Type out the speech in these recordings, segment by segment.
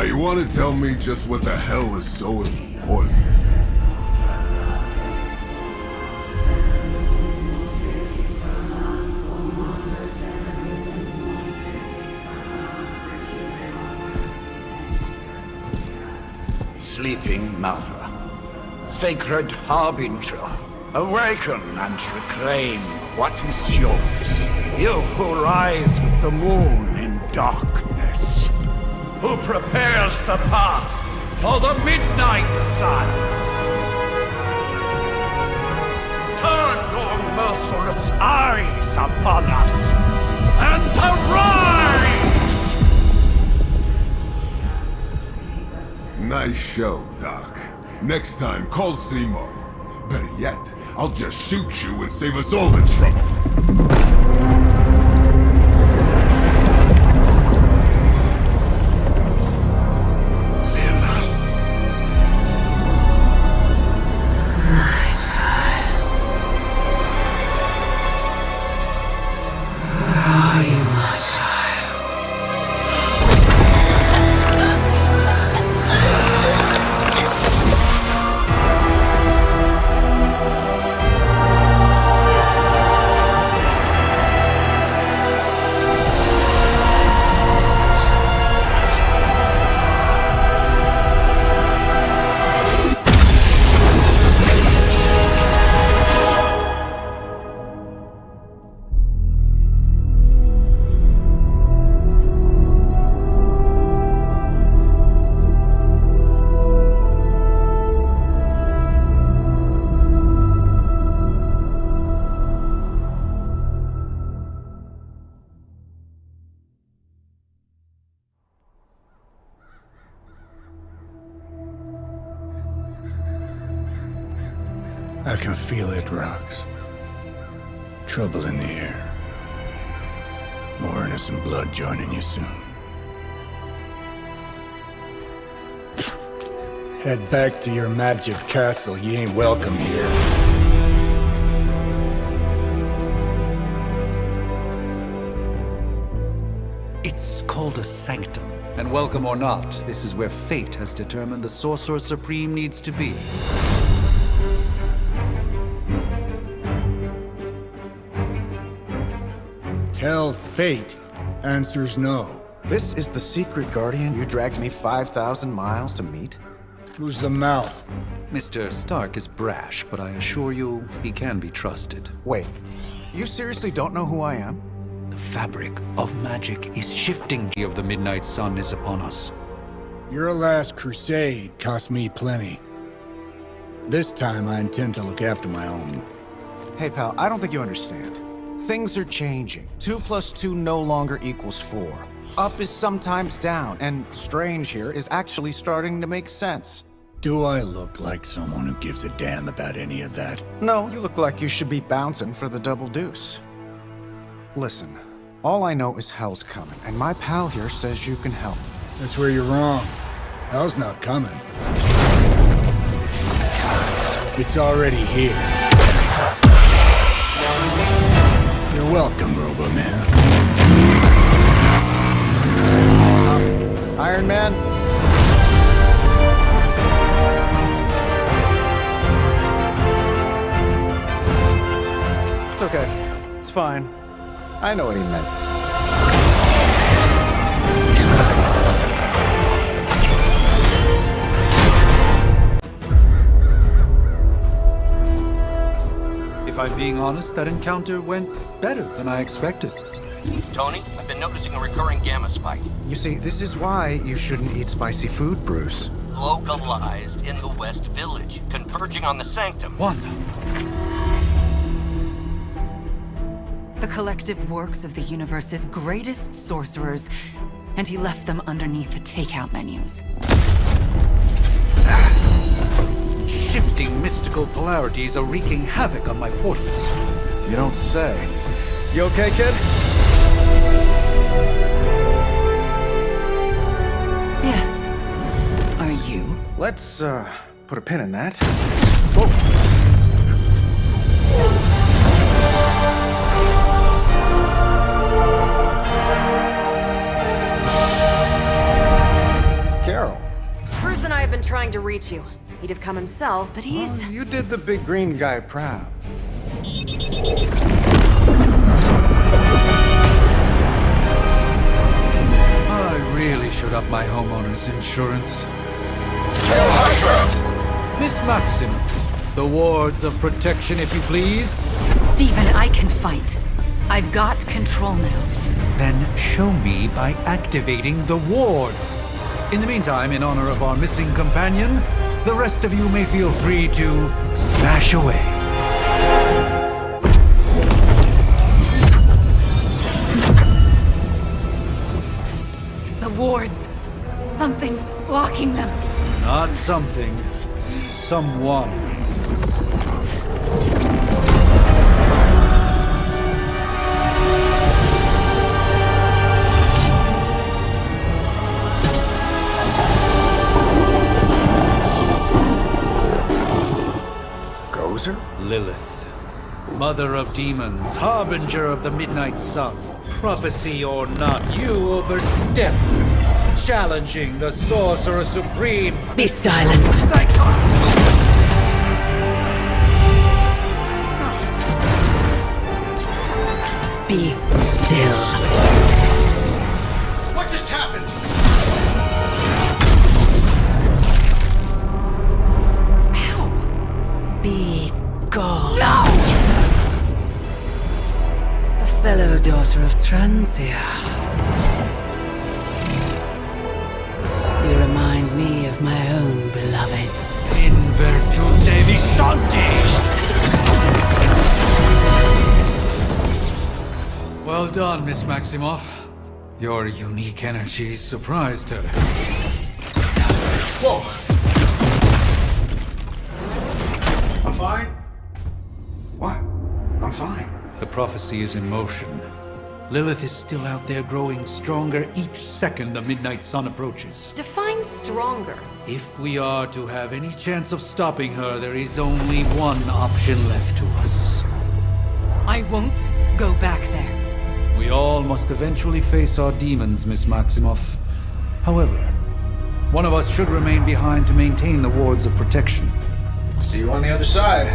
you want to tell me just what the hell is so important? Sleeping Mother, sacred harbinger, awaken and reclaim what is yours. You who rise with the moon in darkness, who prepares the path for the midnight sun. Turn your merciless eyes upon us and arise! Nice show, Doc. Next time, call Seymour. Better yet, I'll just shoot you and save us all the trouble. I can feel it, Rox. Trouble in the air. More innocent blood joining you soon. Head back to your magic castle. You ain't welcome here. It's called a sanctum. And welcome or not, this is where fate has determined the Sorcerer Supreme needs to be. Tell fate. Answers no. This is the secret guardian you dragged me 5,000 miles to meet? Who's the mouth? Mr. Stark is brash, but I assure you, he can be trusted. Wait, you seriously don't know who I am? The fabric of magic is shifting. Of the midnight sun is upon us. Your last crusade cost me plenty. This time I intend to look after my own. Hey pal, I don't think you understand. Things are changing. 2 + 2 no longer equals 4. Up is sometimes down, and strange here is actually starting to make sense. Do I look like someone who gives a damn about any of that? No, you look like you should be bouncing for the double deuce. Listen, all I know is hell's coming, and my pal here says you can help. That's where you're wrong. Hell's not coming. It's already here. You're welcome, Robo-Man. Iron Man? It's okay. It's fine. I know what he meant. If I'm being honest, that encounter went better than I expected. Tony, I've been noticing a recurring gamma spike. You see, this is why you shouldn't eat spicy food, Bruce. Localized in the West Village, converging on the Sanctum. Wanda. The collective works of the universe's greatest sorcerers, and he left them underneath the takeout menus. Shifting mystical polarities are wreaking havoc on my portals. You don't say. You okay, kid? Yes. Are you? Let's, put a pin in that. Whoa. been trying to reach you. He'd have come himself, but he's... Oh, you did the big green guy proud. I really should up my homeowner's insurance. Miss Maximoff, the wards of protection, if you please. Stephen, I can fight. I've got control now. Then show me by activating the wards. In the meantime, in honor of our missing companion, the rest of you may feel free to smash away. The wards. Something's blocking them. Not something. Someone. Gozer? Lilith. Mother of demons, harbinger of the midnight sun. Prophecy or not, you overstep. Challenging the Sorcerer Supreme. Be silent. Be still. What just happened? Be gone. No! A fellow daughter of Transia. You remind me of my own beloved. In virtute vishanti! Well done, Miss Maximoff. Your unique energies surprised her. Whoa! I'm fine. What? I'm fine. The prophecy is in motion. Lilith is still out there growing stronger each second the midnight sun approaches. Define stronger. If we are to have any chance of stopping her, there is only one option left to us. I won't go back there. We all must eventually face our demons, Miss Maximoff. However, one of us should remain behind to maintain the wards of protection. See you on the other side.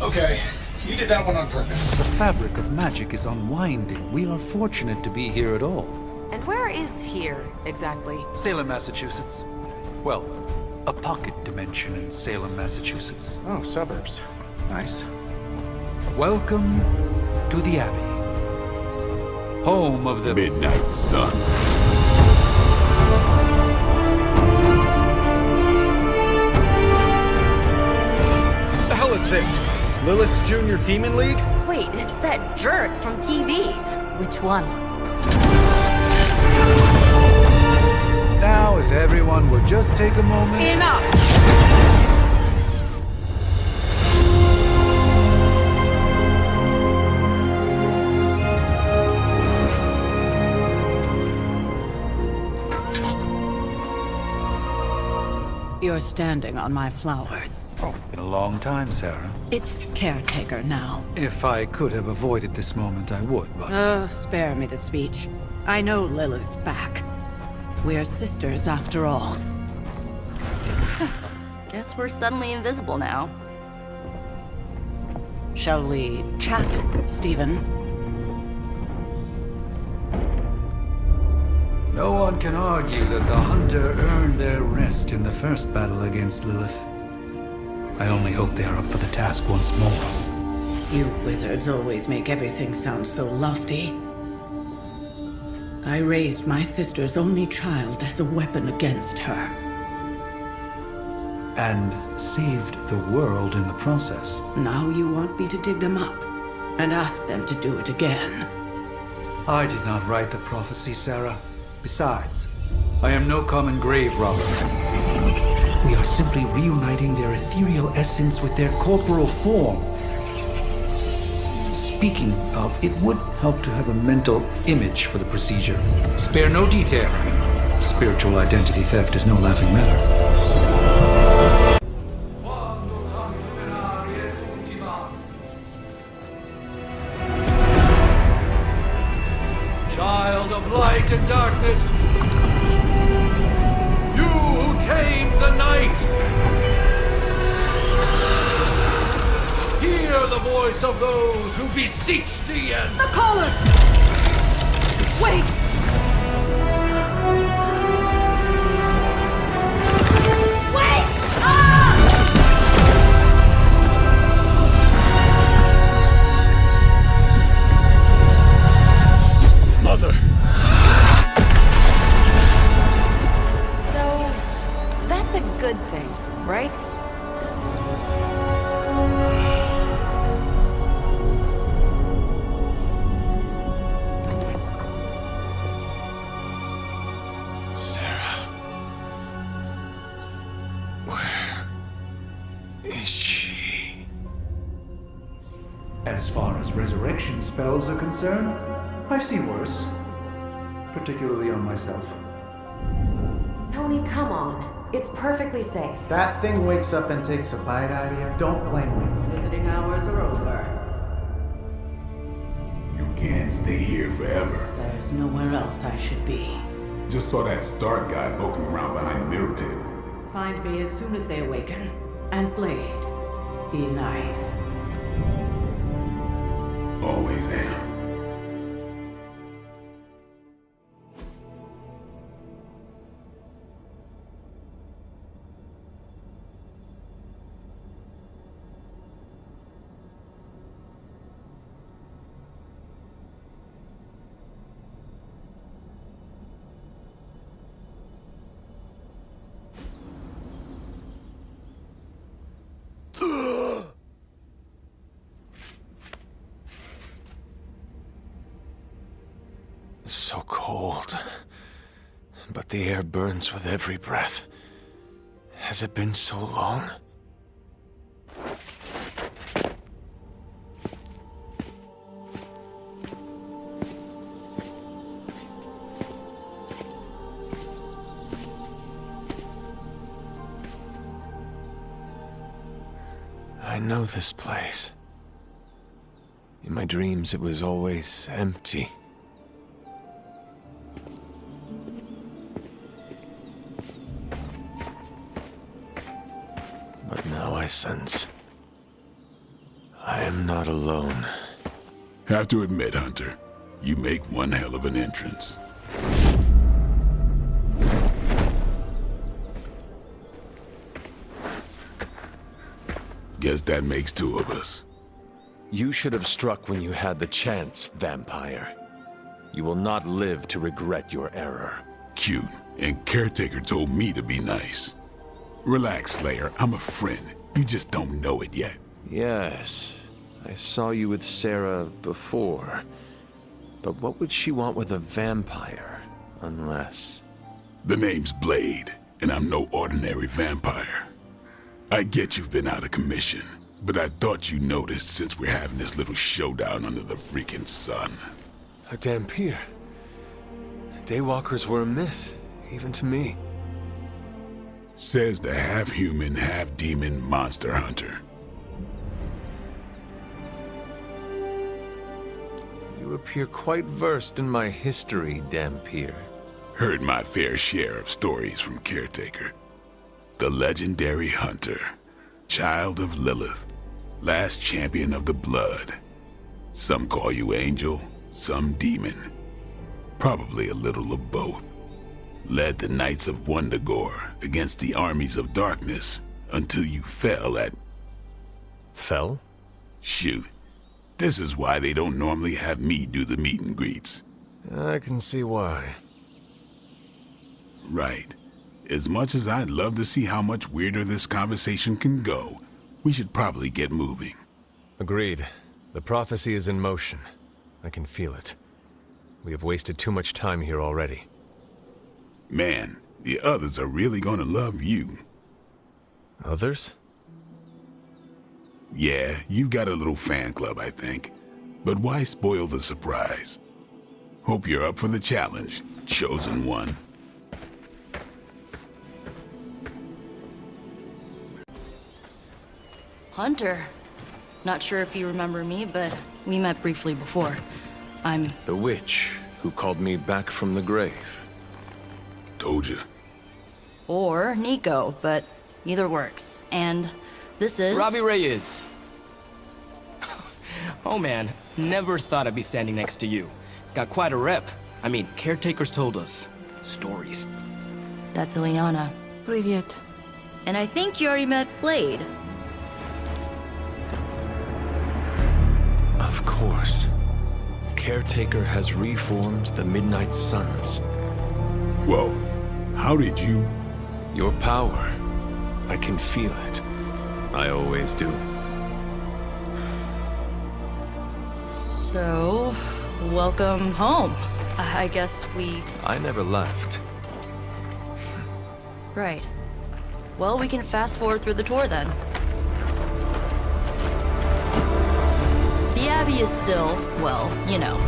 Okay, you did that one on purpose. The fabric of magic is unwinding. We are fortunate to be here at all. And where is here, exactly? Salem, Massachusetts. Well, a pocket dimension in Salem, Massachusetts. Oh, suburbs. Nice. Welcome to the Abbey. Home of the Midnight Sun. The hell is this? Lilith's Junior Demon League? Wait, it's that jerk from TV. Which one? Now, if everyone would just take a moment... Enough! You're standing on my flowers. Oh, been a long time, Sarah. It's caretaker now. If I could have avoided this moment, I would, but... Oh, spare me the speech. I know Lilith's back. We're sisters after all. Guess we're suddenly invisible now. Shall we chat, Stephen? No one can argue that the Hunter earned their rest in the first battle against Lilith. I only hope they are up for the task once more. You wizards always make everything sound so lofty. I raised my sister's only child as a weapon against her. And saved the world in the process. Now you want me to dig them up and ask them to do it again. I did not write the prophecy, Sarah. Besides, I am no common grave robber. We are simply reuniting their ethereal essence with their corporal form. Speaking of, it would help to have a mental image for the procedure. Spare no detail. Spiritual identity theft is no laughing matter. spirits of those who beseech thee and... The collar! Wait! Wait! Ah! Mother! So, that's a good thing, right? Sarah. Where is she? As far as resurrection spells are concerned, I've seen worse. Particularly on myself. Tony, come on. It's perfectly safe. That thing wakes up and takes a bite out of you. Don't blame me. Visiting hours are over. You can't stay here forever. There's nowhere else I should be. Just saw that Stark guy poking around behind the mirror table. Find me as soon as they awaken. And Blade, be nice. Always am. So cold. But the air burns with every breath. Has it been so long? I know this place. In my dreams, it was always empty. But now I sense I am not alone. Have to admit, Hunter, you make one hell of an entrance. Guess that makes two of us. You should have struck when you had the chance, vampire. You will not live to regret your error. Cute, and Caretaker told me to be nice. Relax, Slayer, I'm a friend. You just don't know it yet. Yes, I saw you with Sarah before. But what would she want with a vampire, unless... The name's Blade, and I'm no ordinary vampire. I get you've been out of commission, but I thought you noticed since we're having this little showdown under the freaking sun. A Dhampir. Daywalkers were a myth, even to me. Says the half-human, half-demon monster hunter. You appear quite versed in my history, Dhampir. Heard my fair share of stories from Caretaker. The legendary hunter, child of Lilith, last champion of the blood. Some call you angel, some demon. Probably a little of both. Led the Knights of Wundagore against the armies of darkness until you fell at... Fell? Shoot. This is why they don't normally have me do the meet and greets. I can see why. Right. As much as I'd love to see how much weirder this conversation can go, we should probably get moving. Agreed. The prophecy is in motion. I can feel it. We have wasted too much time here already. Man, the others are really gonna love you. Others? Yeah, you've got a little fan club, I think. But why spoil the surprise? Hope you're up for the challenge, chosen one. Hunter. Not sure if you remember me, but we met briefly before. I'm... The witch who called me back from the grave. Told you. Or Nico, but either works. And this is... Robbie Reyes. Oh man, never thought I'd be standing next to you. Got quite a rep. I mean, caretakers told us stories. That's Ileana. Привет. And I think you already met Blade. Of course. Caretaker has reformed the Midnight Suns. Whoa. How did you... Your power. I can feel it. I always do. So, welcome home. I guess we... I never left. Right. Well, we can fast forward through the tour then. The Abbey is still, well, you know,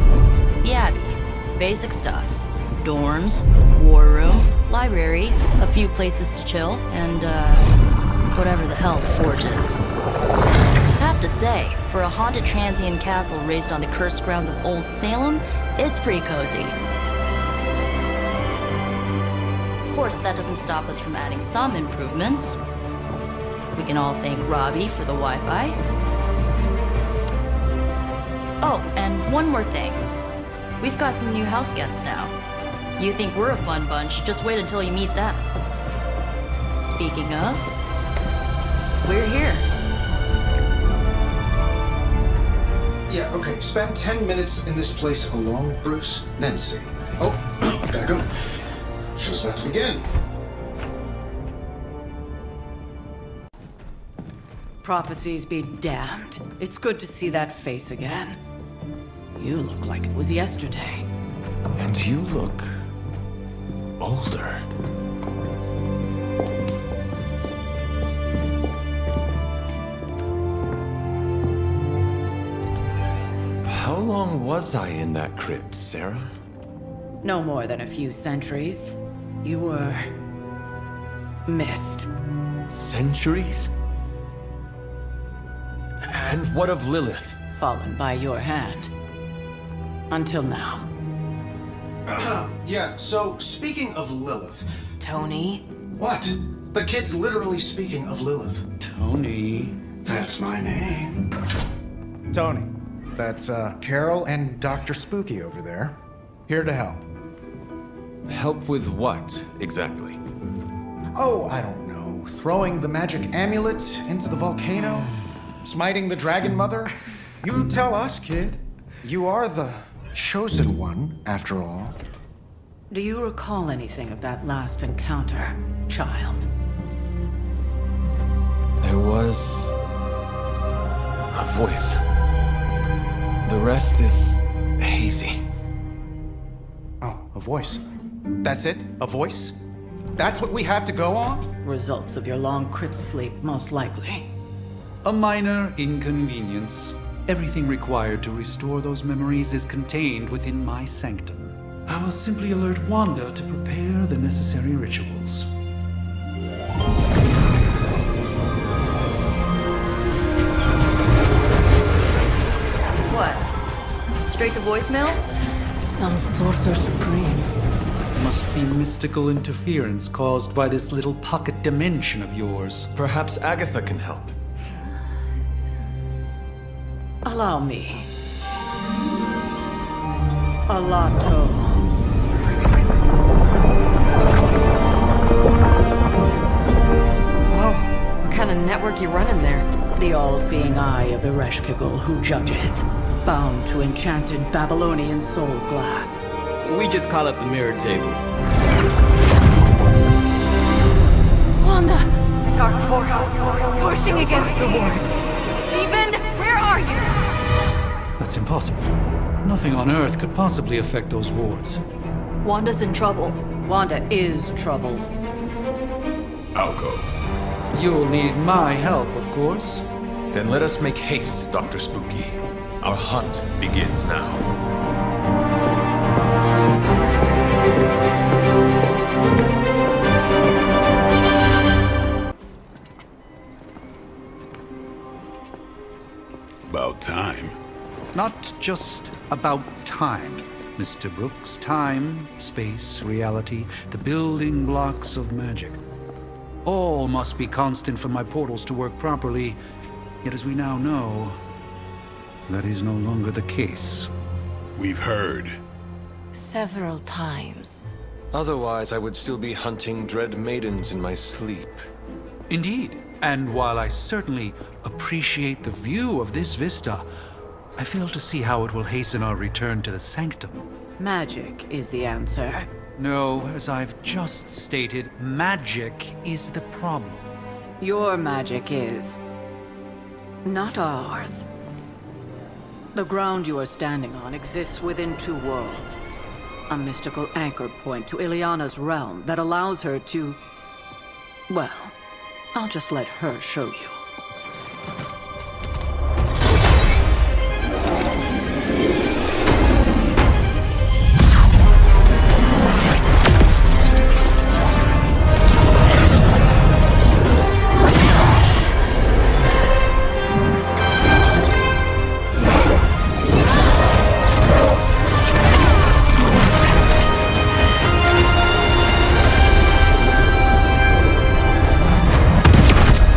the Abbey. Basic stuff. Dorms, war room, library, a few places to chill, and, whatever the hell the Forge is. Have to say, for a haunted transient castle raised on the cursed grounds of Old Salem, it's pretty cozy. Of course, that doesn't stop us from adding some improvements. We can all thank Robbie for the Wi-Fi. Oh, and one more thing. We've got some new house guests now. You think we're a fun bunch, just wait until you meet them. Speaking of, we're here. Yeah, okay. Spend 10 minutes in this place alone, Bruce, then see. Oh, gotta go. Show's about to begin. Prophecies be damned. It's good to see that face again. You look like it was yesterday. And you look... older. How long was I in that crypt, Sarah? No more than a few centuries. You were... missed. Centuries? And what of Lilith? Fallen by your hand. Until now. Yeah, so speaking of Lilith... Tony? What? The kid's literally speaking of Lilith. Tony. That's my name. Tony. That's, Carol and Dr. Spooky over there. Here to help. Help with what, exactly? Oh, I don't know. Throwing the magic amulet into the volcano? Smiting the Dragon Mother? You tell us, kid. You are the chosen one, after all. Do you recall anything of that last encounter, child? There was... a voice. The rest is hazy. Oh, a voice. That's it? A voice? That's what we have to go on? Results of your long crypt sleep, most likely. A minor inconvenience. Everything required to restore those memories is contained within my sanctum. I will simply alert Wanda to prepare the necessary rituals. What? Straight to voicemail? Some sorcerer supreme. Must be mystical interference caused by this little pocket dimension of yours. Perhaps Agatha can help. Allow me. Alato. Whoa, what kind of network you running there? The all-seeing eye of Ereshkigal who judges. Bound to enchanted Babylonian soul glass. We just call it the mirror table. Wanda! Dark force, pushing against the wards. Stephen, where are you? That's impossible. Nothing on Earth could possibly affect those wards. Wanda's in trouble. Wanda is trouble. I'll go. You'll need my help, of course. Then let us make haste, Dr. Spooky. Our hunt begins now. About time. Not just about time, Mr. Brooks. Time, space, reality, the building blocks of magic. All must be constant for my portals to work properly. Yet as we now know, that is no longer the case. We've heard. Several times. Otherwise, I would still be hunting dread maidens in my sleep. Indeed. And while I certainly appreciate the view of this vista, I fail to see how it will hasten our return to the sanctum. Magic is the answer. No, as I've just stated, magic is the problem. Your magic is. Not ours. The ground you are standing on exists within two worlds. A mystical anchor point to Ileana's realm that allows her to... Well, I'll just let her show you.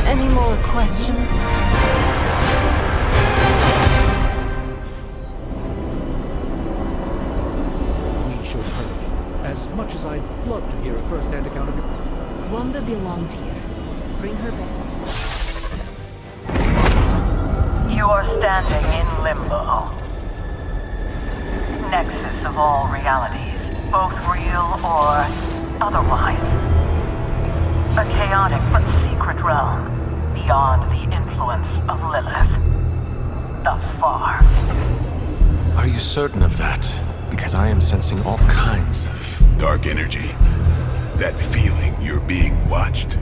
Any more questions? We should hurry. As much as I'd love to hear a first-hand account of your... Wanda belongs here. Bring her back. You are standing in limbo. Nexus of all realities, both real or otherwise. A chaotic but secret realm beyond the influence of Lilith. Thus far. Are you certain of that? Because I am sensing all kinds of... Dark energy. That feeling you're being watched.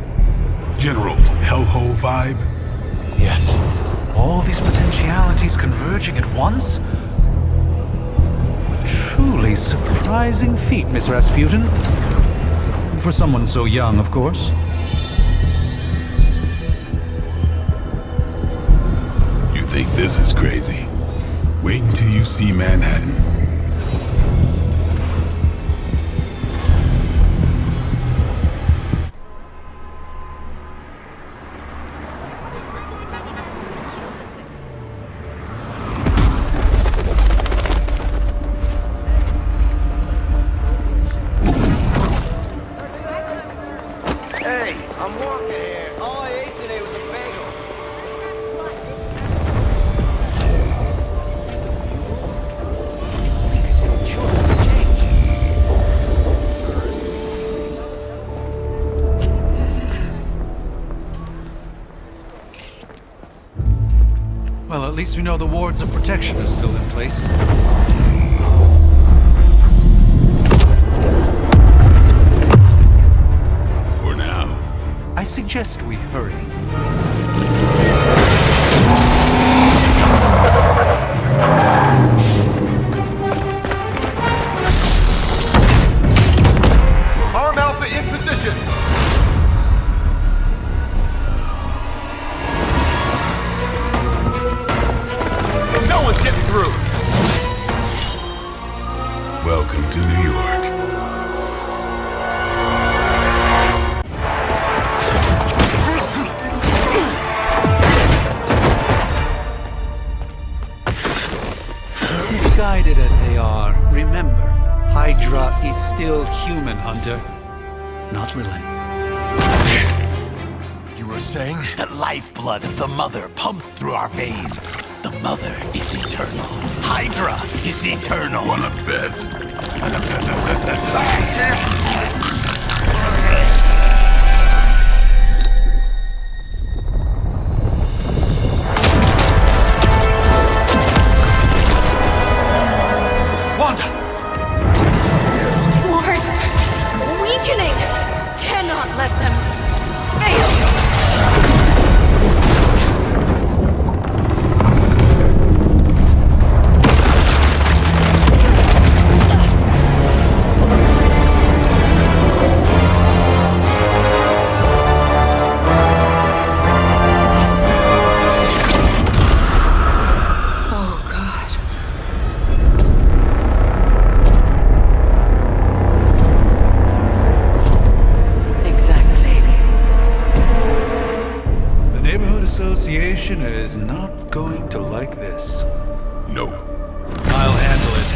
General hellhole vibe. Yes. All these potentialities converging at once? Truly surprising feat, Miss Rasputin. For someone so young, of course. You think this is crazy? Wait until you see Manhattan. Hey, I'm walking here. All I ate today was a bagel. Well, at least we know the wards of protection are still in place. For now. I suggest we hurry. Arm Alpha in position. No one's getting through. Welcome to New York. Misguided as they are, remember, Hydra is still human, Hunter. Not Lilin. You were saying? The lifeblood of the Mother pumps through our veins. The Mother is eternal. Hydra is eternal. Wanna bet? Wanda! Wards! Weakening! Cannot let them fail! Association is not going to like this. Nope. I'll handle it.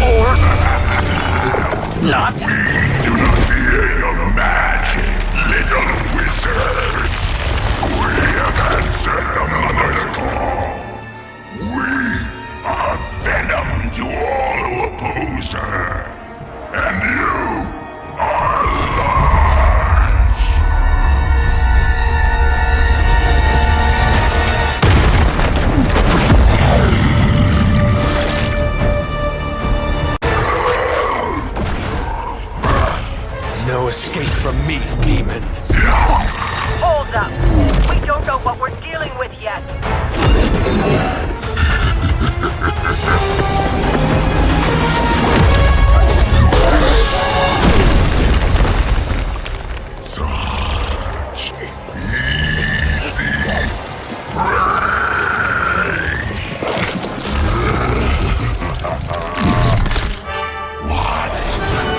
Or not. Do not fear your magic, little wizard. We have answered the Mother's call. We are venom to all who oppose her. And you are large. No escape from me, demon. Hold up. We don't know what we're dealing with yet. Such easy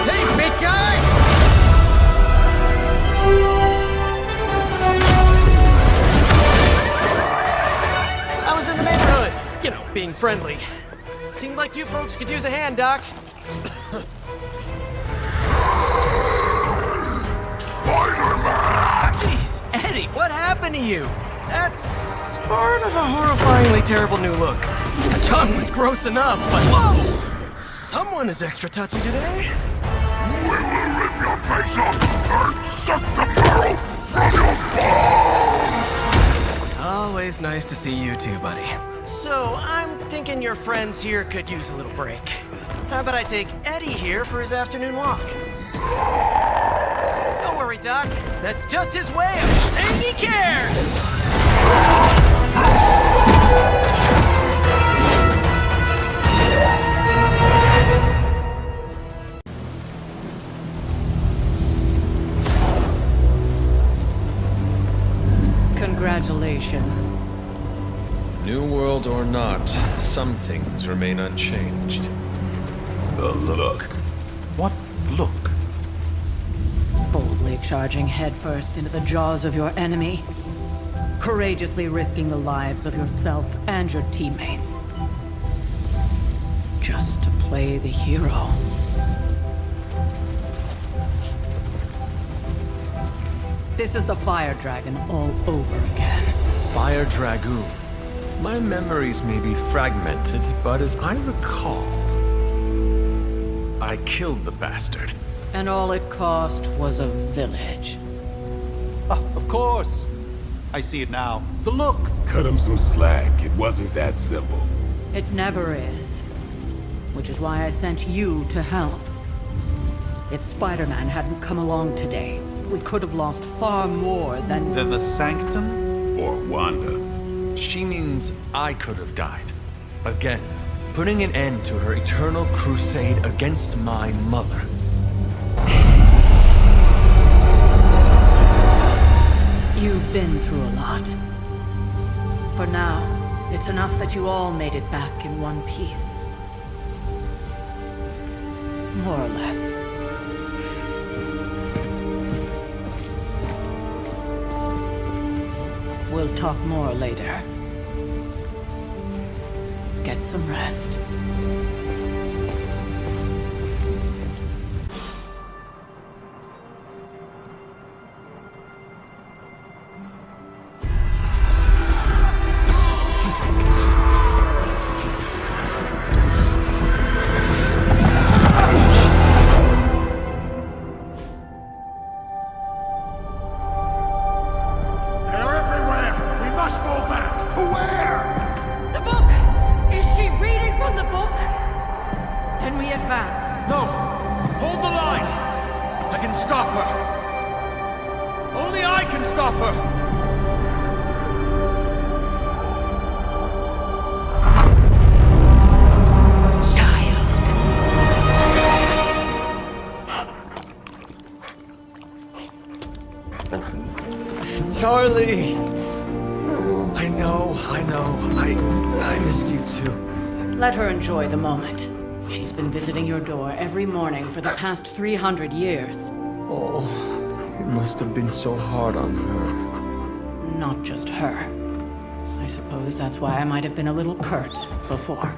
Hey, big guy! I was in the neighborhood. You know, being friendly. Seemed like you folks could use a hand, Doc. Spider-Man! Jeez, Eddie, what happened to you? That's sort of a horrifyingly terrible new look. The tongue was gross enough, but whoa! Someone is extra touchy today. We will rip your face off and suck the marrow from your bones! Always nice to see you too, buddy. So, I'm thinking your friends here could use a little break. How about I take Eddie here for his afternoon walk? Don't worry, Doc. That's just his way of saying he cares! Congratulations. New world or not, some things remain unchanged. The look. What look? Boldly charging headfirst into the jaws of your enemy. Courageously risking the lives of yourself and your teammates. Just to play the hero. This is the Fire Dragon all over again. Fire Dragoon. My memories may be fragmented, but as I recall, I killed the bastard. And all it cost was a village. Of course. I see it now. The look. Cut him some slack. It wasn't that simple. It never is. Which is why I sent you to help. If Spider-Man hadn't come along today, we could have lost far more than... The Sanctum? Or Wanda. She means I could have died. Again, putting an end to her eternal crusade against my mother. You've been through a lot. For now, it's enough that you all made it back in one piece. More or less. We'll talk more later. Get some rest. Charlie! I know. I missed you too. Let her enjoy the moment. She's been visiting your door every morning for the past 300 years. Oh, it must have been so hard on her. Not just her. I suppose that's why I might have been a little curt before.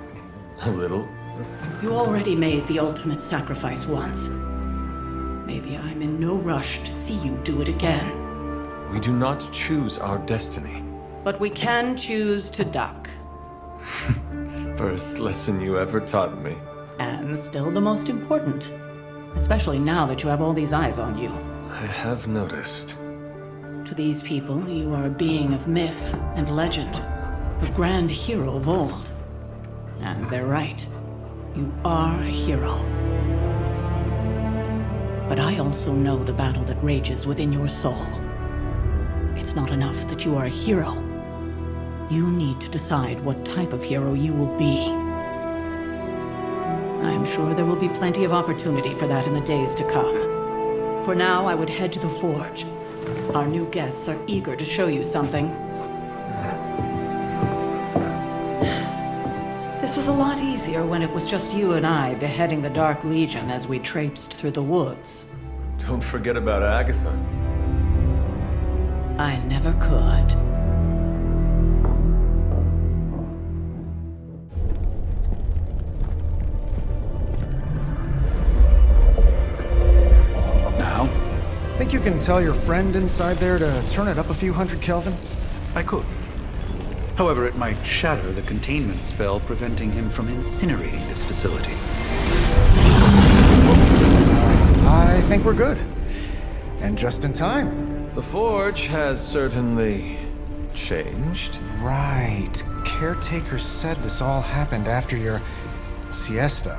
A little? You already made the ultimate sacrifice once. Maybe I'm in no rush to see you do it again. We do not choose our destiny. But we can choose to duck. First lesson you ever taught me. And still the most important. Especially now that you have all these eyes on you. I have noticed. To these people, you are a being of myth and legend. A grand hero of old. And they're right. You are a hero. But I also know the battle that rages within your soul. It's not enough that you are a hero. You need to decide what type of hero you will be. I am sure there will be plenty of opportunity for that in the days to come. For now, I would head to the Forge. Our new guests are eager to show you something. This was a lot easier when it was just you and I beheading the Dark Legion as we traipsed through the woods. Don't forget about Agatha. I never could. Think you can tell your friend inside there to turn it up a few hundred Kelvin? I could. However, it might shatter the containment spell preventing him from incinerating this facility. I think we're good. And just in time. The Forge has certainly changed. Right. Caretaker said this all happened after your siesta.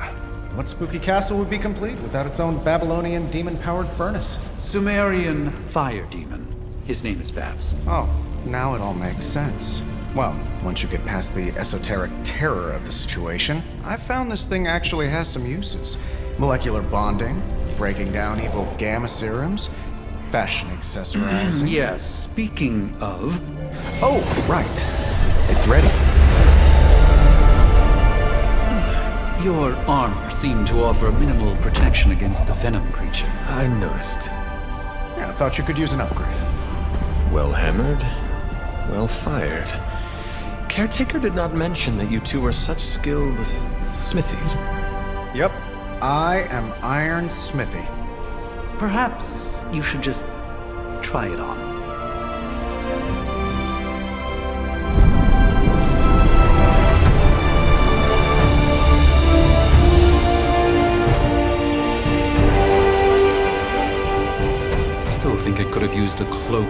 What spooky castle would be complete without its own Babylonian demon-powered furnace? Sumerian fire demon. His name is Babs. Oh, now it all makes sense. Well, once you get past the esoteric terror of the situation, I've found this thing actually has some uses. Molecular bonding, breaking down evil gamma serums, fashion accessorizing. Yes, speaking of... Oh, right. It's ready. Your armor seemed to offer minimal protection against the venom creature. I noticed. Yeah, I thought you could use an upgrade. Well hammered, well fired. Caretaker did not mention that you two were such skilled smithies. Yep, I am Iron Smithy. Perhaps you should just try it on. Still think it could have used a cloak.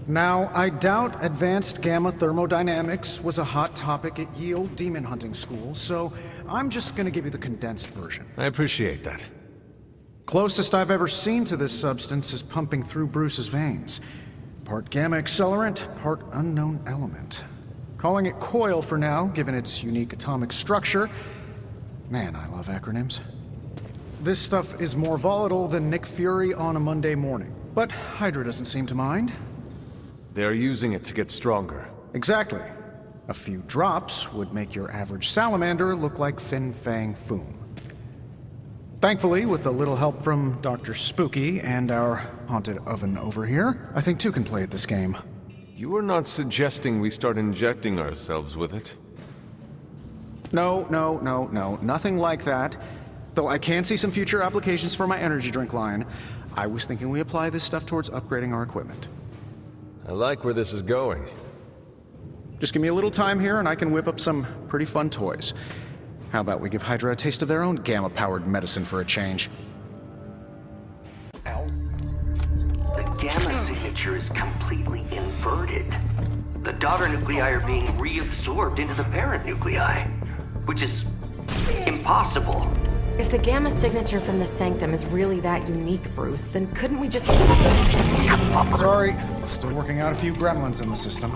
Now, I doubt advanced gamma thermodynamics was a hot topic at Yield Demon Hunting School, so I'm just gonna give you the condensed version. I appreciate that. Closest I've ever seen to this substance is pumping through Bruce's veins. Part gamma accelerant, part unknown element. Calling it Coil for now, given its unique atomic structure. Man, I love acronyms. This stuff is more volatile than Nick Fury on a Monday morning, but Hydra doesn't seem to mind. They're using it to get stronger. Exactly. A few drops would make your average salamander look like Fin Fang Foom. Thankfully, with a little help from Dr. Spooky and our haunted oven over here, I think two can play at this game. You are not suggesting we start injecting ourselves with it? No, nothing like that. Though I can see some future applications for my energy drink line. I was thinking we apply this stuff towards upgrading our equipment. I like where this is going. Just give me a little time here and I can whip up some pretty fun toys. How about we give Hydra a taste of their own gamma-powered medicine for a change? The gamma signature is completely inverted. The daughter nuclei are being reabsorbed into the parent nuclei, which is impossible. If the gamma signature from the Sanctum is really that unique, Bruce, then couldn't we just... Sorry, still working out a few gremlins in the system.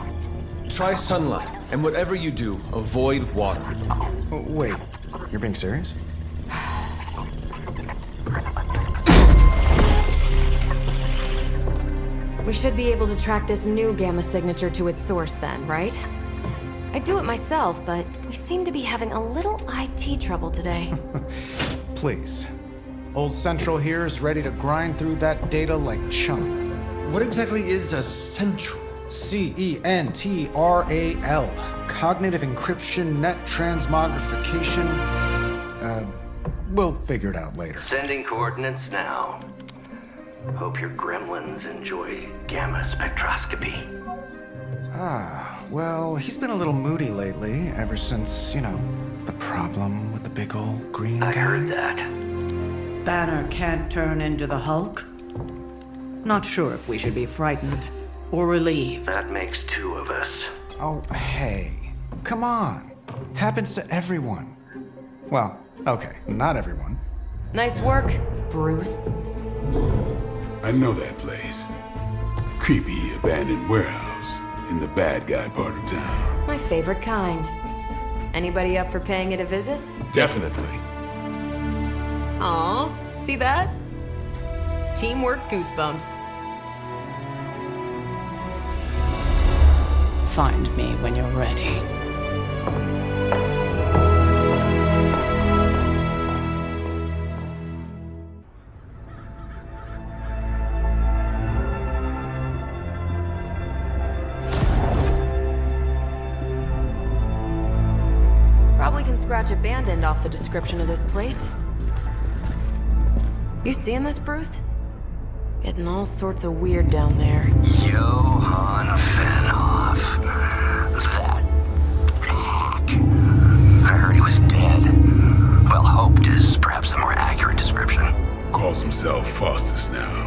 Try sunlight, and whatever you do, avoid water. Oh, wait, you're being serious? We should be able to track this new gamma signature to its source then, right? I do it myself, but we seem to be having a little IT trouble today. Please. Old Central here is ready to grind through that data like chum. What exactly is a Central? CENTRAL. Cognitive encryption, net transmogrification. We'll figure it out later. Sending coordinates now. Hope your gremlins enjoy gamma spectroscopy. Well, he's been a little moody lately, ever since, the problem with the big old green guy. I heard that. Banner can't turn into the Hulk? Not sure if we should be frightened or relieved. That makes two of us. Oh, hey. Come on. Happens to everyone. Well, okay, not everyone. Nice work, Bruce. I know that place. Creepy abandoned warehouse in the bad guy part of town. My favorite kind. Anybody up for paying it a visit? Definitely. Aw, see that? Teamwork goosebumps. Find me when you're ready. Probably can scratch abandoned off the description of this place. You seeing this, Bruce? Getting all sorts of weird down there. Johann Fenhoff. That hack. I heard he was dead. Well, hoped is perhaps the more accurate description. Calls himself Faustus now.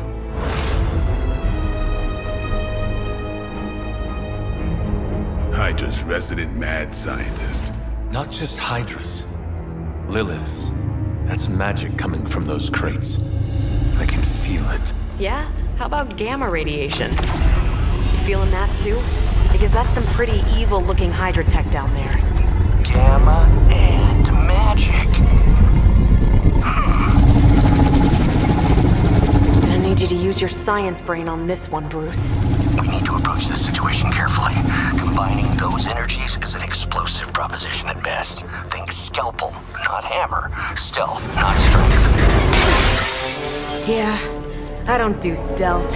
Hydra's resident mad scientist. Not just Hydra's. Lilith's. That's magic coming from those crates. I can feel it. Yeah? How about gamma radiation? You feeling that too? Because that's some pretty evil-looking Hydra tech down there. Gamma and magic. I need you to use your science brain on this one, Bruce. We need to approach this situation carefully. Combining those energies is an explosive proposition at best. Think scalpel, not hammer. Stealth, not strength. Yeah, I don't do stealth.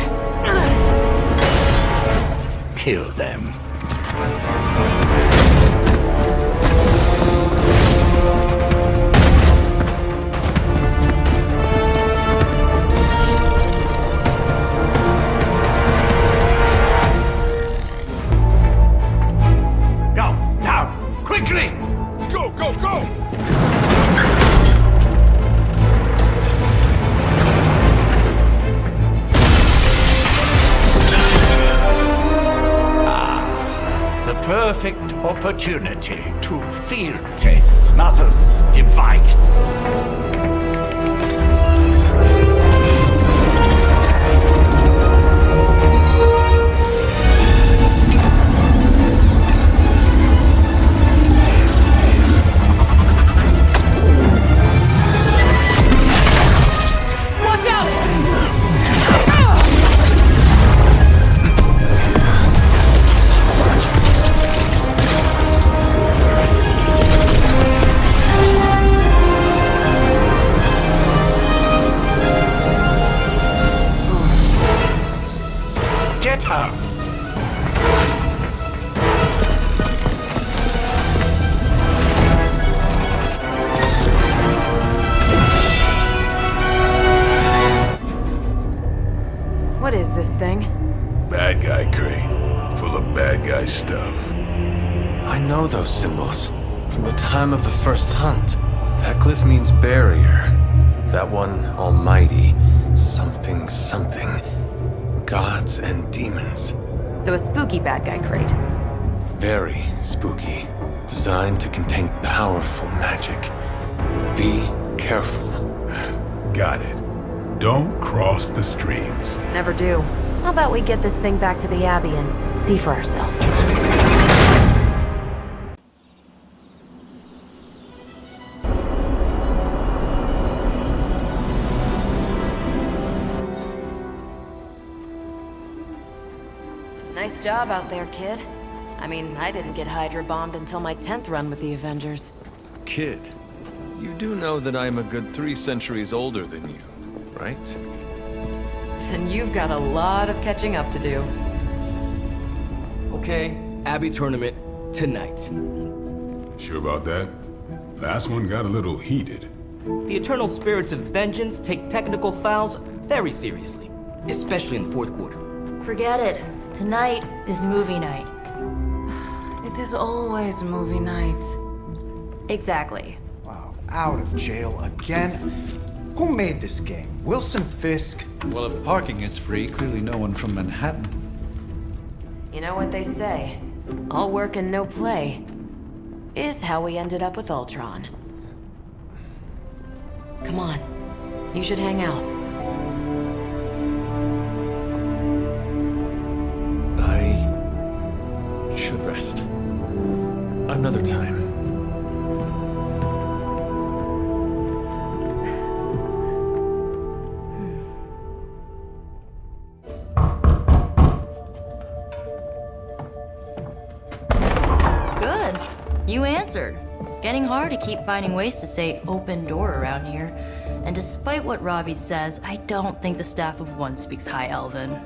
Kill them. Go, now, quickly! Let's go, go, go! The perfect opportunity to field test Mother's device. Watch out! Get her! What is this thing? Bad guy crate. Full of bad guy stuff. I know those symbols. From the time of the first hunt. That glyph means barrier. That one, almighty. Something, something. Gods and demons. So a spooky bad guy crate. Very spooky. Designed to contain powerful magic. Be careful. Got it. Don't cross the streams. Never do. How about we get this thing back to the Abbey and see for ourselves? Nice job out there, kid. I mean, I didn't get Hydra bombed until my 10th run with the Avengers. Kid, you do know that I'm a good 3 centuries older than you, right? Then you've got a lot of catching up to do. Okay, Abbey tournament tonight. Sure about that? Last one got a little heated. The Eternal Spirits of Vengeance take technical fouls very seriously, especially in the fourth quarter. Forget it. Tonight is movie night. It is always movie night. Exactly. Wow, out of jail again? Who made this game? Wilson Fisk? Well, if parking is free, clearly no one from Manhattan. You know what they say? All work and no play is how we ended up with Ultron. Come on, you should hang out. I should rest. Another time. Good. You answered. Getting hard to keep finding ways to say open door around here. And despite what Robbie says, I don't think the staff of One speaks High Elven.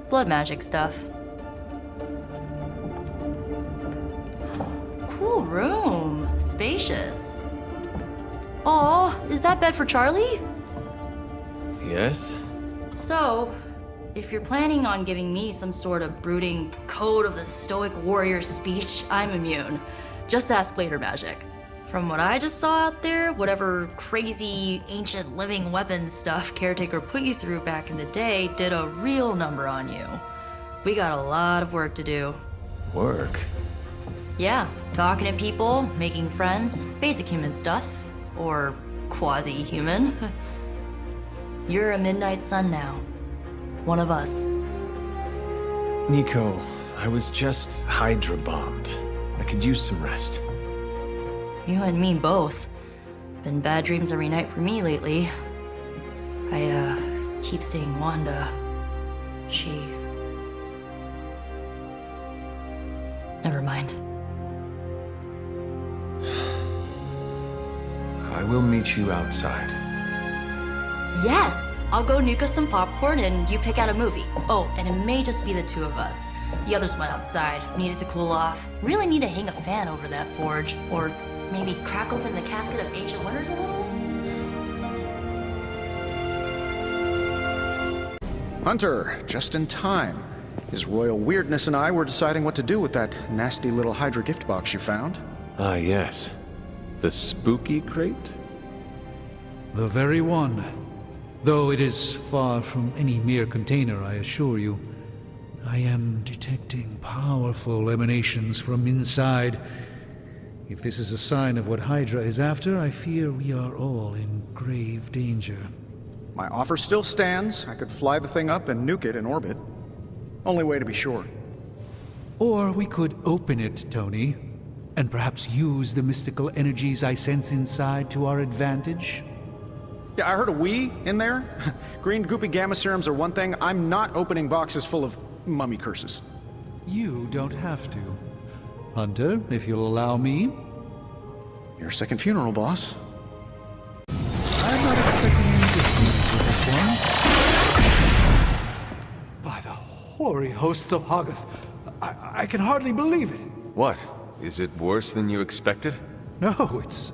Blood magic stuff. Cool room. Spacious. Aw, is that bed for Charlie? Yes? So, if you're planning on giving me some sort of brooding code of the stoic warrior speech, I'm immune. Just ask later, Magic. From what I just saw out there, whatever crazy ancient living weapons stuff Caretaker put you through back in the day did a real number on you. We got a lot of work to do. Work? Yeah, talking to people, making friends, basic human stuff. Or quasi-human. You're a Midnight Sun now. One of us. Nico, I was just Hydra bombed. I could use some rest. You and me both. Been bad dreams every night for me lately. I, keep seeing Wanda. She... Never mind. I will meet you outside. Yes! I'll go nuke us some popcorn and you pick out a movie. Oh, and it may just be the two of us. The others went outside, needed to cool off. Really need to hang a fan over that forge. Or maybe crack open the casket of Ancient Wonders a little? Hunter, just in time. His royal weirdness and I were deciding what to do with that nasty little Hydra gift box you found. Ah, yes. The spooky crate? The very one. Though it is far from any mere container, I assure you. I am detecting powerful emanations from inside. If this is a sign of what Hydra is after, I fear we are all in grave danger. My offer still stands. I could fly the thing up and nuke it in orbit. Only way to be sure. Or we could open it, Tony, and perhaps use the mystical energies I sense inside to our advantage. Yeah, I heard a "we" in there. Green goopy gamma serums are one thing. I'm not opening boxes full of mummy curses. You don't have to. Hunter, if you'll allow me. Your second funeral, boss. I'm not expecting any difference with this one. By the hoary hosts of Hoggoth, I can hardly believe it. What? Is it worse than you expected? No, it's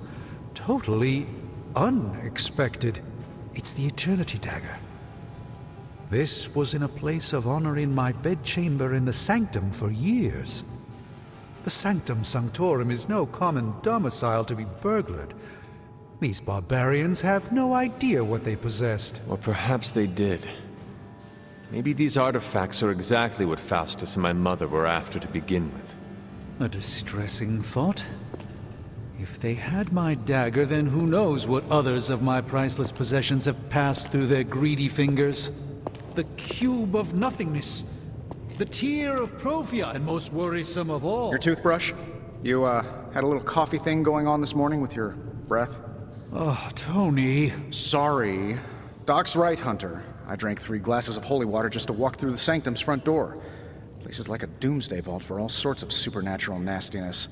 totally unexpected. It's the Eternity Dagger. This was in a place of honor in my bedchamber in the Sanctum for years. The Sanctum Sanctorum is no common domicile to be burglared. These barbarians have no idea what they possessed. Or perhaps they did. Maybe these artifacts are exactly what Faustus and my mother were after to begin with. A distressing thought. If they had my dagger, then who knows what others of my priceless possessions have passed through their greedy fingers. The Cube of Nothingness. The Tear of Profia, and most worrisome of all. Your toothbrush? You, had a little coffee thing going on this morning with your breath? Oh, Tony. Sorry. Doc's right, Hunter. I drank 3 glasses of holy water just to walk through the Sanctum's front door. Place is like a doomsday vault for all sorts of supernatural nastiness.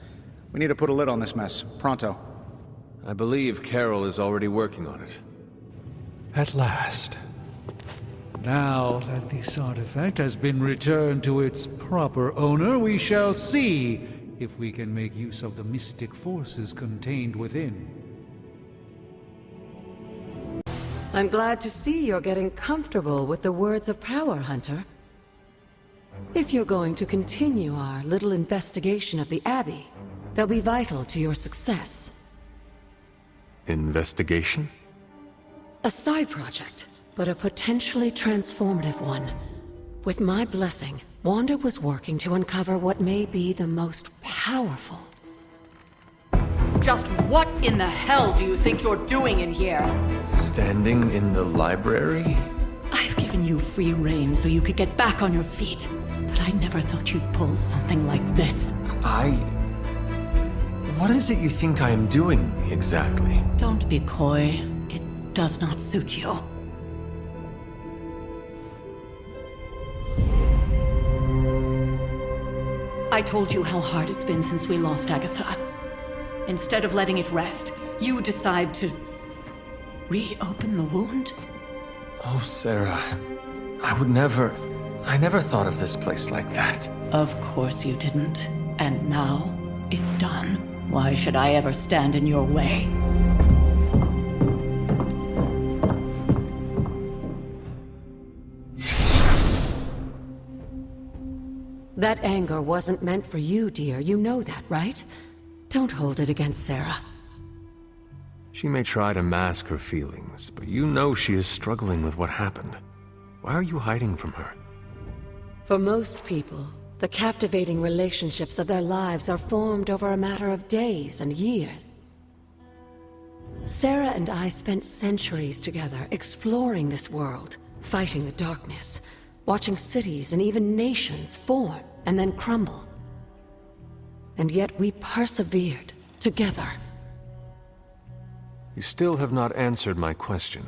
We need to put a lid on this mess. Pronto. I believe Carol is already working on it. At last. Now that this artifact has been returned to its proper owner, we shall see if we can make use of the mystic forces contained within. I'm glad to see you're getting comfortable with the words of power, Hunter. If you're going to continue our little investigation of the Abbey, they'll be vital to your success. Investigation? A side project, but a potentially transformative one. With my blessing, Wanda was working to uncover what may be the most powerful. Just what in the hell do you think you're doing in here? Standing in the library? I've given you free rein so you could get back on your feet, but I never thought you'd pull something like this. What is it you think I am doing, exactly? Don't be coy. It does not suit you. I told you how hard it's been since we lost Agatha. Instead of letting it rest, you decide to reopen the wound? Oh, Sarah. I never thought of this place like that. Of course you didn't. And now, it's done. Why should I ever stand in your way? That anger wasn't meant for you, dear. You know that, right? Don't hold it against Sarah. She may try to mask her feelings, but you know she is struggling with what happened. Why are you hiding from her? For most people, the captivating relationships of their lives are formed over a matter of days and years. Sarah and I spent centuries together exploring this world, fighting the darkness, watching cities and even nations form and then crumble. And yet we persevered together. You still have not answered my question.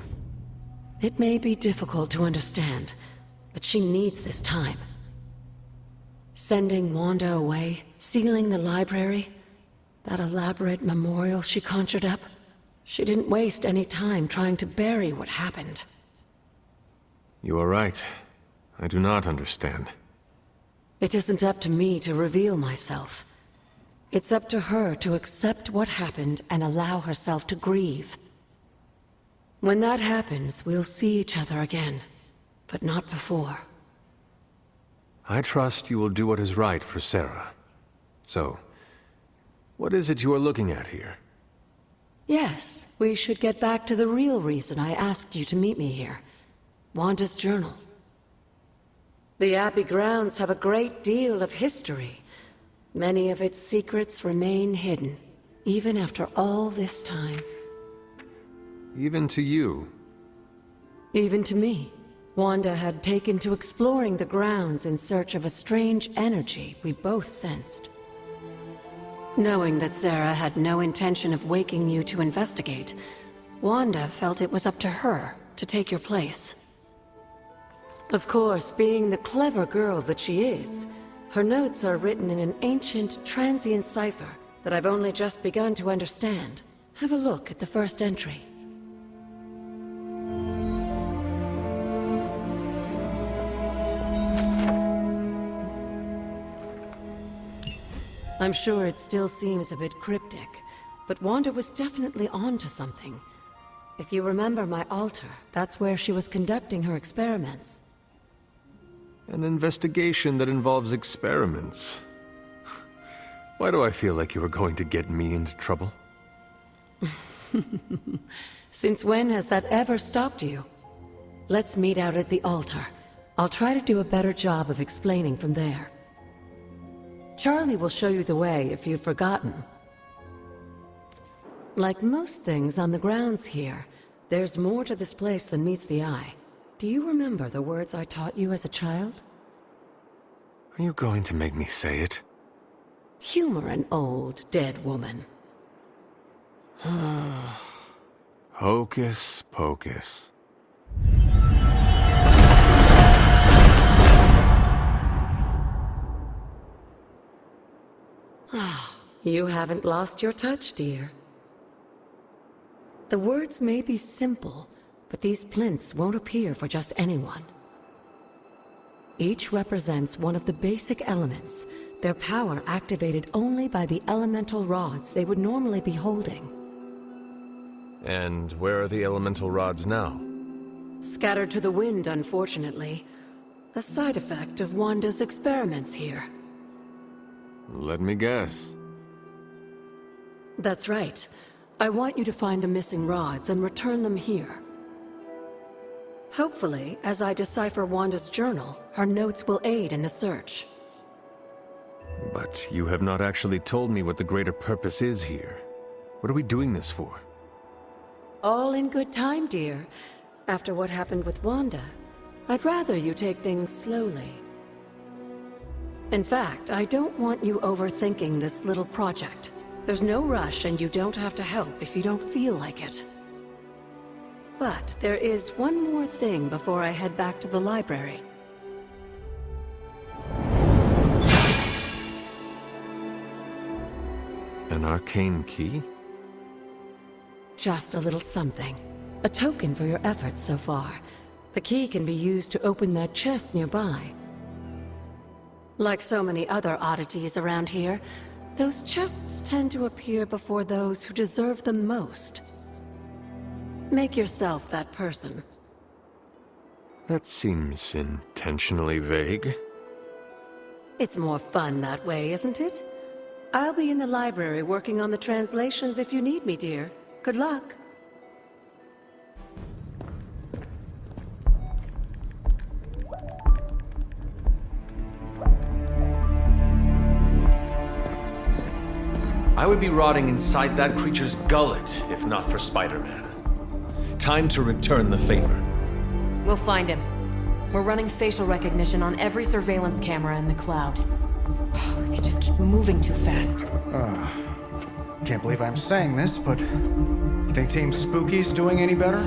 It may be difficult to understand, but she needs this time. Sending Wanda away, sealing the library, that elaborate memorial she conjured up, she didn't waste any time trying to bury what happened. You are right. I do not understand. It isn't up to me to reveal myself. It's up to her to accept what happened and allow herself to grieve. When that happens, we'll see each other again, but not before. I trust you will do what is right for Sarah. So, what is it you are looking at here? Yes, we should get back to the real reason I asked you to meet me here. Wanda's journal. The Abbey grounds have a great deal of history. Many of its secrets remain hidden, even after all this time. Even to you? Even to me. Wanda had taken to exploring the grounds in search of a strange energy we both sensed. Knowing that Sarah had no intention of waking you to investigate, Wanda felt it was up to her to take your place. Of course, being the clever girl that she is, her notes are written in an ancient, transient cipher that I've only just begun to understand. Have a look at the first entry. I'm sure it still seems a bit cryptic, but Wanda was definitely onto something. If you remember my altar, that's where she was conducting her experiments. An investigation that involves experiments. Why do I feel like you are going to get me into trouble? Since when has that ever stopped you? Let's meet out at the altar. I'll try to do a better job of explaining from there. Charlie will show you the way if you've forgotten. Like most things on the grounds here, there's more to this place than meets the eye. Do you remember the words I taught you as a child? Are you going to make me say it? Humor an old, dead woman. Hocus pocus. You haven't lost your touch, dear. The words may be simple, but these plinths won't appear for just anyone. Each represents one of the basic elements, their power activated only by the elemental rods they would normally be holding. And where are the elemental rods now? Scattered to the wind, unfortunately. A side effect of Wanda's experiments here. Let me guess. That's right. I want you to find the missing rods and return them here. Hopefully, as I decipher Wanda's journal, her notes will aid in the search. But you have not actually told me what the greater purpose is here. What are we doing this for? All in good time, dear. After what happened with Wanda, I'd rather you take things slowly. In fact, I don't want you overthinking this little project. There's no rush, and you don't have to help if you don't feel like it. But there is one more thing before I head back to the library. An arcane key? Just a little something. A token for your efforts so far. The key can be used to open that chest nearby. Like so many other oddities around here, those chests tend to appear before those who deserve them most. Make yourself that person. That seems intentionally vague. It's more fun that way, isn't it? I'll be in the library working on the translations if you need me, dear. Good luck. I would be rotting inside that creature's gullet if not for Spider-Man. Time to return the favor. We'll find him. We're running facial recognition on every surveillance camera in the cloud. They just keep moving too fast. Can't believe I'm saying this, but you think Team Spooky's doing any better?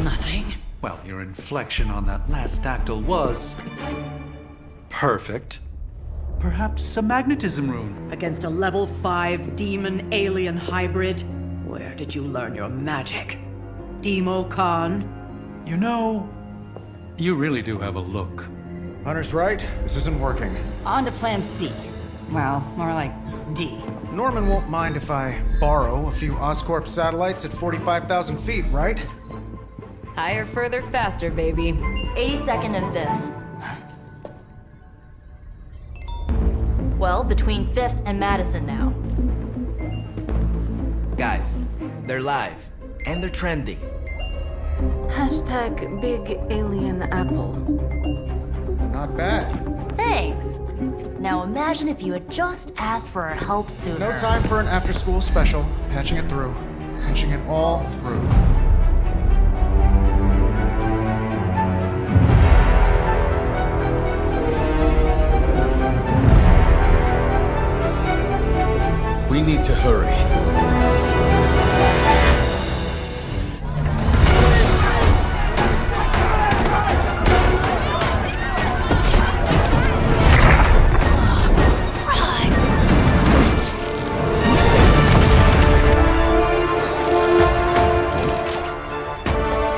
Nothing. Well, your inflection on that last dactyl was perfect. Perhaps a magnetism rune. Against a level 5 demon-alien hybrid? Where did you learn your magic? Demo Khan? You know, you really do have a look. Hunter's right. This isn't working. On to plan C. Well, more like D. Norman won't mind if I borrow a few Oscorp satellites at 45,000 feet, right? Higher, further, faster, baby. 82nd and 5th. Well, between 5th and Madison now. Guys, they're live. And they're trending. Hashtag Big Alien Apple. Not bad. Thanks. Now imagine if you had just asked for our help sooner. No time for an after-school special. Patching it through. Patching it all through. We need to hurry.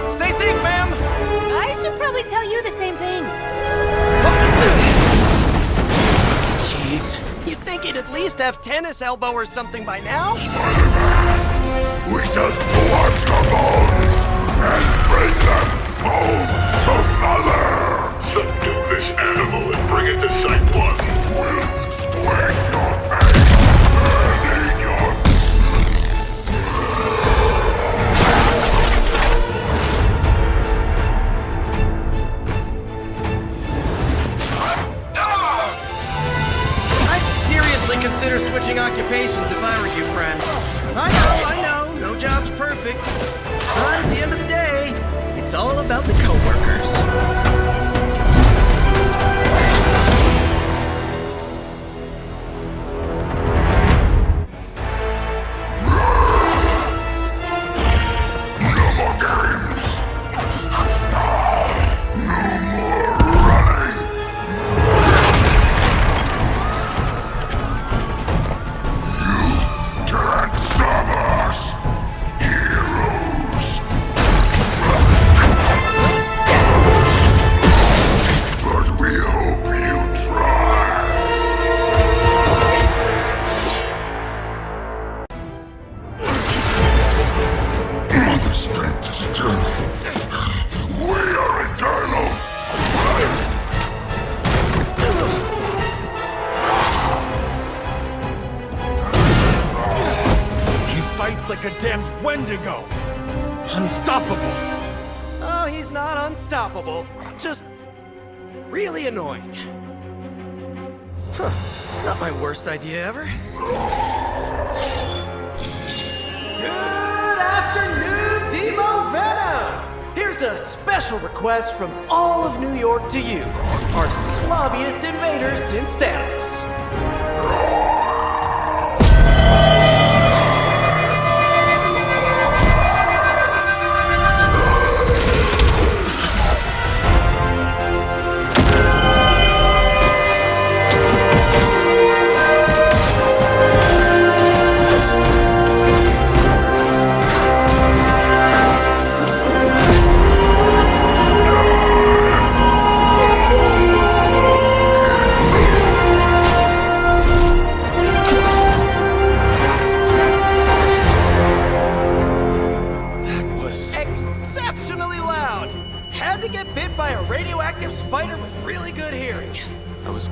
Stay safe, ma'am! I should probably tell you the same thing. Jeez, you'd think you'd at least have tennis elbow or something by now? We shall squash the bones and bring them home to Mother! Subdue this animal and bring it to Site 1. We'll squish your face and eat your... I'd seriously consider switching occupations if I were you, friend. I know, no job's perfect. But at the end of the day, it's all about the coworkers. like a damned Wendigo. Unstoppable. Oh, he's not unstoppable. Just really annoying. Huh. Not my worst idea ever. Good afternoon, Demo Venom! Here's a special request from all of New York to you, our slobbiest invaders since Thanos.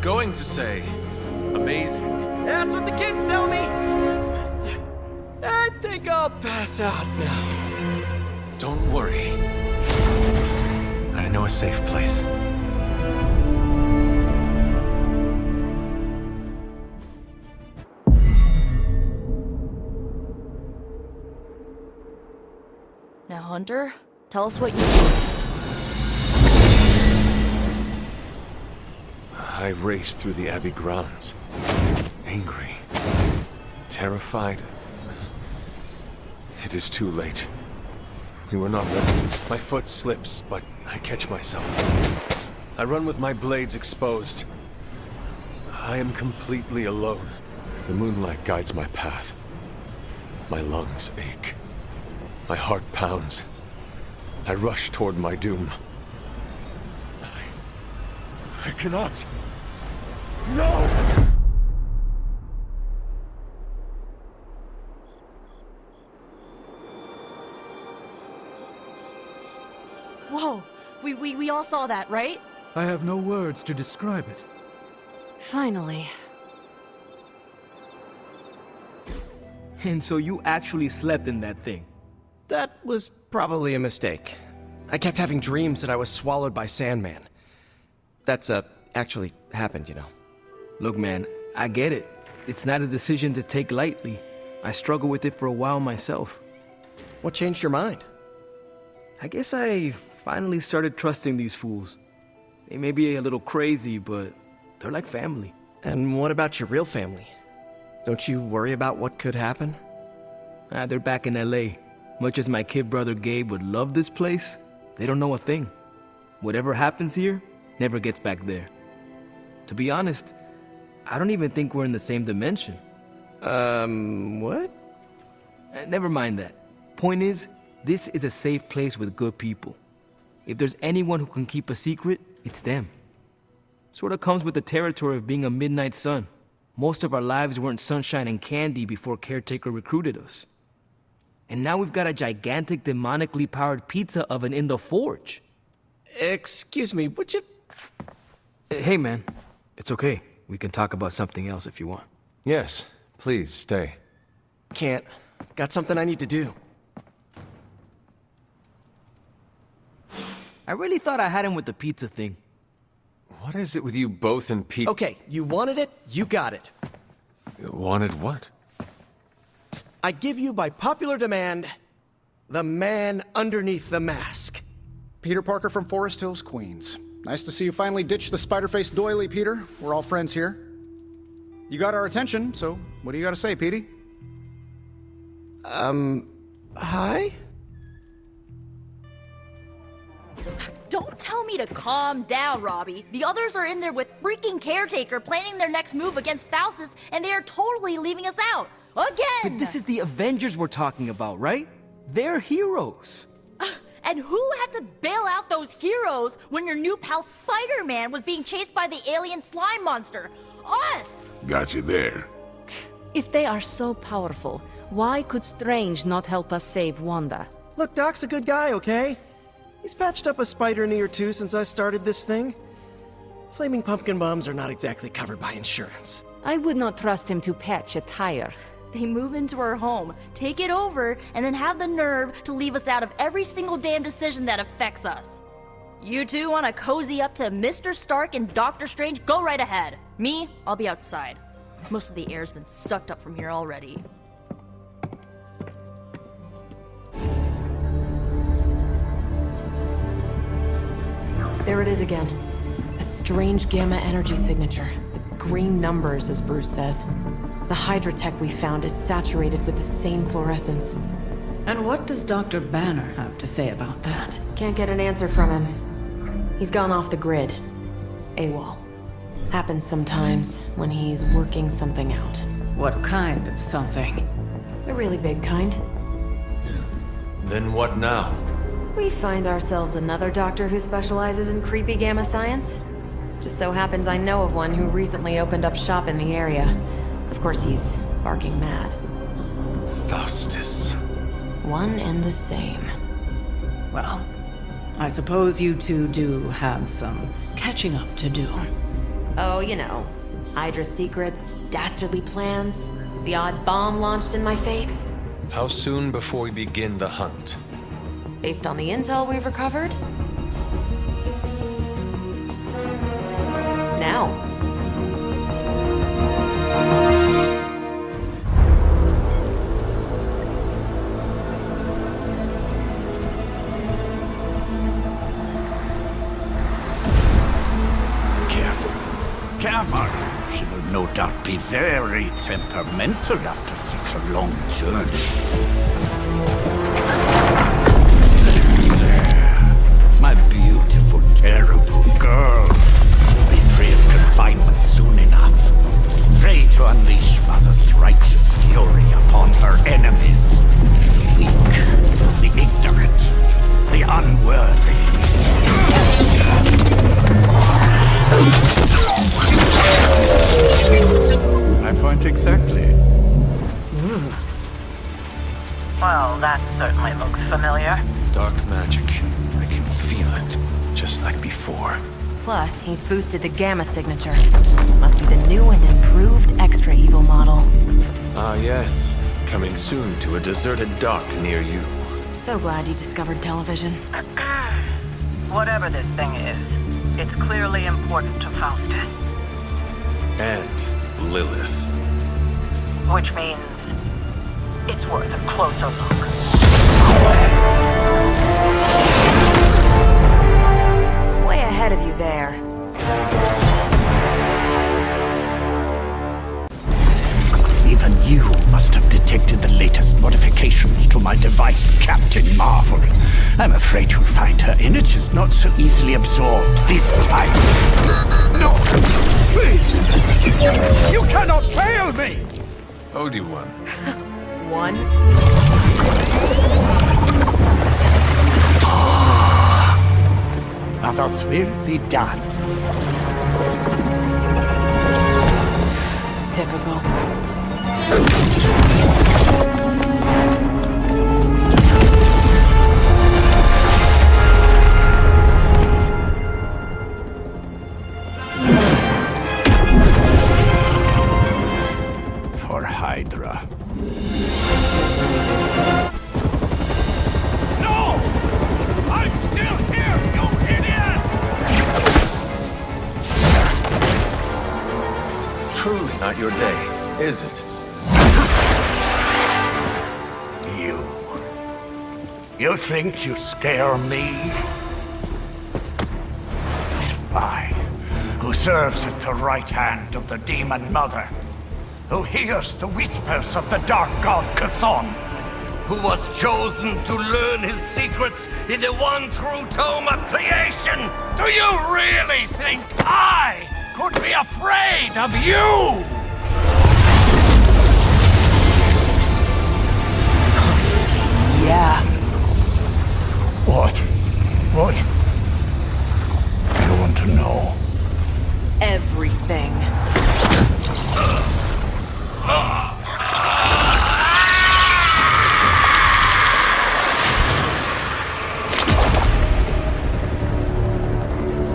Going to say, amazing. That's what the kids tell me. I think I'll pass out now. Don't worry. I know a safe place. Now, Hunter, tell us what you see. I raced through the Abbey grounds. Angry. Terrified. It is too late. We were not ready. My foot slips, but I catch myself. I run with my blades exposed. I am completely alone. The moonlight guides my path. My lungs ache. My heart pounds. I rush toward my doom. I cannot. No! Whoa! We all saw that, right? I have no words to describe it. Finally. And so you actually slept in that thing. That was probably a mistake. I kept having dreams that I was swallowed by Sandman. That's, actually happened, you know. Look, man, I get it. It's not a decision to take lightly. I struggled with it for a while myself. What changed your mind? I guess I finally started trusting these fools. They may be a little crazy, but they're like family. And what about your real family? Don't you worry about what could happen? They're back in LA. Much as my kid brother Gabe would love this place, they don't know a thing. Whatever happens here never gets back there. To be honest, I don't even think we're in the same dimension. What? Never mind that. Point is, this is a safe place with good people. If there's anyone who can keep a secret, it's them. Sorta comes with the territory of being a Midnight Sun. Most of our lives weren't sunshine and candy before Caretaker recruited us. And now we've got a gigantic demonically powered pizza oven in the forge. Excuse me, would you... Hey man, it's okay. We can talk about something else if you want. Yes, please, stay. Can't. Got something I need to do. I really thought I had him with the pizza thing. What is it with you both and pizza? Okay, you wanted it, you got it. Wanted what? I give you, by popular demand, the man underneath the mask. Peter Parker from Forest Hills, Queens. Nice to see you finally ditch the spider-faced doily, Peter. We're all friends here. You got our attention, so what do you got to say, Petey? Hi? Don't tell me to calm down, Robbie. The others are in there with freaking Caretaker planning their next move against Faustus, and they are totally leaving us out. Again! But this is the Avengers we're talking about, right? They're heroes. And who had to bail out those heroes when your new pal Spider-Man was being chased by the alien slime monster? Us! Got you there. If they are so powerful, why could Strange not help us save Wanda? Look, Doc's a good guy, okay? He's patched up a spider knee or two since I started this thing. Flaming pumpkin bombs are not exactly covered by insurance. I would not trust him to patch a tire. They move into our home, take it over, and then have the nerve to leave us out of every single damn decision that affects us. You two want to cozy up to Mr. Stark and Doctor Strange? Go right ahead. Me, I'll be outside. Most of the air's been sucked up from here already. There it is again. That strange gamma energy signature. The green numbers, as Bruce says. The Hydra tech we found is saturated with the same fluorescence. And what does Dr. Banner have to say about that? Can't get an answer from him. He's gone off the grid. AWOL. Happens sometimes when he's working something out. What kind of something? The really big kind. Then what now? We find ourselves another doctor who specializes in creepy gamma science. Just so happens I know of one who recently opened up shop in the area. Of course, he's barking mad. Faustus. One and the same. Well, I suppose you two do have some catching up to do. Oh, you know. Hydra secrets, dastardly plans, the odd bomb launched in my face. How soon before we begin the hunt? Based on the intel we've recovered? Now. Careful. She will no doubt be very temperamental after such a long journey. My beautiful, terrible girl will be free of confinement soon enough. Pray to unleash Mother's righteous fury upon her enemies. The weak, the ignorant, the unworthy. My point exactly. Well, that certainly looks familiar. Dark magic. I can feel it, just like before. Plus, he's boosted the gamma signature. Must be the new and improved extra evil model. Ah, yes. Coming soon to a deserted dock near you. So glad you discovered television. Whatever this thing is, it's clearly important to Faustus. And Lilith. Which means it's worth a closer look. Way ahead of you there. Even you must have detected the latest modifications to my device, Captain Marvel. I'm afraid you'll find her energies not so easily absorbed this time. No! Please! You cannot fail me! Obi-Wan. One. Others will be done. Typical. For Hydra. No! I'm still here, you idiots! Truly not your day, is it? You think you scare me? I, who serves at the right hand of the Demon Mother, who hears the whispers of the Dark God Chthon, who was chosen to learn his secrets in the one true tome of creation. Do you really think I could be afraid of you? Yeah. What? I want to know. Everything.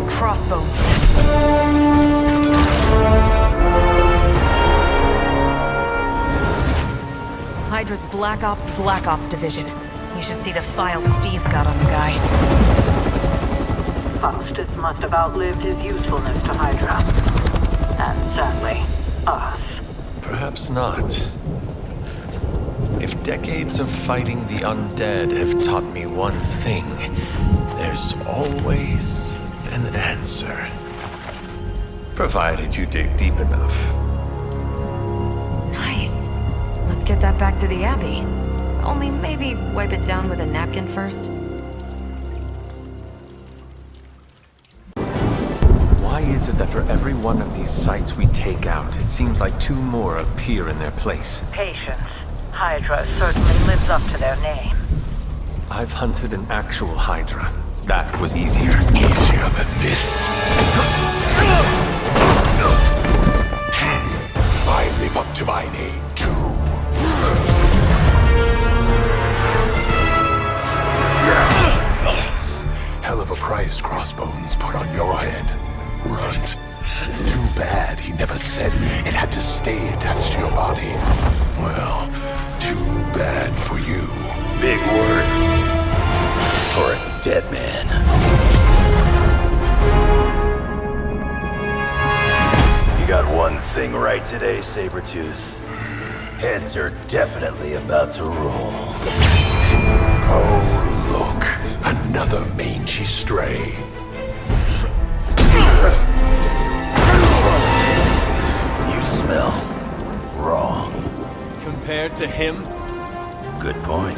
Crossbones. Black Ops Division. You should see the files Steve's got on the guy. Faustus must have outlived his usefulness to Hydra. And sadly, us. Perhaps not. If decades of fighting the undead have taught me one thing, there's always an answer. Provided you dig deep enough. Nice. Let's get that back to the Abbey. Only maybe wipe it down with a napkin first. Why is it that for every one of these sites we take out, it seems like two more appear in their place? Patience. Hydra certainly lives up to their name. I've hunted an actual Hydra. That was easier. Easier than this. I live up to my name, too. Hell of a price Crossbones put on your head, Runt. Too bad he never said it had to stay attached to your body. Well, too bad for you. Big words for a dead man. You got one thing right today, Sabretooth. Heads are definitely about to roll. Oh, look. Another mangy stray. You smell wrong. Compared to him? Good point.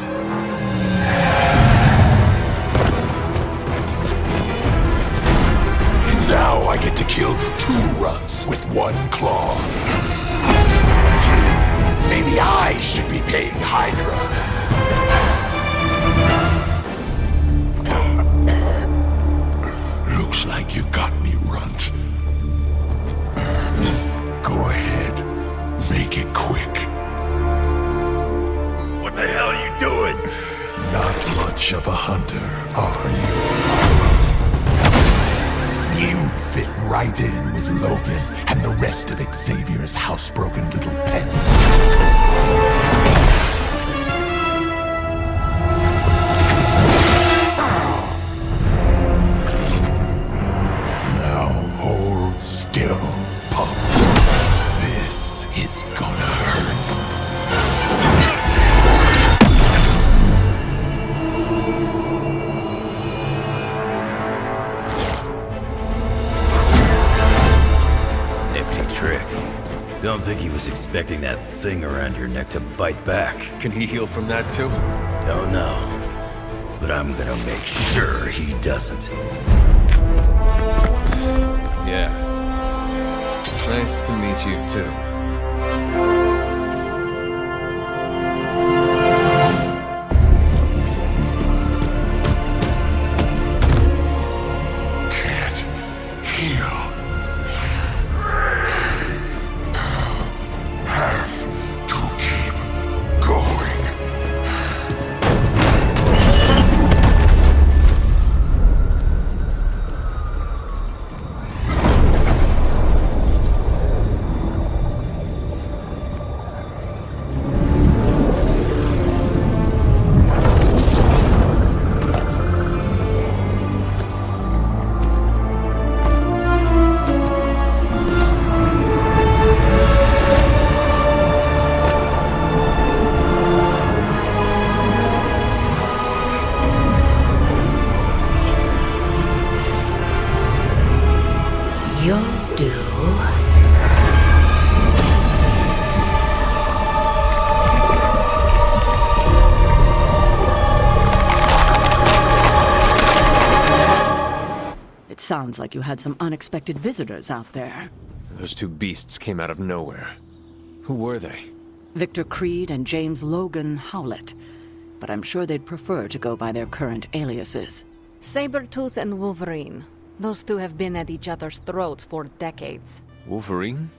Now I get to kill two runts with one claw. Maybe I should be paying Hydra. Looks like you got me, Runt. Go ahead. Make it quick. What the hell are you doing? Not much of a hunter, are you? You'd fit right in with Logan and the rest of Xavier's housebroken little pets. Now hold still, pup. This is gonna hurt. Nifty trick. Don't think he was expecting that thing around your neck to bite back. Can he heal from that too? Don't know. But I'm gonna make sure he doesn't. Yeah. Nice to meet you too. Can't heal. Have to keep going. You'll do. It sounds like you had some unexpected visitors out there. Those two beasts came out of nowhere. Who were they? Victor Creed and James Logan Howlett. But I'm sure they'd prefer to go by their current aliases. Sabretooth and Wolverine. Those two have been at each other's throats for decades. Wolverine?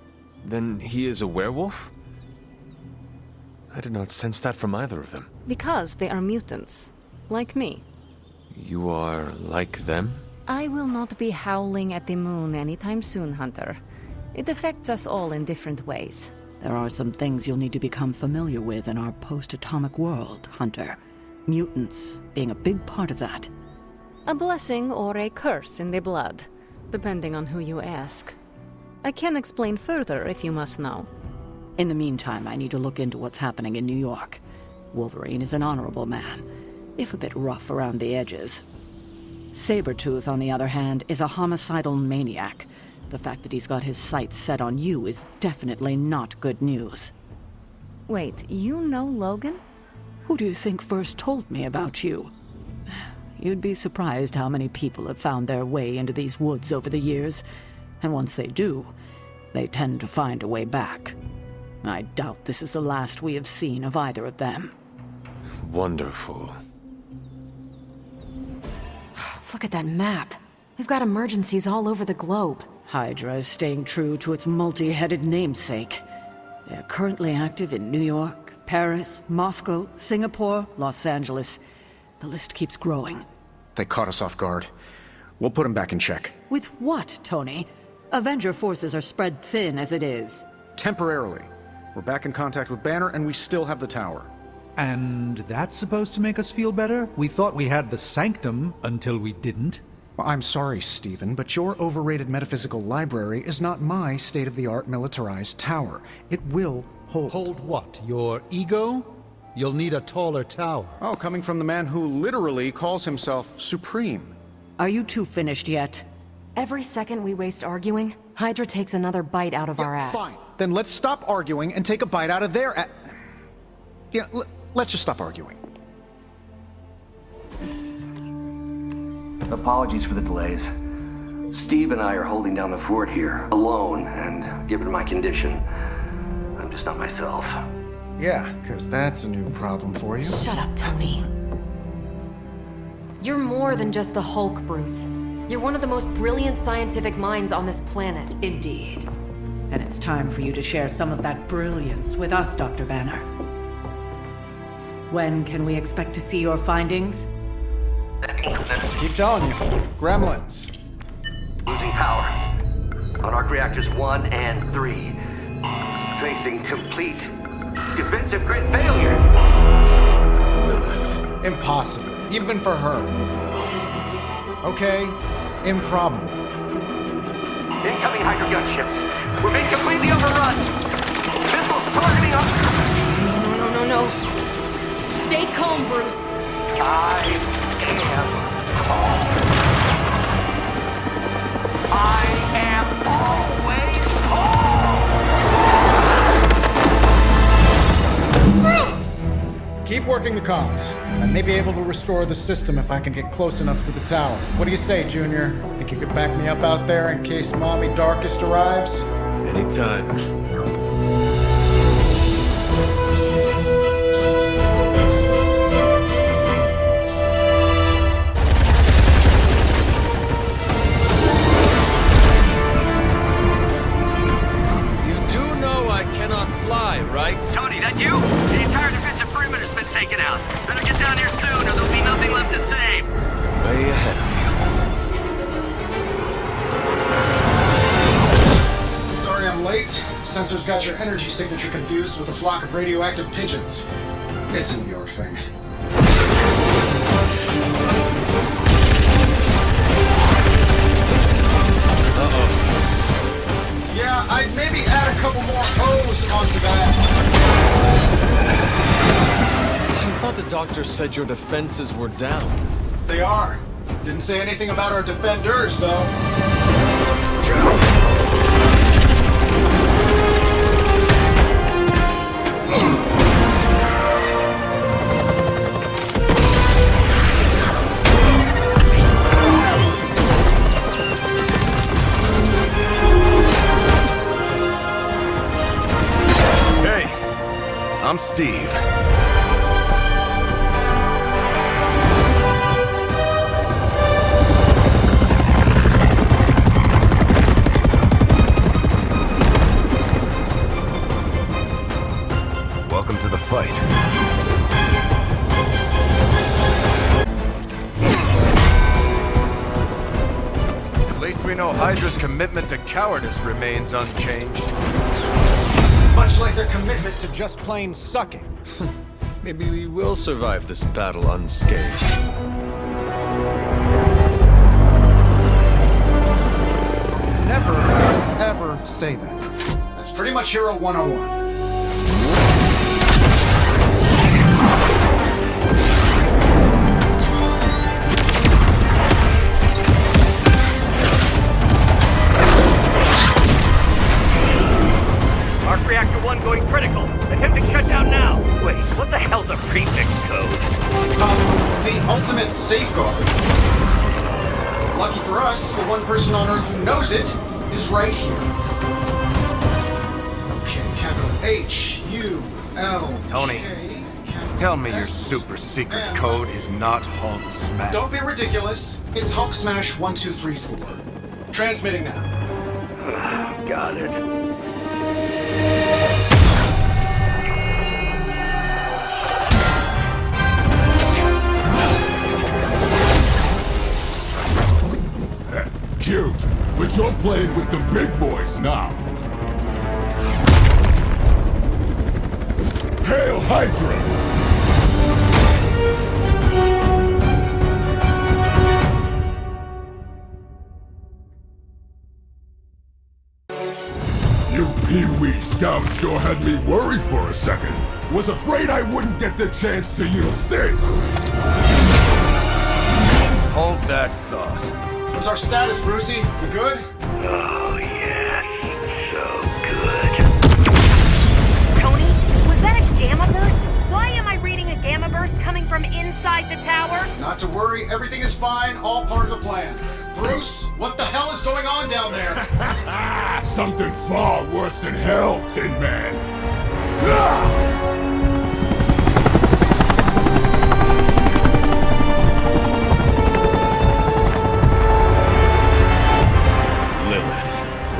Then he is a werewolf? I did not sense that from either of them. Because they are mutants. Like me. You are like them? I will not be howling at the moon anytime soon, Hunter. It affects us all in different ways. There are some things you'll need to become familiar with in our post-atomic world, Hunter. Mutants being a big part of that. A blessing or a curse in the blood, depending on who you ask. I can explain further if you must know. In the meantime, I need to look into what's happening in New York. Wolverine is an honorable man, if a bit rough around the edges. Sabretooth, on the other hand, is a homicidal maniac. The fact that he's got his sights set on you is definitely not good news. Wait, you know Logan? Who do you think first told me about you? You'd be surprised how many people have found their way into these woods over the years. And once they do, they tend to find a way back. I doubt this is the last we have seen of either of them. Wonderful. Look at that map. We've got emergencies all over the globe. Hydra is staying true to its multi-headed namesake. They're currently active in New York, Paris, Moscow, Singapore, Los Angeles. The list keeps growing. They caught us off guard. We'll put them back in check. With what, Tony? Avenger forces are spread thin as it is. Temporarily. We're back in contact with Banner, and we still have the tower. And that's supposed to make us feel better? We thought we had the Sanctum until we didn't. Well, I'm sorry, Stephen, but your overrated metaphysical library is not my state-of-the-art militarized tower. It will hold. Hold what? Your ego? You'll need a taller tower. Oh, coming from the man who literally calls himself Supreme. Are you two finished yet? Every second we waste arguing, Hydra takes another bite out of our ass. Fine. Then let's stop arguing and take a bite out of their ass. Yeah, let's just stop arguing. Apologies for the delays. Steve and I are holding down the fort here, alone, and given my condition, I'm just not myself. Yeah, because that's a new problem for you. Shut up, Tony. You're more than just the Hulk, Bruce. You're one of the most brilliant scientific minds on this planet. Indeed. And it's time for you to share some of that brilliance with us, Dr. Banner. When can we expect to see your findings? Keep telling you. Gremlins. Losing power. On arc reactors 1 and 3. Facing complete defensive grid failure. Lilith. Impossible. Even for her. Okay. Improbable. Incoming Hydra gunships. We're being completely overrun. Missiles targeting us. No. Stay calm, Bruce. I am calm. I am always calm. Keep working the comms. I may be able to restore the system if I can get close enough to the tower. What do you say, Junior? Think you could back me up out there in case Mommy Darkest arrives? Anytime. Right? Tony, that you? The entire defensive perimeter's been taken out. Better get down here soon or there'll be nothing left to save. Way ahead of you. Sorry I'm late. Sensors got your energy signature confused with a flock of radioactive pigeons. It's a New York thing. Uh-oh. Yeah, I'd maybe add a couple more O's onto that. I thought the doctor said your defenses were down. They are. Didn't say anything about our defenders, though. I'm Steve. Welcome to the fight. At least we know Hydra's commitment to cowardice remains unchanged. Much like their commitment to just plain sucking. Maybe we will survive this battle unscathed. Never, ever say that. That's pretty much Hero 101. Arc Reactor 1 going critical. Attempting shutdown now. Wait, what the hell's a prefix code? The ultimate safeguard. Lucky for us, the one person on Earth who knows it is right here. Okay, capital H-U-L. Tony, tell me your super secret code is not Hulk Smash. Don't be ridiculous. It's Hulk Smash 1234. Transmitting now. Got it. Cute, but you're playing with the big boys now. Hail Hydra! You Pee-wee Scouts sure had me worried for a second. Was afraid I wouldn't get the chance to use this. Hold that thought. What's our status, Brucey? We good? Oh, yes. So good. Tony, was that a gamma burst? Why am I reading a gamma burst coming from inside the tower? Not to worry, everything is fine, all part of the plan. Bruce, what the hell is going on down there? Something far worse than hell, Tin Man. Ah!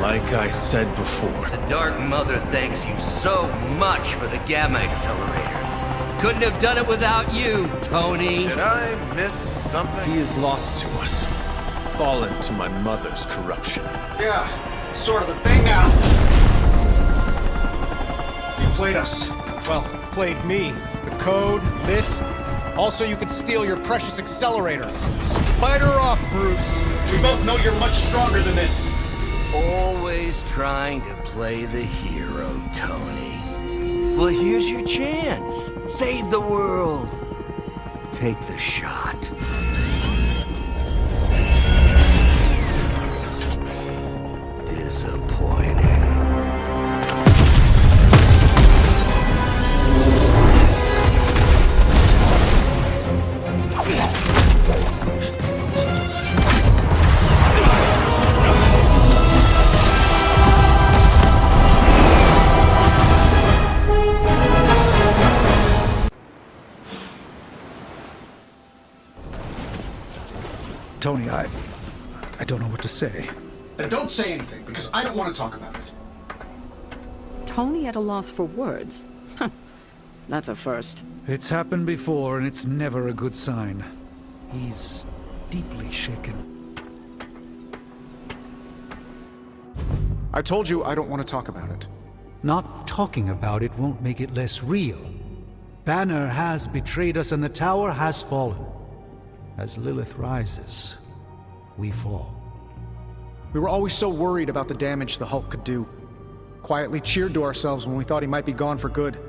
Like I said before. The Dark Mother thanks you so much for the Gamma Accelerator. Couldn't have done it without you, Tony. Did I miss something? He is lost to us. Fallen to my mother's corruption. Yeah, sort of a thing now. You played us. Well, played me. The code, this. Also, you could steal your precious accelerator. Fight her off, Bruce. We both know you're much stronger than this. Always trying to play the hero, Tony. Well, here's your chance. Save the world. Take the shot. Disappointing. Tony, I don't know what to say. Then don't say anything, because I don't want to talk about it. Tony at a loss for words? That's a first. It's happened before, and it's never a good sign. He's deeply shaken. I told you I don't want to talk about it. Not talking about it won't make it less real. Banner has betrayed us, and the tower has fallen. As Lilith rises, we fall. We were always so worried about the damage the Hulk could do. Quietly cheered to ourselves when we thought he might be gone for good.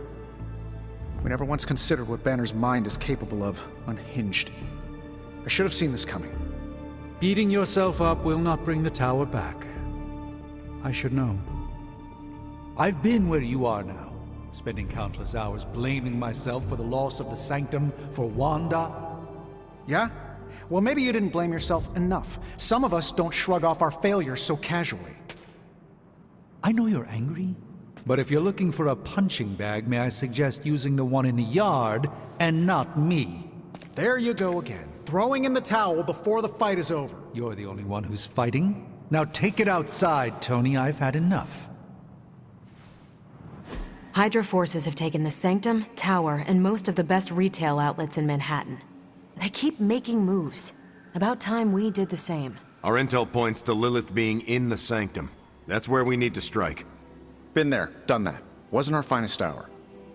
We never once considered what Banner's mind is capable of, unhinged. I should have seen this coming. Beating yourself up will not bring the tower back. I should know. I've been where you are now, spending countless hours blaming myself for the loss of the Sanctum, for Wanda. Yeah? Well, maybe you didn't blame yourself enough. Some of us don't shrug off our failures so casually. I know you're angry, but if you're looking for a punching bag, may I suggest using the one in the yard and not me? There you go again. Throwing in the towel before the fight is over. You're the only one who's fighting. Now take it outside, Tony. I've had enough. Hydra forces have taken the Sanctum, Tower, and most of the best retail outlets in Manhattan. They keep making moves. About time we did the same. Our intel points to Lilith being in the Sanctum. That's where we need to strike. Been there, done that. Wasn't our finest hour.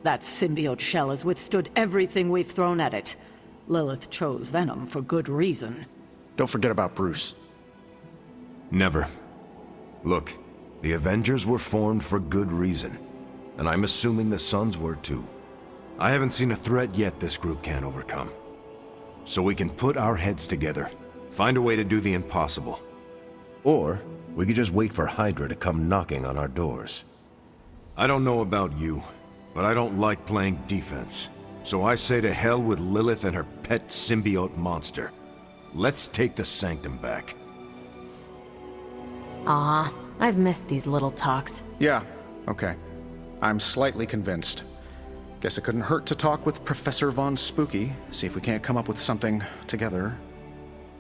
That symbiote shell has withstood everything we've thrown at it. Lilith chose Venom for good reason. Don't forget about Bruce. Never. Look, the Avengers were formed for good reason. And I'm assuming the Sons were too. I haven't seen a threat yet this group can't overcome. So we can put our heads together, find a way to do the impossible. Or we could just wait for Hydra to come knocking on our doors. I don't know about you, but I don't like playing defense. So I say to hell with Lilith and her pet symbiote monster. Let's take the Sanctum back. Aw, I've missed these little talks. Yeah, okay. I'm slightly convinced. Guess it couldn't hurt to talk with Professor Von Spooky, see if we can't come up with something together.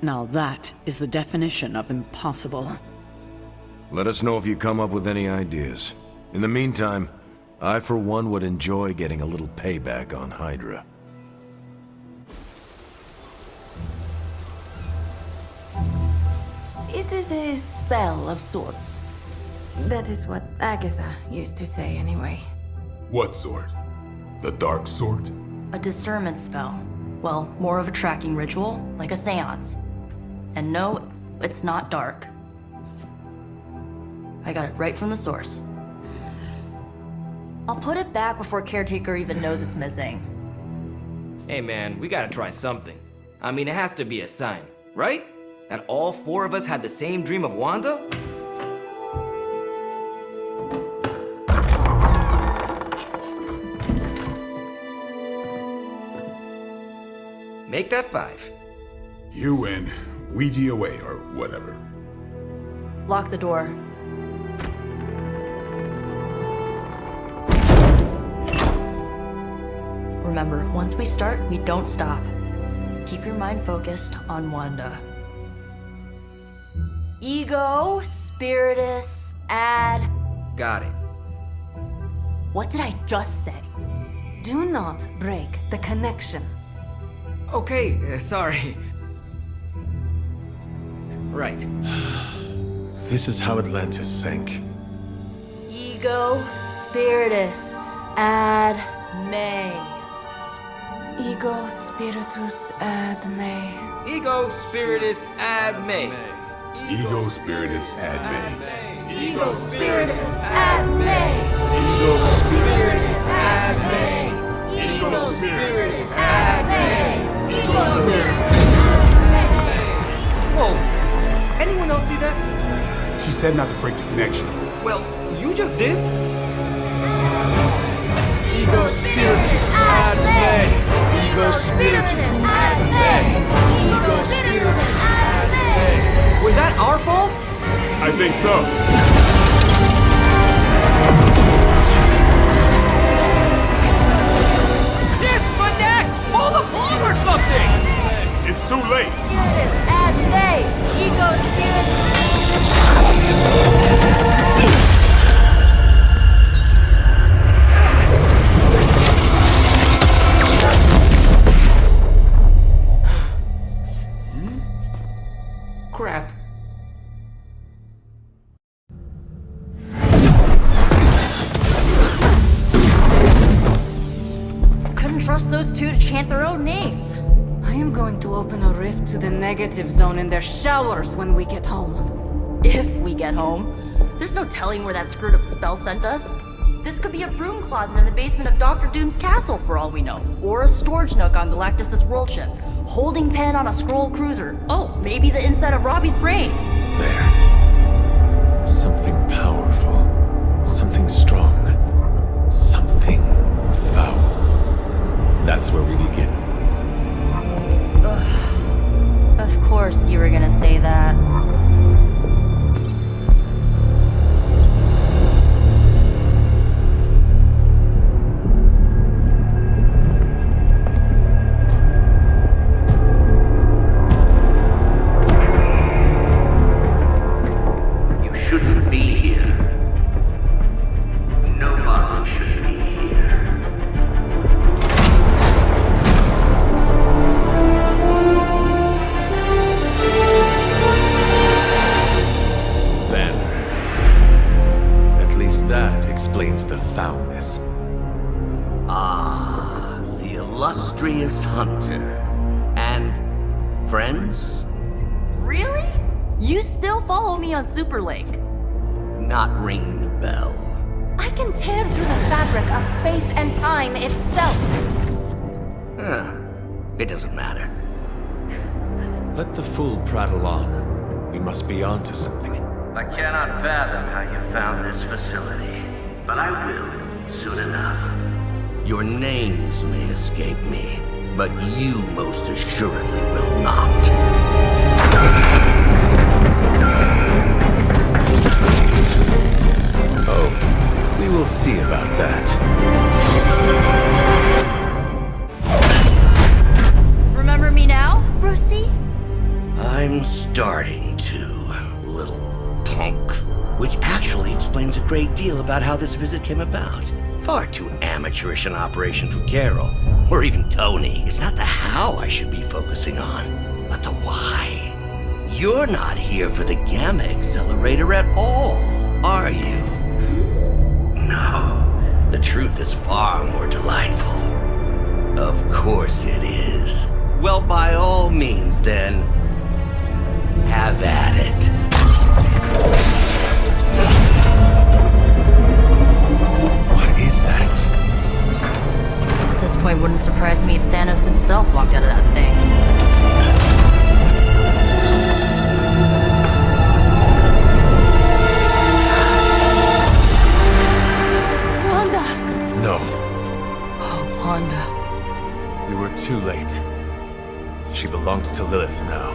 Now that is the definition of impossible. Let us know if you come up with any ideas. In the meantime, I for one would enjoy getting a little payback on Hydra. It is a spell of sorts. That is what Agatha used to say anyway. What sort? The dark sort? A discernment spell. Well, more of a tracking ritual, like a seance. And no, it's not dark. I got it right from the source. I'll put it back before Caretaker even knows it's missing. Hey man, we gotta try something. I mean, it has to be a sign, right? That all four of us had the same dream of Wanda? Make that 5. You win. Ouija away, or whatever. Lock the door. Remember, once we start, we don't stop. Keep your mind focused on Wanda. Ego, Spiritus, add... Got it. What did I just say? Do not break the connection. Okay, sorry. Right. This is how Atlantis sank. Ego, Spiritus, ad me. Ego spiritus ad me. Ego spiritus ad me. Ego spiritus ad me. Ego Spiritus ad me. Ego spiritus ad me. Ego spiritus ad me. Ego Spiritus. Whoa! Anyone else see that? She said not to break the connection. Well, you just did. Ego Spiritus ad me. Ego Spiritus ad me. Ego Spiritus ad me. Was that our fault? I think so. Disconnect! Pull the plug or something! It's too late. Spiritus ad me. Ego Spiritus. Crap. Couldn't trust those two to chant their own names. I am going to open a rift to the negative zone in their showers when we get home. If we get home. There's no telling where that screwed up spell sent us. This could be a broom closet in the basement of Dr. Doom's castle for all we know. Or a storage nook on Galactus' world ship. Holding pen on a scroll cruiser. Oh, maybe the inside of Robbie's brain. There. Something powerful. Something strong. Something foul. That's where we begin. Of course you were gonna say that. explains the foulness. Ah, the illustrious hunter. And friends? Really? You still follow me on Super Lake? Not ringing the bell. I can tear through the fabric of space and time itself. It doesn't matter. Let the fool prattle on. We must be onto something. I cannot fathom how you found this facility, but I will soon enough. Your names may escape me, but you most assuredly will not. Oh, we will see about that. Remember me now, Brucey? I'm starting to, little punk. Which actually explains a great deal about how this visit came about. Far too amateurish an operation for Carol, or even Tony. It's not the how I should be focusing on, but the why. You're not here for the Gamma Accelerator at all, are you? No, the truth is far more delightful. Of course it is. Well, by all means, then, have at it. What is that? At this point, wouldn't surprise me if Thanos himself walked out of that thing. Wanda! No. Oh, Wanda. We were too late. She belongs to Lilith now.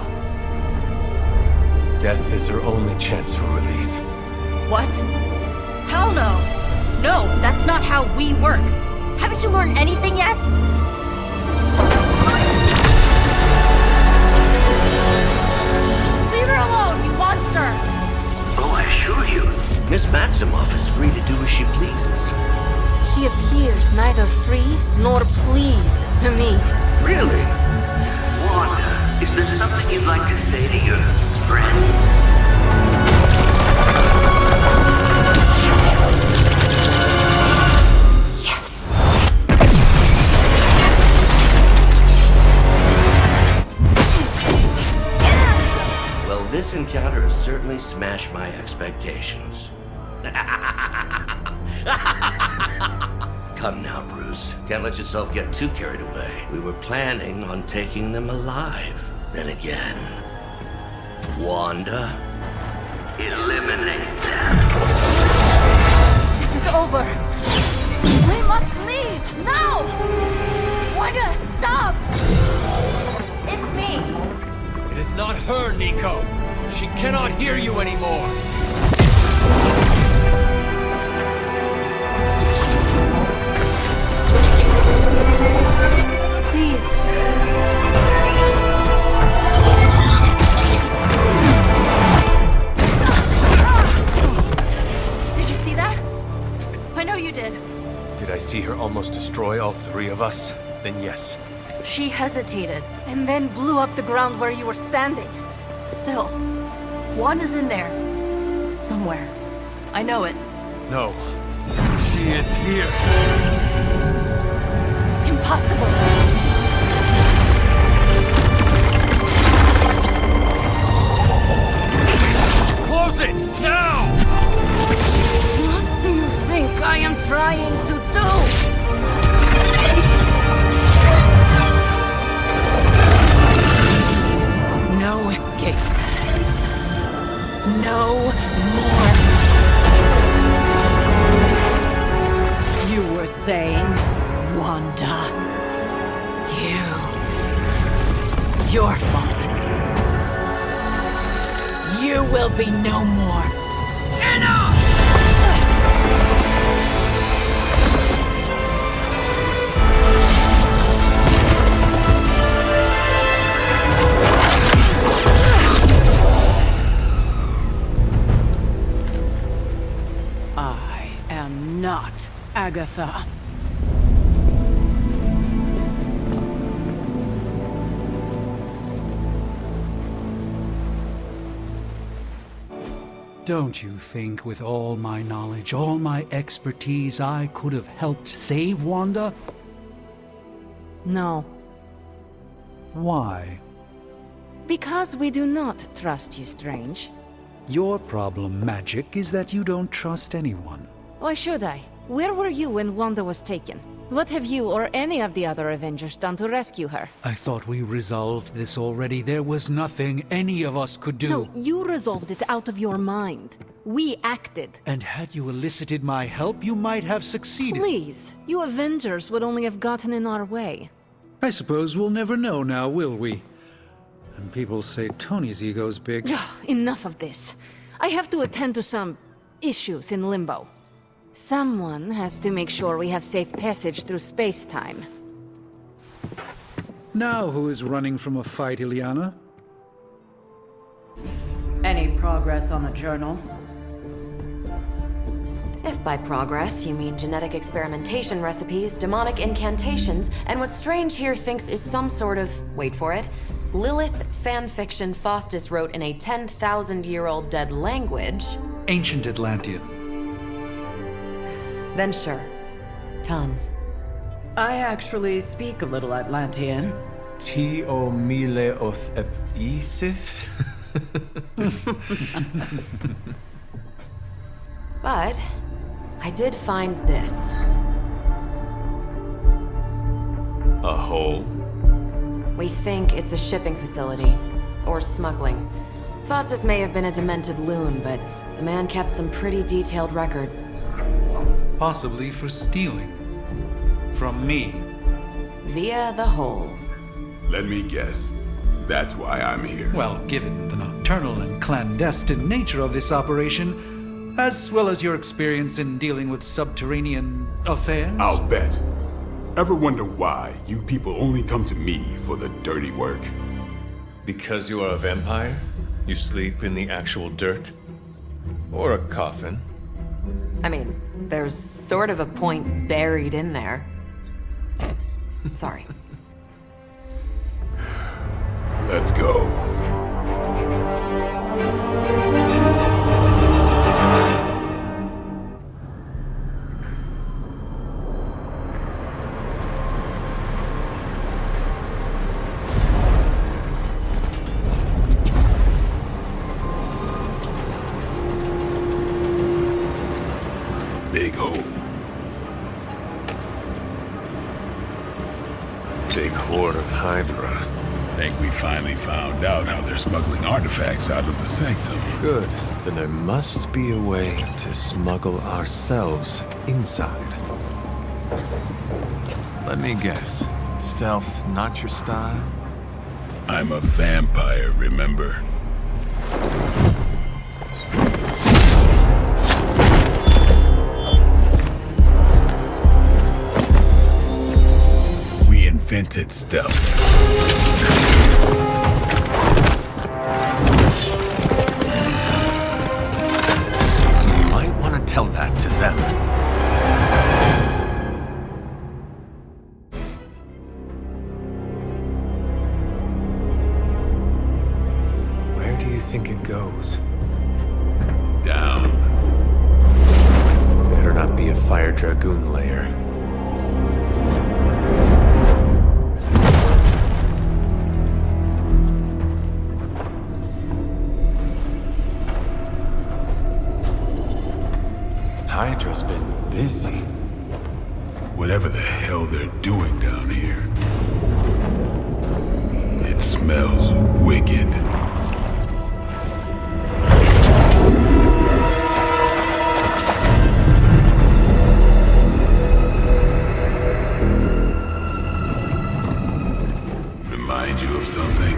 Death is her only chance for release. What? Hell no! No, that's not how we work. Haven't you learned anything yet? Leave her alone, you monster! Oh, I assure you, Miss Maximoff is free to do as she pleases. She appears neither free nor pleased to me. Really? Wanda, is there something you'd like to say to your friends? Well, this encounter has certainly smashed my expectations. Come now, Bruce. Can't let yourself get too carried away. We were planning on taking them alive. Then again, Wanda, eliminate them. This is over. We must leave! Now! Wanda, stop! It's me! It is not her, Nico. She cannot hear you anymore. Please. Did you see that? I know you did. Did I see her almost destroy all three of us? Then yes. She hesitated. And then blew up the ground where you were standing. Still, Wanda's in there. Somewhere. I know it. No. She is here. Impossible. Close it! Now! What do you think I am trying to do? No escape. No more. You were saying, Wanda. Your fault. You will be no more. Enough! I am not Agatha. Don't you think with all my knowledge, all my expertise, I could have helped save Wanda? No. Why? Because we do not trust you, Strange. Your problem, Magic, is that you don't trust anyone. Why should I? Where were you when Wanda was taken? What have you or any of the other Avengers done to rescue her? I thought we resolved this already. There was nothing any of us could do. No, you resolved it out of your mind. We acted. And had you elicited my help, you might have succeeded. Please, you Avengers would only have gotten in our way. I suppose we'll never know now, will we? And people say Tony's ego's big. Enough of this. I have to attend to some issues in Limbo. Someone has to make sure we have safe passage through space-time. Now who is running from a fight, Illyana? Any progress on the journal? If by progress you mean genetic experimentation recipes, demonic incantations, and what Strange here thinks is some sort of, wait for it, Lilith fanfiction Faustus wrote in a 10,000-year-old dead language... Ancient Atlantean. Then sure. Tons. I actually speak a little Atlantean. Tio mile oth ep isis? But I did find this. A hole? We think it's a shipping facility. Or smuggling. Faustus may have been a demented loon, but the man kept some pretty detailed records. Possibly for stealing. From me. Via the hole. Let me guess. That's why I'm here. Well, given the nocturnal and clandestine nature of this operation, as well as your experience in dealing with subterranean affairs... I'll bet. Ever wonder why you people only come to me for the dirty work? Because you are a vampire? You sleep in the actual dirt? Or a coffin? I mean, there's sort of a point buried in there. Sorry. Let's go. Big hole. Big horde of Hydra. Think we finally found out how they're smuggling artifacts out of the Sanctum. Good. Then there must be a way to smuggle ourselves inside. Let me guess. Stealth not your style? I'm a vampire, remember? We invented stealth. You might want to tell that to them. Where do you think it goes? Down. Better not be a Fire Dragoon lair. Hydra's been busy. Whatever the hell they're doing down here. It smells wicked. Remind you of something?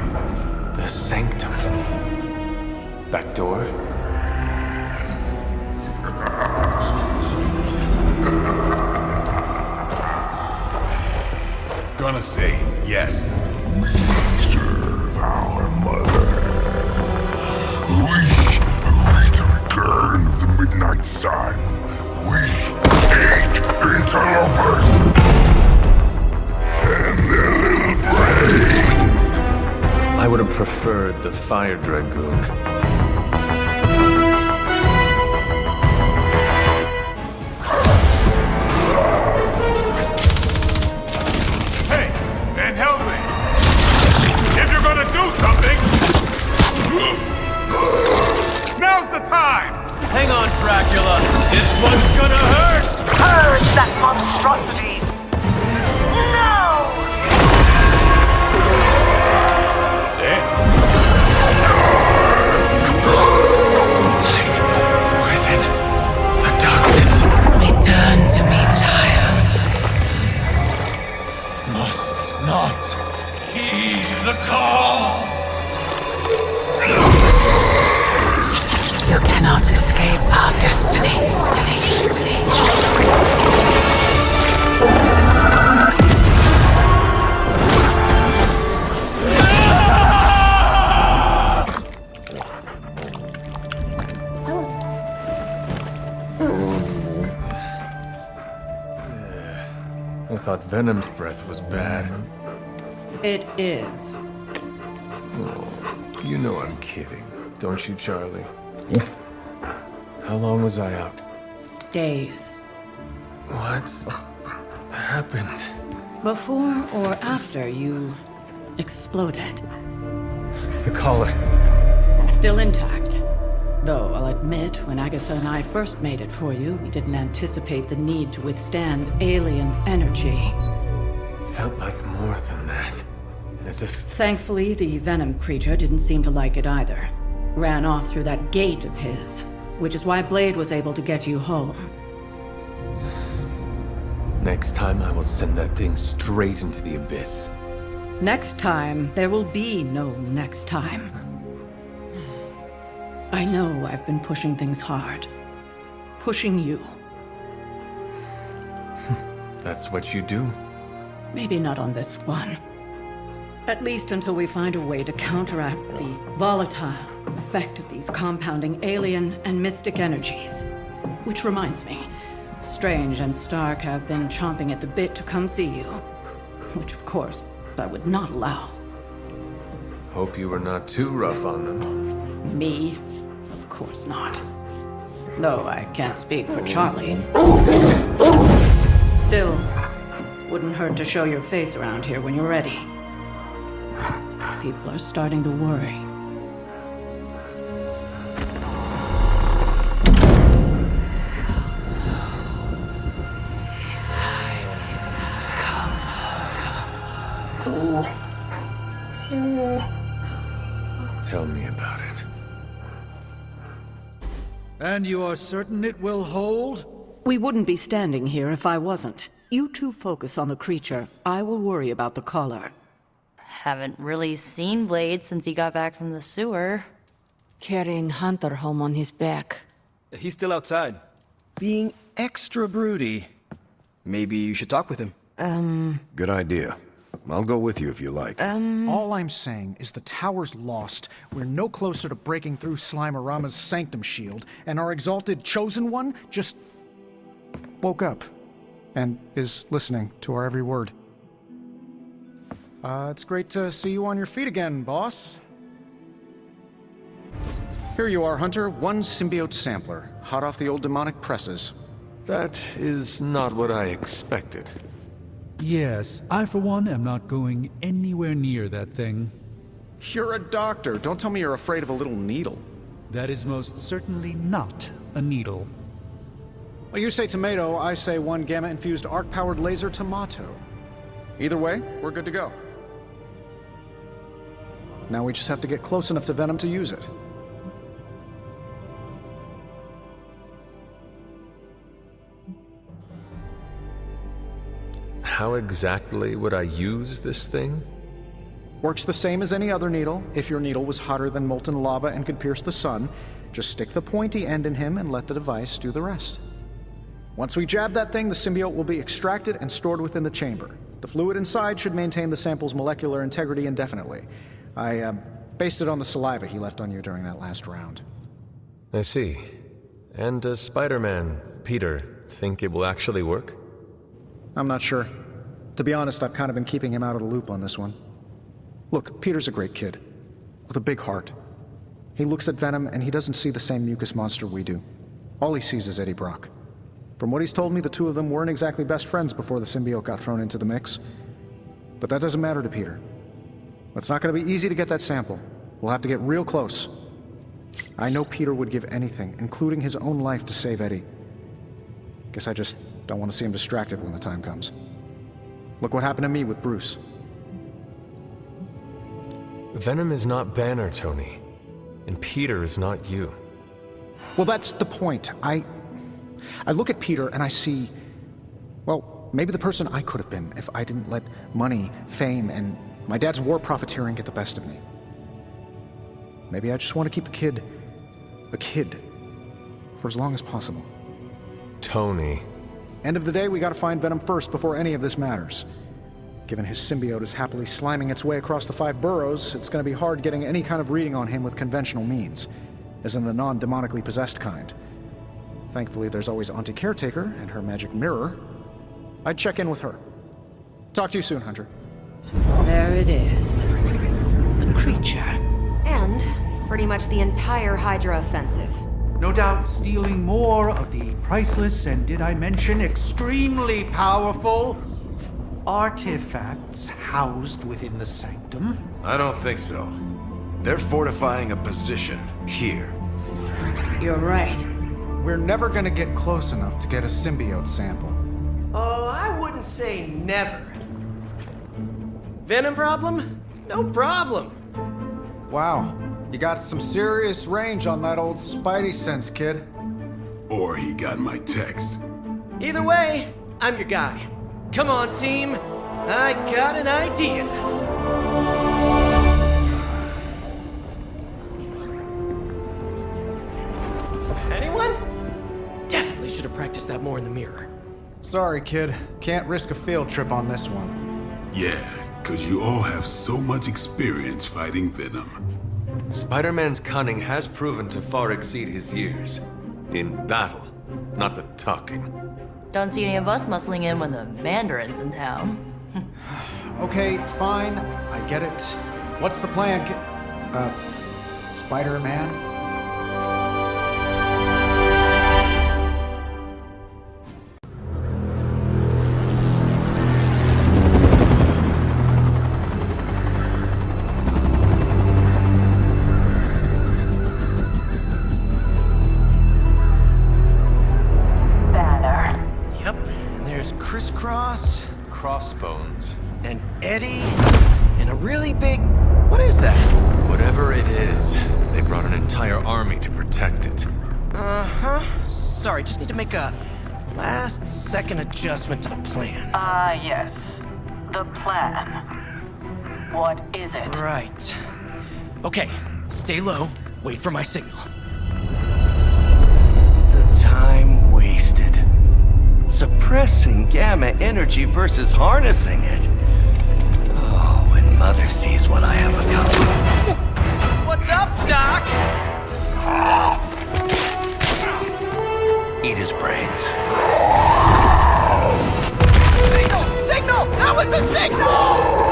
The Sanctum. Back door? Gonna say yes. We serve our mother. We await the return of the midnight sun. We hate interlopers and their little brains. I would have preferred the Fire Dragoon. I thought Venom's breath was bad. It is. Oh, you know I'm kidding, don't you, Charlie? How long was I out? Days. What happened? Before or after you exploded. The collar. Still intact. Though I'll admit, when Agatha and I first made it for you, we didn't anticipate the need to withstand alien energy. Felt like more than that. As if... Thankfully, the Venom creature didn't seem to like it either. Ran off through that gate of his, which is why Blade was able to get you home. Next time I will send that thing straight into the abyss. Next time, there will be no next time. I know I've been pushing things hard. Pushing you. That's what you do. Maybe not on this one. At least until we find a way to counteract the volatile effect of these compounding alien and mystic energies. Which reminds me, Strange and Stark have been chomping at the bit to come see you. Which, of course, I would not allow. Hope you were not too rough on them. Me? Of course not. Though I can't speak for Charlie. Still, wouldn't hurt to show your face around here when you're ready. People are starting to worry. Tell me about it. And you are certain it will hold? We wouldn't be standing here if I wasn't. You two focus on the creature. I will worry about the collar. Haven't really seen Blade since he got back from the sewer. Carrying Hunter home on his back. He's still outside. Being extra broody. Maybe you should talk with him. Good idea. I'll go with you if you like. All I'm saying is the tower's lost. We're no closer to breaking through Slimerama's sanctum shield, and our exalted chosen one just woke up and is listening to our every word. It's great to see you on your feet again, boss. Here you are, Hunter. One symbiote sampler, hot off the old demonic presses. That is not what I expected. Yes, I for one am not going anywhere near that thing. You're a doctor. Don't tell me you're afraid of a little needle. That is most certainly not a needle. Well, you say tomato, I say one gamma-infused arc-powered laser tomato. Either way, we're good to go. Now we just have to get close enough to Venom to use it. How exactly would I use this thing? Works the same as any other needle. If your needle was hotter than molten lava and could pierce the sun, just stick the pointy end in him and let the device do the rest. Once we jab that thing, the symbiote will be extracted and stored within the chamber. The fluid inside should maintain the sample's molecular integrity indefinitely. I based it on the saliva he left on you during that last round. I see. And does Spider-Man, Peter, think it will actually work? I'm not sure. To be honest, I've kind of been keeping him out of the loop on this one. Look, Peter's a great kid, with a big heart. He looks at Venom and he doesn't see the same mucus monster we do. All he sees is Eddie Brock. From what he's told me, the two of them weren't exactly best friends before the symbiote got thrown into the mix. But that doesn't matter to Peter. It's not going to be easy to get that sample. We'll have to get real close. I know Peter would give anything, including his own life, to save Eddie. Guess I just don't want to see him distracted when the time comes. Look what happened to me with Bruce. Venom is not Banner, Tony. And Peter is not you. Well, that's the point. I look at Peter and I see, well, maybe the person I could have been if I didn't let money, fame, and my dad's war profiteering get the best of me. Maybe I just want to keep the kid a kid for as long as possible. Tony. End of the day, we gotta find Venom first before any of this matters. Given his symbiote is happily sliming its way across the 5 boroughs, it's gonna be hard getting any kind of reading on him with conventional means, as in the non-demonically possessed kind. Thankfully, there's always Auntie Caretaker and her magic mirror. I'd check in with her, Talk to you soon, Hunter. There it is. The creature. And pretty much the entire Hydra offensive. No doubt stealing more of the priceless and, did I mention, extremely powerful artifacts housed within the sanctum. I don't think so. They're fortifying a position here. You're right. We're never gonna get close enough to get a symbiote sample. Oh, I wouldn't say never. Venom problem? No problem. Wow, you got some serious range on that old Spidey sense, kid. Or he got my text. Either way, I'm your guy. Come on, team. I got an idea. Anyone? Definitely should have practiced that more in the mirror. Sorry, kid. Can't risk a field trip on this one. Yeah, 'cause you all have so much experience fighting Venom. Spider-Man's cunning has proven to far exceed his years. In battle, not the talking. Don't see any of us muscling in when the Mandarin's in town. Okay, fine. I get it. What's the plan, Spider-Man? Crisscross, Crossbones. and Eddie, and a really big... What is that? Whatever it is, they brought an entire army to protect it. Uh-huh. Sorry, just need to make a last-second adjustment to the plan. Ah, yes. The plan. What is it? Right. Okay, stay low, wait for my signal. The time wasted. Suppressing gamma energy versus harnessing it. Oh, when Mother sees what I have accomplished. What's up, Doc? Eat his brains. Signal! Signal! That was the signal!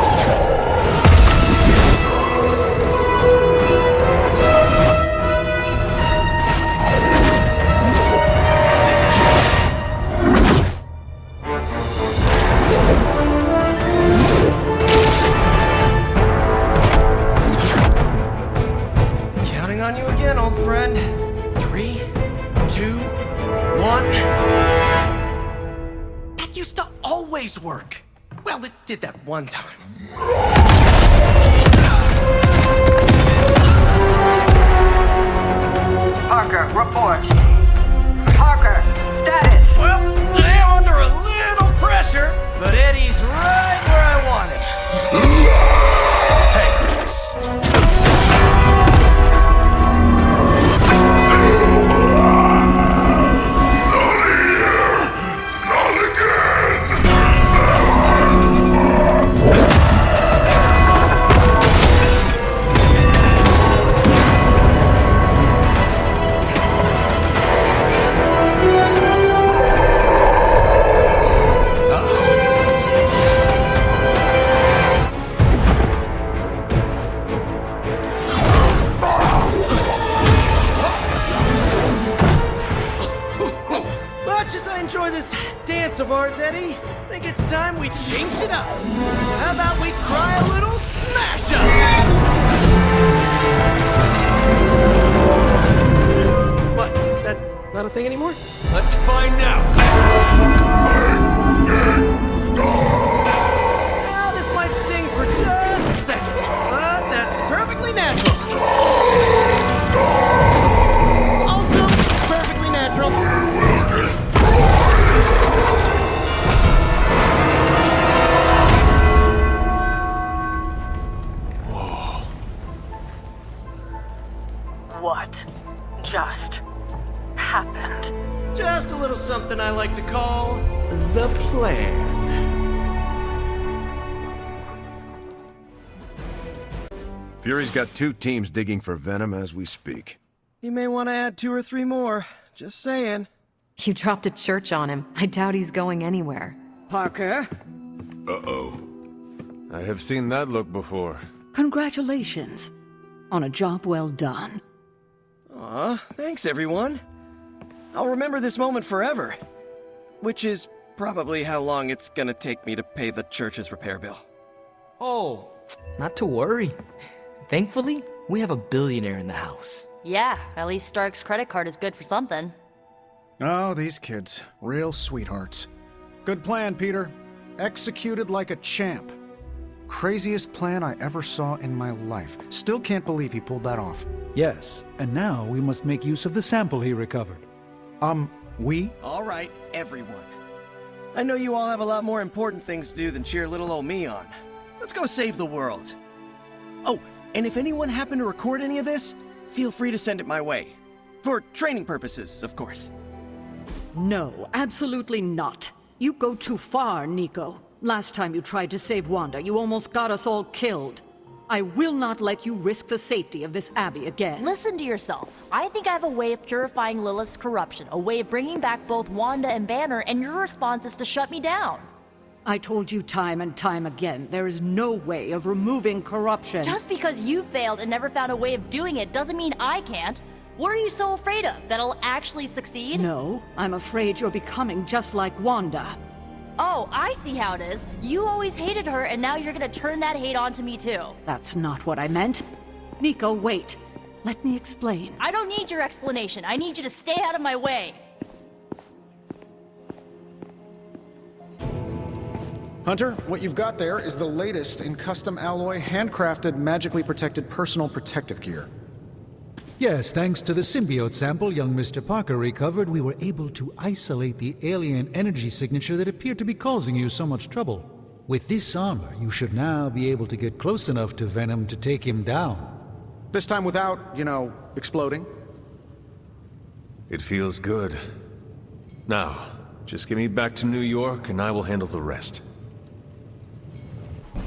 Counting on you again, old friend. 3, 2, 1. That used to always work. Well, it did that one time. Parker, report. Parker, status. Well, I am under a little pressure, but Eddie's right where I want him. Much as I enjoy this dance of ours, Eddie, I think it's time we changed it up. So how about we try a little smash up? What? That not a thing anymore? Let's find out. Well, this might sting for just a second, but that's perfectly natural. Also, perfectly natural. What just happened? Just a little something I like to call the plan. Fury's got 2 teams digging for Venom as we speak. You may want to add 2 or 3 more. Just saying. You dropped a church on him. I doubt he's going anywhere. Parker? Uh-oh. I have seen that look before. Congratulations on a job well done. Aw, thanks everyone. I'll remember this moment forever. Which is probably how long it's gonna take me to pay the church's repair bill. Oh, not to worry. Thankfully, we have a billionaire in the house. Yeah, at least Stark's credit card is good for something. Oh, these kids. Real sweethearts. Good plan, Peter. Executed like a champ. Craziest plan I ever saw in my life. Still can't believe he pulled that off. Yes, and now we must make use of the sample he recovered. We? All right, everyone. I know you all have a lot more important things to do than cheer little old me on. Let's go save the world. Oh, and if anyone happened to record any of this, feel free to send it my way. For training purposes, of course. No, absolutely not. You go too far, Nico. Last time you tried to save Wanda, you almost got us all killed. I will not let you risk the safety of this Abbey again. Listen to yourself. I think I have a way of purifying Lilith's corruption, a way of bringing back both Wanda and Banner, and your response is to shut me down. I told you time and time again, there is no way of removing corruption. Just because you failed and never found a way of doing it doesn't mean I can't. What are you so afraid of? That I'll actually succeed? No, I'm afraid you're becoming just like Wanda. Oh, I see how it is. You always hated her, and now you're gonna turn that hate onto me too. That's not what I meant. Nico, wait. Let me explain. I don't need your explanation. I need you to stay out of my way. Hunter, what you've got there is the latest in custom alloy, handcrafted, magically protected personal protective gear. Yes, thanks to the symbiote sample young Mr. Parker recovered, we were able to isolate the alien energy signature that appeared to be causing you so much trouble. With this armor, you should now be able to get close enough to Venom to take him down. This time without, exploding. It feels good. Now, just get me back to New York and I will handle the rest.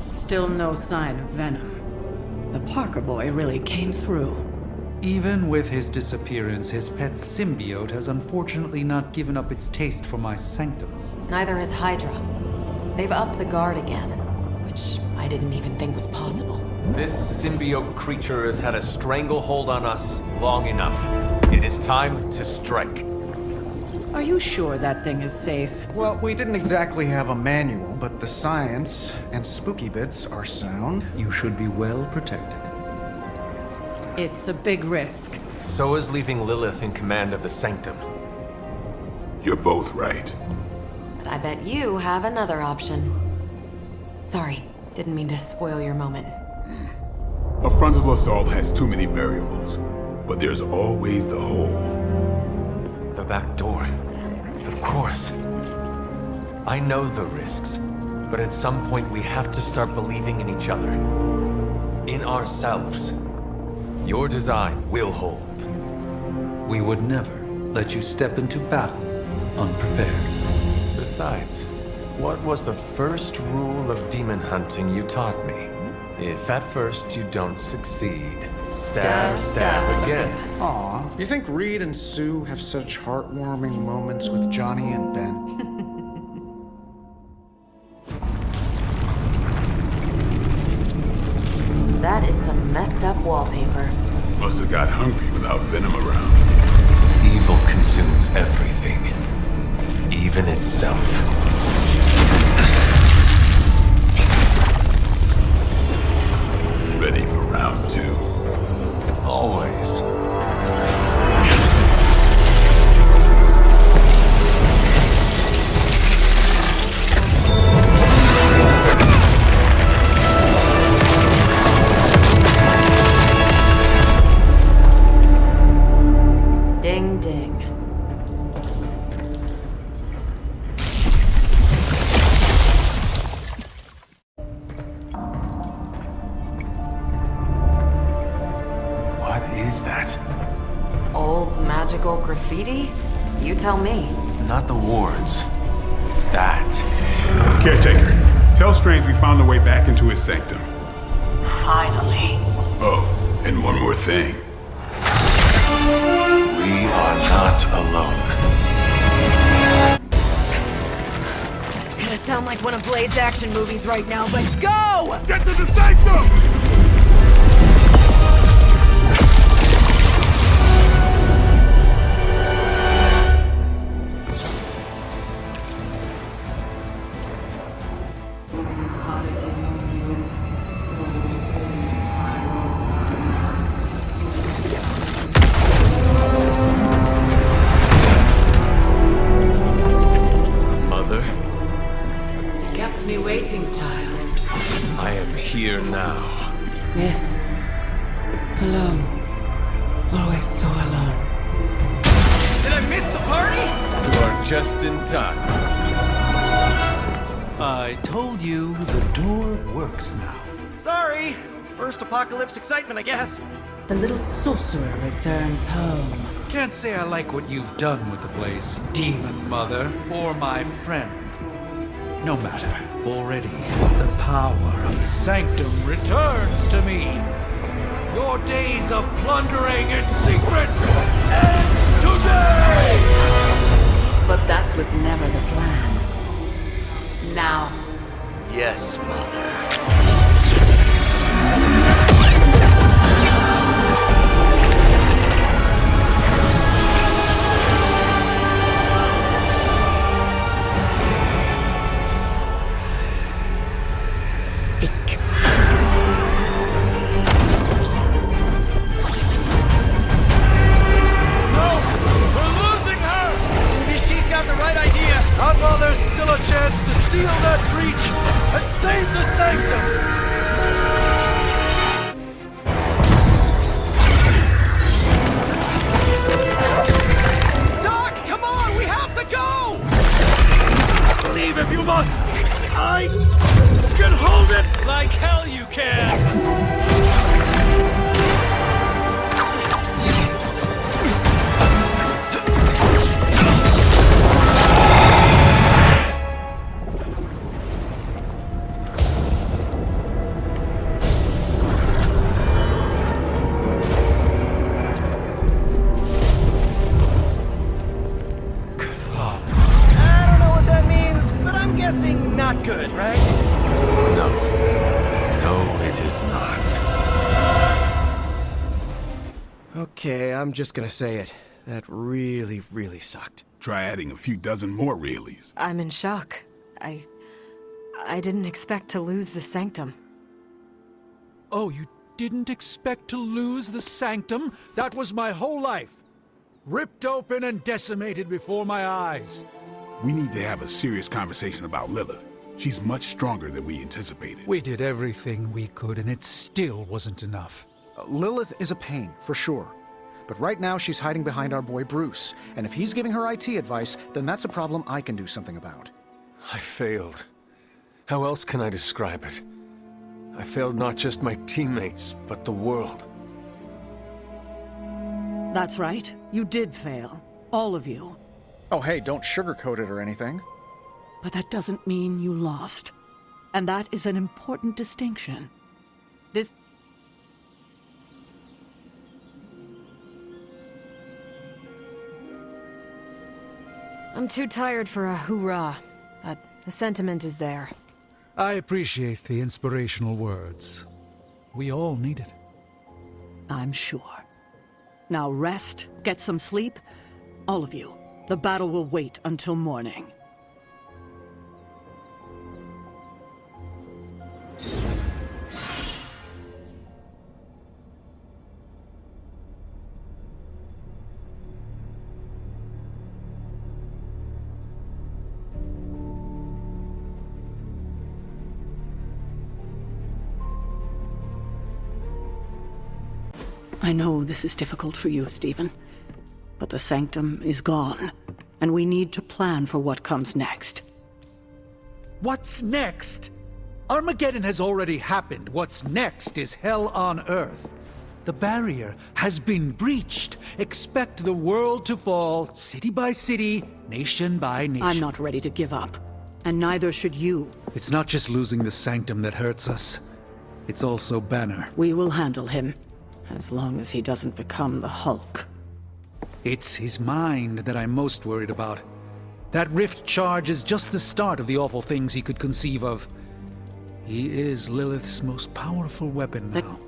Still no sign of Venom. The Parker boy really came through. Even with his disappearance, his pet symbiote has unfortunately not given up its taste for my sanctum. Neither has Hydra. They've upped the guard again, which I didn't even think was possible. This symbiote creature has had a stranglehold on us long enough. It is time to strike. Are you sure that thing is safe? Well, we didn't exactly have a manual, but the science and spooky bits are sound. You should be well protected. It's a big risk. So is leaving Lilith in command of the Sanctum. You're both right. But I bet you have another option. Sorry, didn't mean to spoil your moment. A frontal assault has too many variables, but there's always the hole. The back door. Of course. I know the risks, but at some point we have to start believing in each other. In ourselves. Your design will hold. We would never let you step into battle unprepared. Besides, what was the first rule of demon hunting you taught me? If at first you don't succeed, stab again. Aw, you think Reed and Sue have such heartwarming moments with Johnny and Ben? That is some messed up wallpaper. Must have got hungry without Venom around. Evil consumes everything, even itself. Ready for round 2? Always. Ding ding. What is that? Old magical graffiti? You tell me. Not the wards. That. Caretaker, tell Strange we found a way back into his sanctum. Finally. Oh, and one more thing. We are not alone. gonna sound like one of Blade's action movies right now, but go! Get to the sanctum! Waiting, child. I am here now. Yes. Alone. Always so alone. Did I miss the party? You are just in time. I told you the door works now. Sorry. First apocalypse excitement, I guess. The little sorcerer returns home. Can't say I like what you've done with the place, Demon Mother, or my friend. No matter. Already, the power of the Sanctum returns to me. Your days of plundering its secrets end today! But that was never the plan. Now. Yes, Mother. Not while there's still a chance to seal that breach and save the Sanctum! Doc, come on! We have to go! Leave if you must! I can hold it! Like hell you can! Not good, right? No. No, it is not. Okay, I'm just gonna say it. That really, really sucked. Try adding a few dozen more reallys. I'm in shock. I didn't expect to lose the Sanctum. Oh, you didn't expect to lose the Sanctum? That was my whole life. Ripped open and decimated before my eyes. We need to have a serious conversation about Lilith. She's much stronger than we anticipated. We did everything we could, and it still wasn't enough. Lilith is a pain, for sure. But right now, she's hiding behind our boy Bruce. And if he's giving her IT advice, then that's a problem I can do something about. I failed. How else can I describe it? I failed not just my teammates, but the world. That's right. You did fail. All of you. Oh, hey, don't sugarcoat it or anything. But that doesn't mean you lost. And that is an important distinction. This... I'm too tired for a hoorah, but the sentiment is there. I appreciate the inspirational words. We all need it. I'm sure. Now rest, get some sleep. All of you. The battle will wait until morning. I know this is difficult for you, Stephen. But the Sanctum is gone, and we need to plan for what comes next. What's next? Armageddon has already happened. What's next is hell on Earth. The barrier has been breached. Expect the world to fall, city by city, nation by nation. I'm not ready to give up, and neither should you. It's not just losing the Sanctum that hurts us. It's also Banner. We will handle him, as long as he doesn't become the Hulk. It's his mind that I'm most worried about. That rift charge is just the start of the awful things he could conceive of. He is Lilith's most powerful weapon now.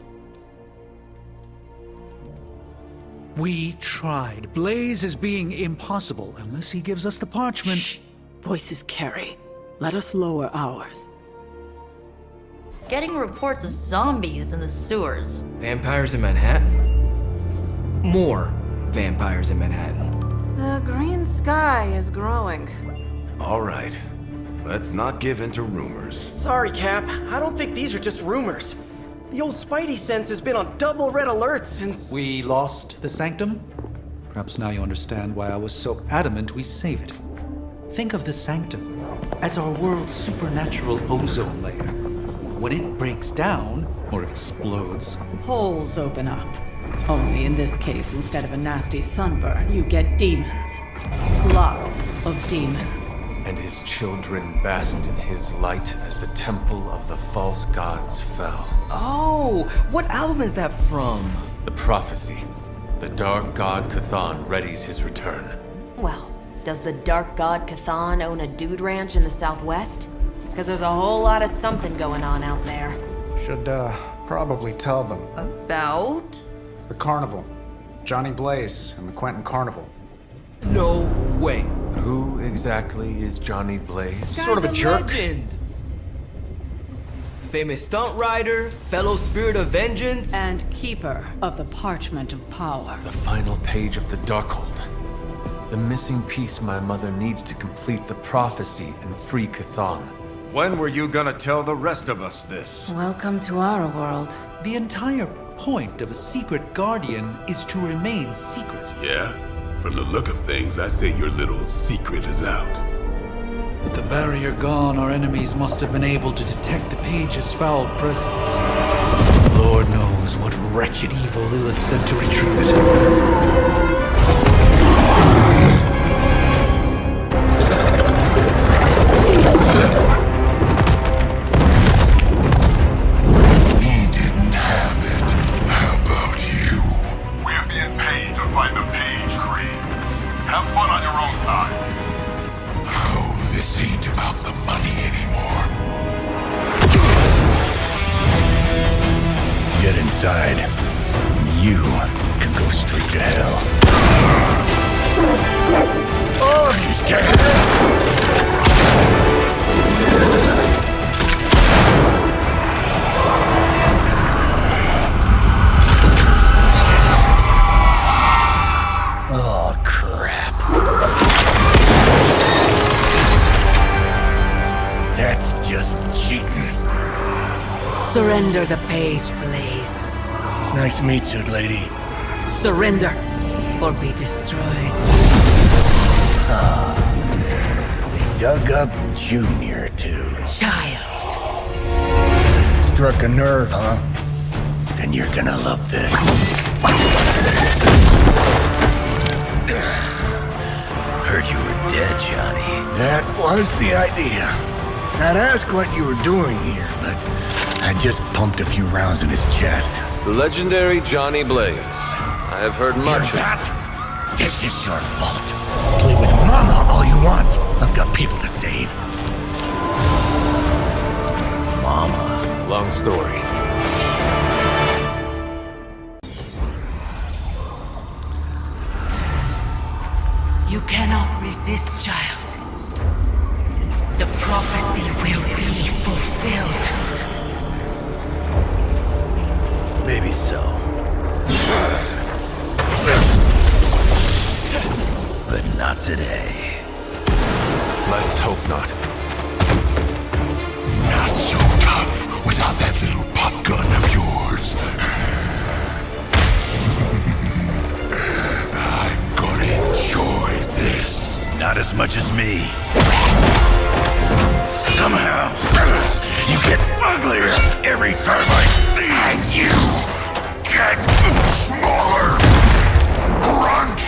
We tried. Blaze is being impossible unless he gives us the parchment. Shh. Voices carry. Let us lower ours. Getting reports of zombies in the sewers. Vampires in Manhattan? More vampires in Manhattan. The green sky is growing. All right. Let's not give in to rumors. Sorry, Cap. I don't think these are just rumors. The old Spidey sense has been on double red alert since... We lost the Sanctum? Perhaps now you understand why I was so adamant we save it. Think of the Sanctum as our world's supernatural ozone layer. When it breaks down, or explodes... Holes open up. Only in this case, instead of a nasty sunburn, you get demons. Lots of demons. And his children basked in his light as the temple of the false gods fell. Oh, what album is that from? The prophecy. The dark god Cthon readies his return. Well, does the dark god Cthon own a dude ranch in the southwest? Because there's a whole lot of something going on out there. Should, probably tell them. About? The carnival. Johnny Blaze and the Quentin Carnival. No way. Who exactly is Johnny Blaze? Sort of a jerk. Legend. Famous stunt rider, fellow spirit of vengeance, and keeper of the parchment of power. The final page of the Darkhold. The missing piece my mother needs to complete the prophecy and free Cthon. When were you gonna tell the rest of us this? Welcome to our world. The entire point of a secret guardian is to remain secret. Yeah? From the look of things, I say your little secret is out. With the barrier gone, our enemies must have been able to detect the page's foul presence. Lord knows what wretched evil Lilith sent to retrieve it. Inside, you can go straight to hell. Oh, if you scared. Oh, crap. That's just cheating. Surrender the page, Blaze. Nice meat suit, lady. Surrender, or be destroyed. They dug up Junior, too. Child. Struck a nerve, huh? Then you're gonna love this. Heard you were dead, Johnny. That was the idea. I'd ask what you were doing here, but I just pumped a few rounds in his chest. The legendary Johnny Blaze. I have heard much. Hear that? This is your fault. Play with Mama all you want. I've got people to save. Mama. Long story. You cannot resist, child. The prophecy will be fulfilled. Maybe so. But not today. Let's hope not. Not so tough without that little pop gun of yours. I'm gonna enjoy this. Not as much as me. Somehow, you get uglier every time I see you. And you get smaller. Grunt.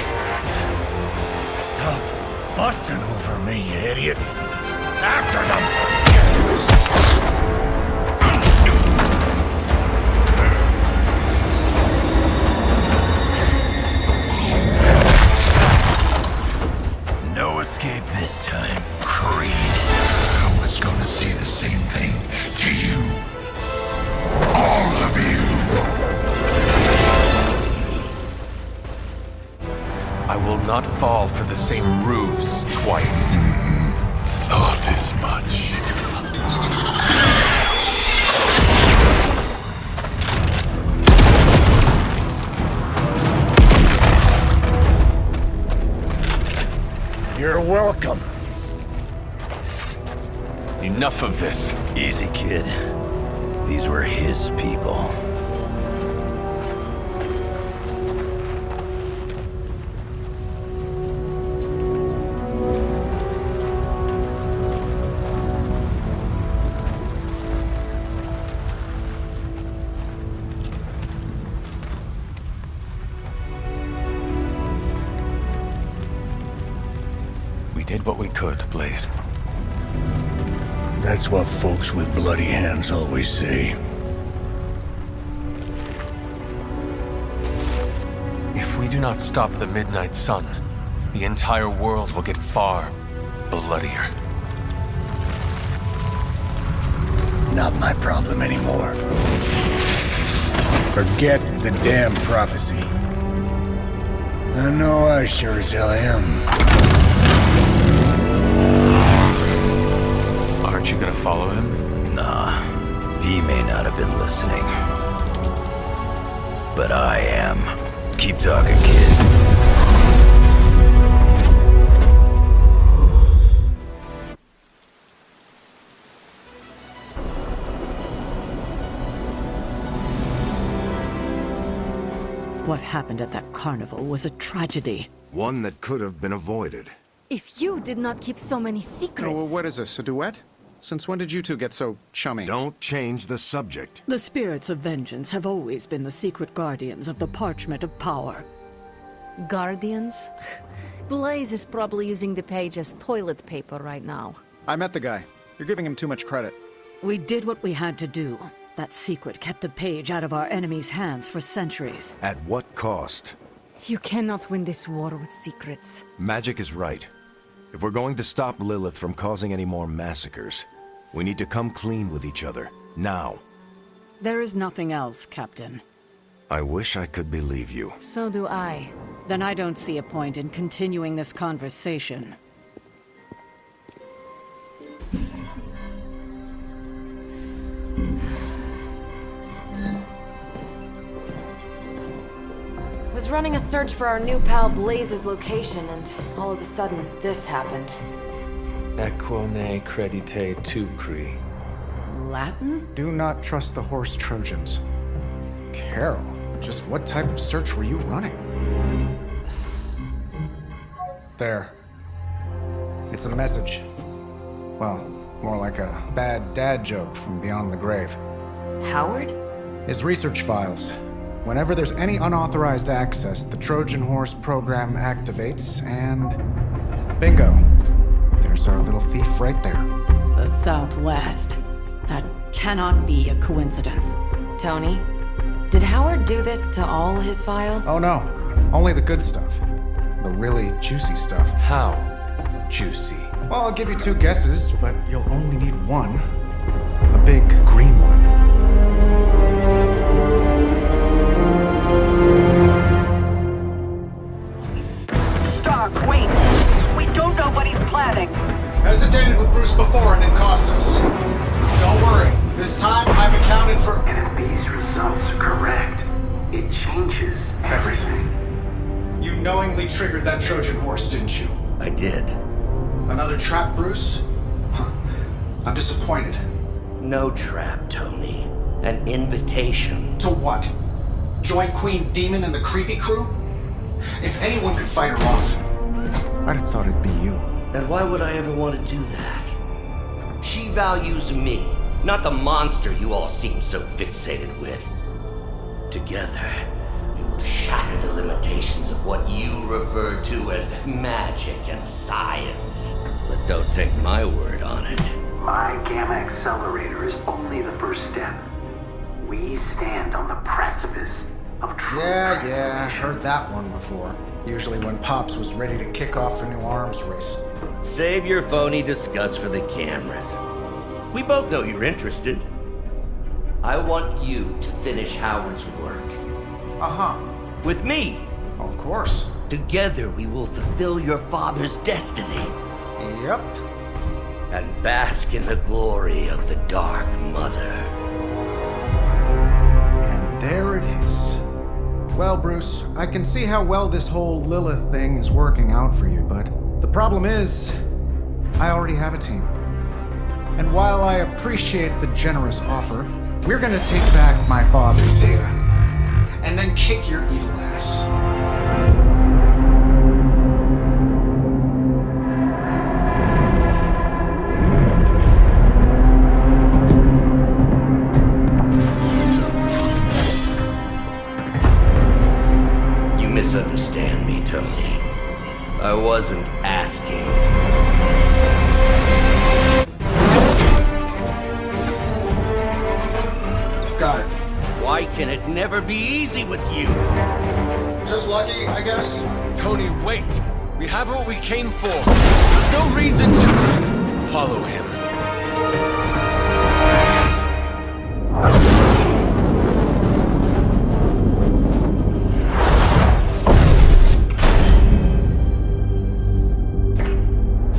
Stop fussing over me, you idiots. After them. No escape this time. not fall for the same ruse twice. Thought as much. You're welcome. Enough of this. Easy, kid. These were his people. We did what we could, Blaze. That's what folks with bloody hands always say. If we do not stop the Midnight Sun, the entire world will get far bloodier. Not my problem anymore. Forget the damn prophecy. I know I sure as hell am. Aren't you gonna follow him? Nah, he may not have been listening. But I am. Keep talking, kid. What happened at that carnival was a tragedy. One that could have been avoided. If you did not keep so many secrets... Oh, what is this, a duet? Since when did you two get so chummy? Don't change the subject. The spirits of vengeance have always been the secret guardians of the Parchment of Power. Guardians? Blaze is probably using the page as toilet paper right now. I met the guy. You're giving him too much credit. We did what we had to do. That secret kept the page out of our enemies' hands for centuries. At what cost? You cannot win this war with secrets. Magic is right. If we're going to stop Lilith from causing any more massacres, we need to come clean with each other, now. There is nothing else, Captain. I wish I could believe you. So do I. Then I don't see a point in continuing this conversation. Was running a search for our new pal Blaze's location, and all of a sudden, this happened. Equone credite tucri. Latin? Do not trust the horse Trojans. Carol, just what type of search were you running? There. It's a message. Well, more like a bad dad joke from beyond the grave. Howard? His research files. Whenever there's any unauthorized access, the Trojan Horse program activates, and... bingo! There's our little thief right there. The Southwest. That cannot be a coincidence. Tony, did Howard do this to all his files? Oh no, only the good stuff. The really juicy stuff. How juicy? Well, I'll give you two guesses, but you'll only need one. A big green one. Stark, wait. We don't know what he's planning. Hesitated with Bruce before and it cost us. Don't worry, this time I've accounted for... And if these results are correct, it changes everything. You knowingly triggered that Trojan horse, didn't you? I did. Another trap, Bruce? I'm disappointed. No trap, Tony. An invitation. To what? Join Queen Demon and the Creepy Crew? If anyone could fight her off, I'd have thought it'd be you. And why would I ever want to do that? She values me, not the monster you all seem so fixated with. Together, we will shatter the limitations of what you refer to as magic and science. But don't take my word on it. My Gamma Accelerator is only the first step. We stand on the precipice of true Yeah, heard that one before. Usually when Pops was ready to kick off a new arms race. Save your phony disgust for the cameras. We both know you're interested. I want you to finish Howard's work. Uh-huh. With me. Of course. Together we will fulfill your father's destiny. Yep. And bask in the glory of the Dark Mother. And there it is. Well, Bruce, I can see how well this whole Lilith thing is working out for you, but the problem is, I already have a team. And while I appreciate the generous offer, we're gonna take back my father's data. And then kick your evil ass. You misunderstand me, Tony. I wasn't asking. Got it. Why can it never be easy with you? Just lucky, I guess. Tony, wait! We have what we came for. There's no reason to follow him.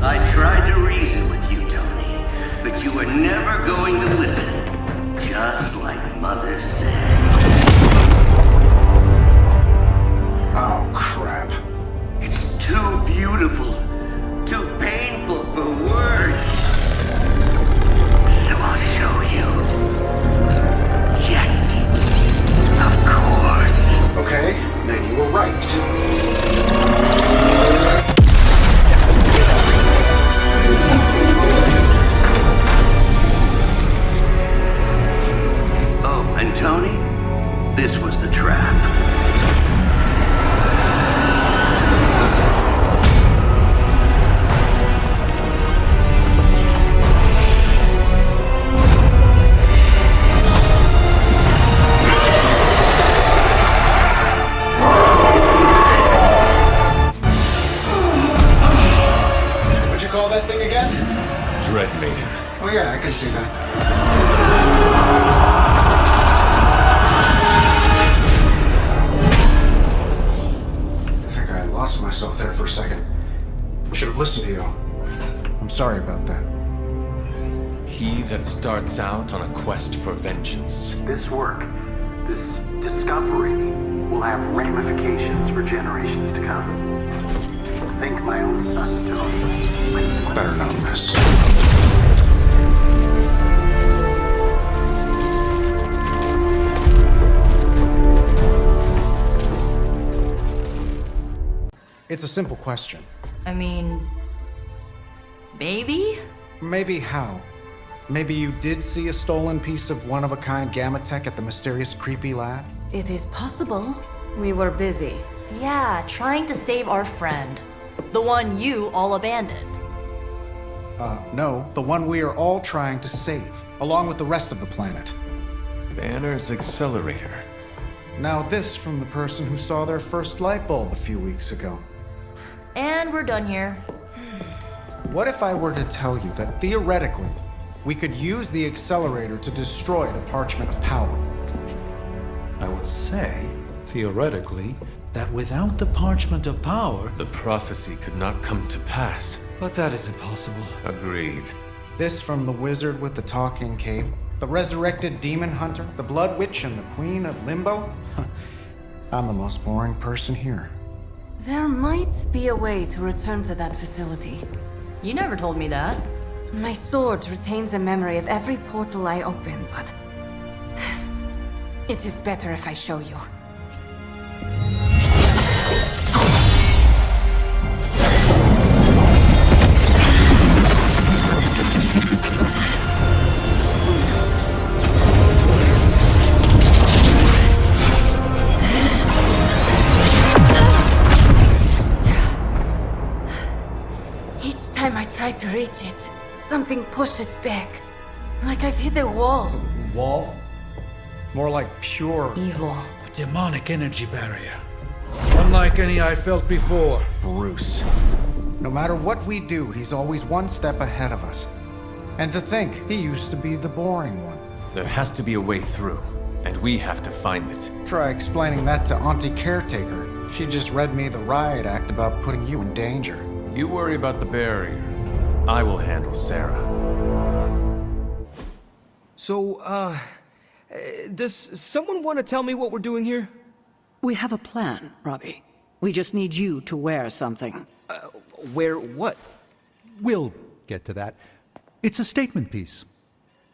I tried to reason with you, Tony, but you were never going to listen. Just like Mother said. Oh, crap. It's too beautiful, too painful for words. So I'll show you. Yes, of course. Okay, then you were right. Oh, and Tony, this was the trap. What'd you call that thing again? Dread Maiden. Oh yeah, I can see that. I think I lost myself there for a second. I should have listened to you. I'm sorry about that. He that starts out on a quest for vengeance. This work, this discovery, will have ramifications for generations to come. Think my own son, Tony. Better not miss. It's a simple question. I mean, maybe? Maybe how? Maybe you did see a stolen piece of one-of-a-kind gamma tech at the mysterious creepy lab? It is possible. We were busy. Yeah, trying to save our friend. The one you all abandoned. No, the one we are all trying to save, along with the rest of the planet. Banner's accelerator. Now this from the person who saw their first light bulb a few weeks ago. And we're done here. What if I were to tell you that theoretically, we could use the accelerator to destroy the Parchment of Power? I would say, theoretically, that without the Parchment of Power... The prophecy could not come to pass. But that is impossible. Agreed. This from the wizard with the talking cape, the resurrected demon hunter, the blood witch, and the queen of Limbo? I'm the most boring person here. There might be a way to return to that facility. You never told me that. My sword retains a memory of every portal I open, but... it is better if I show you. Each time I try to reach it, something pushes back. Like I've hit a wall. Wall? More like pure... evil. A demonic energy barrier. Unlike any I felt before. Bruce. No matter what we do, he's always one step ahead of us. And to think, he used to be the boring one. There has to be a way through, and we have to find it. Try explaining that to Auntie Caretaker. She just read me the riot act about putting you in danger. You worry about the barrier. I will handle Sarah. So, does someone want to tell me what we're doing here? We have a plan, Robbie. We just need you to wear something. Wear what? We'll get to that. It's a statement piece.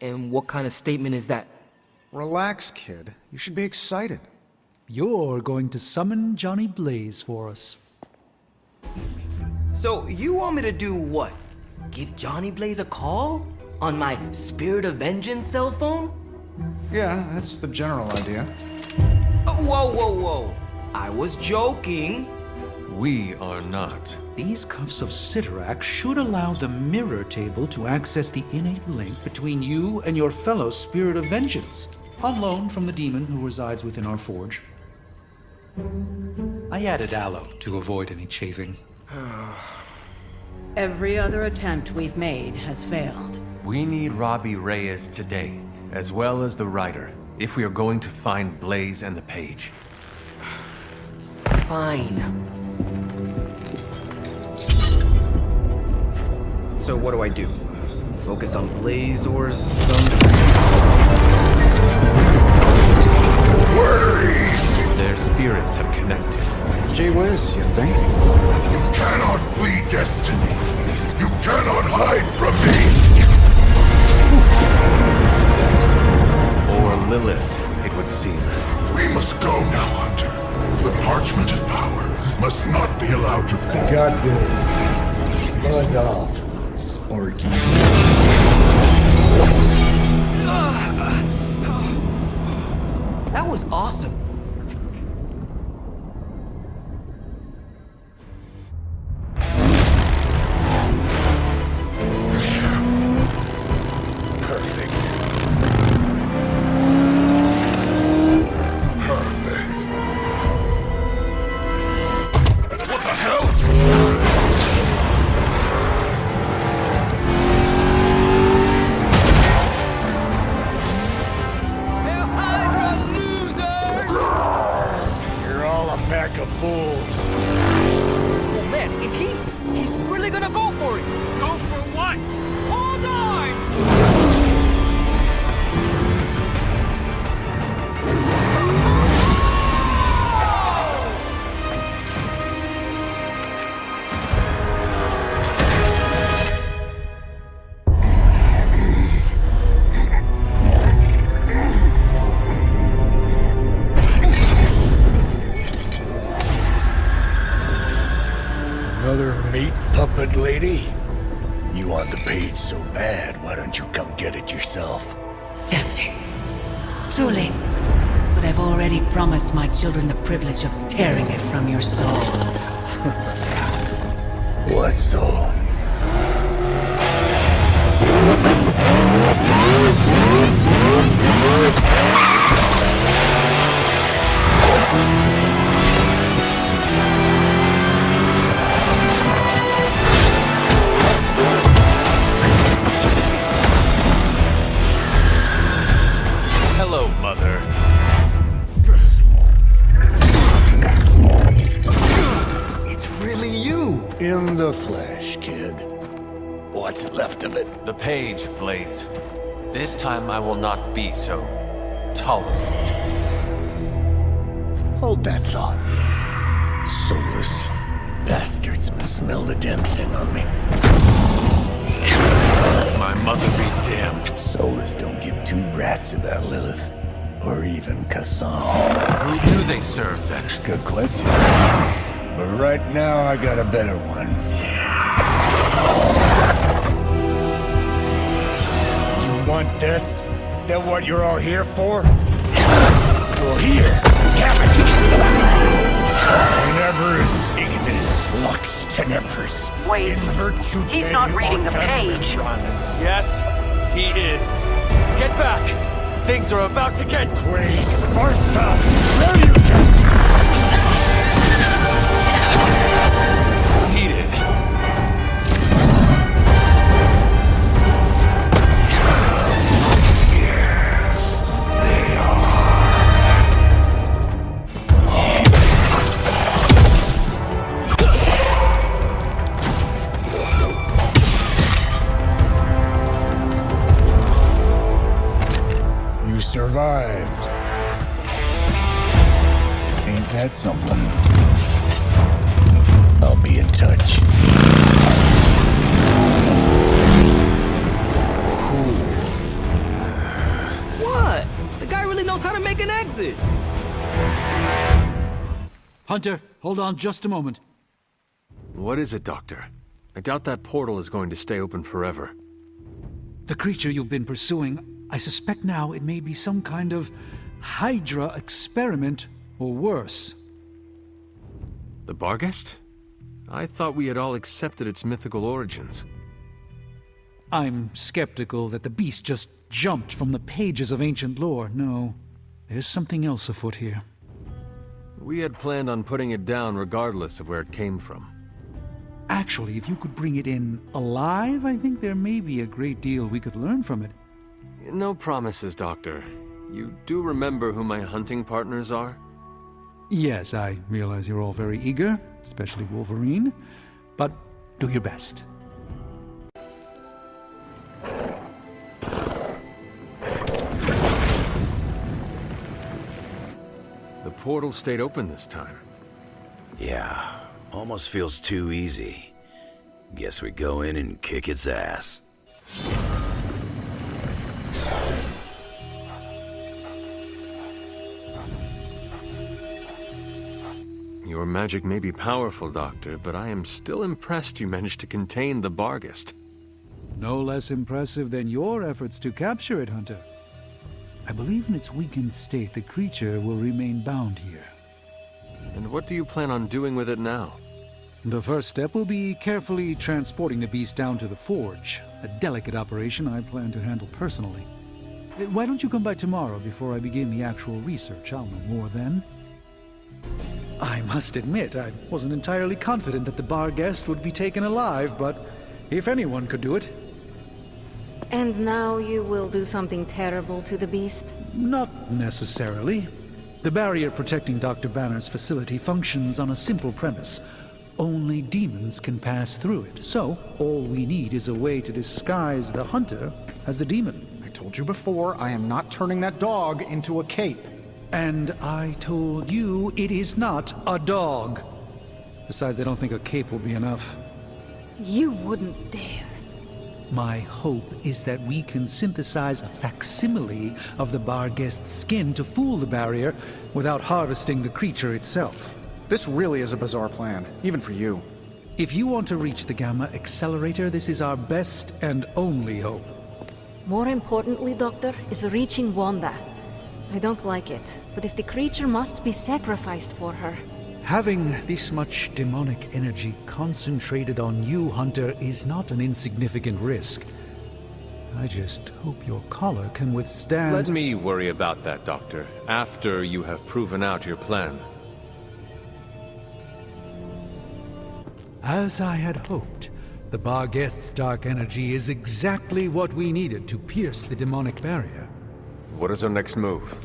And what kind of statement is that? Relax, kid. You should be excited. You're going to summon Johnny Blaze for us. So, you want me to do what? Give Johnny Blaze a call? On my Spirit of Vengeance cell phone? Yeah, that's the general idea. Whoa, whoa, whoa. I was joking. We are not. These cuffs of Cyttorak should allow the mirror table to access the innate link between you and your fellow Spirit of Vengeance, on loan from the demon who resides within our forge. I added aloe to avoid any chafing. Every other attempt we've made has failed. We need Robbie Reyes today, as well as the writer, if we are going to find Blaze and the page. Fine. So what do I do? Focus on Blaze or some... Their spirits have connected. Gee whiz, you think? You cannot flee destiny. You cannot hide from me. Or Lilith, it would seem. We must go now, Hunter. The parchment of power must not be allowed to fall. I got this. Buzz off, Sparky. That was awesome. Another meat puppet lady? You want the page so bad, why don't you come get it yourself? Tempting. Truly. But I've already promised my children the privilege of tearing it from your soul. What soul? Hello, Mother. It's really you. In the flesh, kid. What's left of it? The page, Blaze. This time I will not be so tolerant. Hold that thought. Soulless bastards must smell the damn thing on me. My mother be damned. Soulless don't give two rats about Lilith. Or even Kassan. Who do they serve, then? Good question. But right now, I got a better one. You want this? That what you're all here for? Well, here, have it! Tenebris ignis lux tenebris. Wait, In virtue he's not reading the page. Yes, he is. Get back! Things are about to get crazy. Sparta, where you heated. Yes, they are. survived. Ain't that something? I'll be in touch. What? The guy really knows how to make an exit. Hunter, hold on just a moment. What is it, Doctor? I doubt that portal is going to stay open forever. The creature you've been pursuing, I suspect now it may be some kind of Hydra experiment, or worse. The Barghest? I thought we had all accepted its mythical origins. I'm skeptical that the beast just jumped from the pages of ancient lore. No, there's something else afoot here. We had planned on putting it down regardless of where it came from. Actually, if you could bring it in alive, I think there may be a great deal we could learn from it. No promises, Doctor. You do remember who my hunting partners are? Yes, I realize you're all very eager, especially Wolverine, but do your best. The portal stayed open this time. Yeah, almost feels too easy. Guess we go in and kick its ass. Your magic may be powerful, Doctor, but I am still impressed you managed to contain the Barghest. No less impressive than your efforts to capture it, Hunter. I believe in its weakened state, the creature will remain bound here. And what do you plan on doing with it now? The first step will be carefully transporting the beast down to the forge, a delicate operation I plan to handle personally. Why don't you come by tomorrow before I begin the actual research? I'll know more then. I must admit, I wasn't entirely confident that the Barghest would be taken alive, but if anyone could do it... And now you will do something terrible to the beast? Not necessarily. The barrier protecting Dr. Banner's facility functions on a simple premise. Only demons can pass through it, so all we need is a way to disguise the hunter as a demon. I told you before, I am not turning that dog into a cape. And I told you it is not a dog. Besides, I don't think a cape will be enough. You wouldn't dare. My hope is that we can synthesize a facsimile of the Barghest's skin to fool the barrier without harvesting the creature itself. This really is a bizarre plan, even for you. If you want to reach the Gamma Accelerator, this is our best and only hope. More importantly, Doctor, is reaching Wanda. I don't like it, but if the creature must be sacrificed for her... Having this much demonic energy concentrated on you, Hunter, is not an insignificant risk. I just hope your collar can withstand... Let me worry about that, Doctor, after you have proven out your plan. As I had hoped, the Barghest's dark energy is exactly what we needed to pierce the demonic barrier. What is our next move?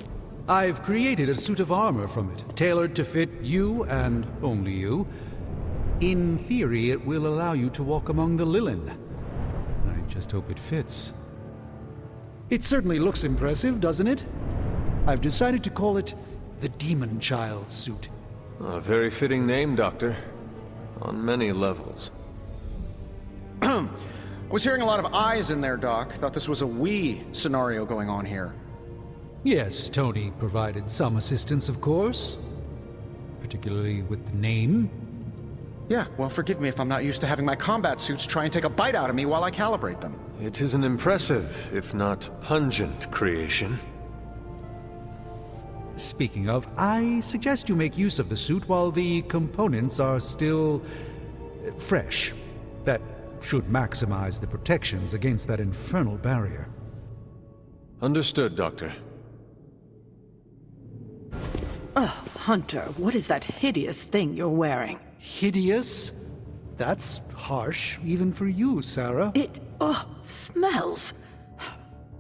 I've created a suit of armor from it, tailored to fit you and only you. In theory, it will allow you to walk among the Lilin. I just hope it fits. It certainly looks impressive, doesn't it? I've decided to call it the Demon Child suit. A very fitting name, Doctor. On many levels. I was hearing a lot of eyes in there, Doc. Thought this was a we scenario going on here. Yes, Tony provided some assistance, of course. Particularly with the name. Yeah, well, forgive me if I'm not used to having my combat suits try and take a bite out of me while I calibrate them. It is an impressive, if not pungent, creation. Speaking of, I suggest you make use of the suit while the components are still... fresh. That should maximize the protections against that infernal barrier. Understood, Doctor. Oh, Hunter, what is that hideous thing you're wearing? Hideous? That's harsh, even for you, Sarah. It, smells.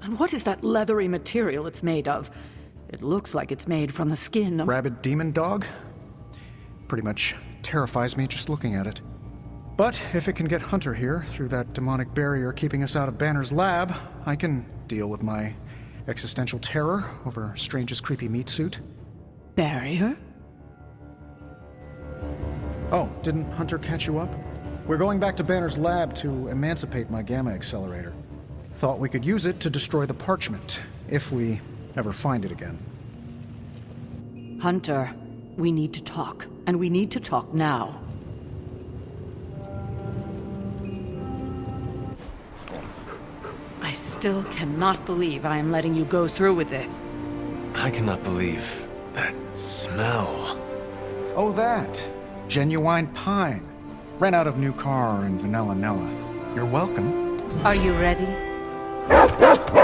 And what is that leathery material it's made of? It looks like it's made from the skin of... Rabid demon dog? Pretty much terrifies me just looking at it. But if it can get Hunter here, through that demonic barrier keeping us out of Banner's lab, I can deal with my existential terror over Strange's creepy meat suit. Barrier? Oh, didn't Hunter catch you up? We're going back to Banner's lab to emancipate my gamma accelerator. Thought we could use it to destroy the parchment, if we ever find it again. Hunter, we need to talk, and we need to talk now. I still cannot believe I am letting you go through with this. I cannot believe that smell. Oh, that. Genuine pine. Ran out of new car in Vanilla Nella. You're welcome. Are you ready?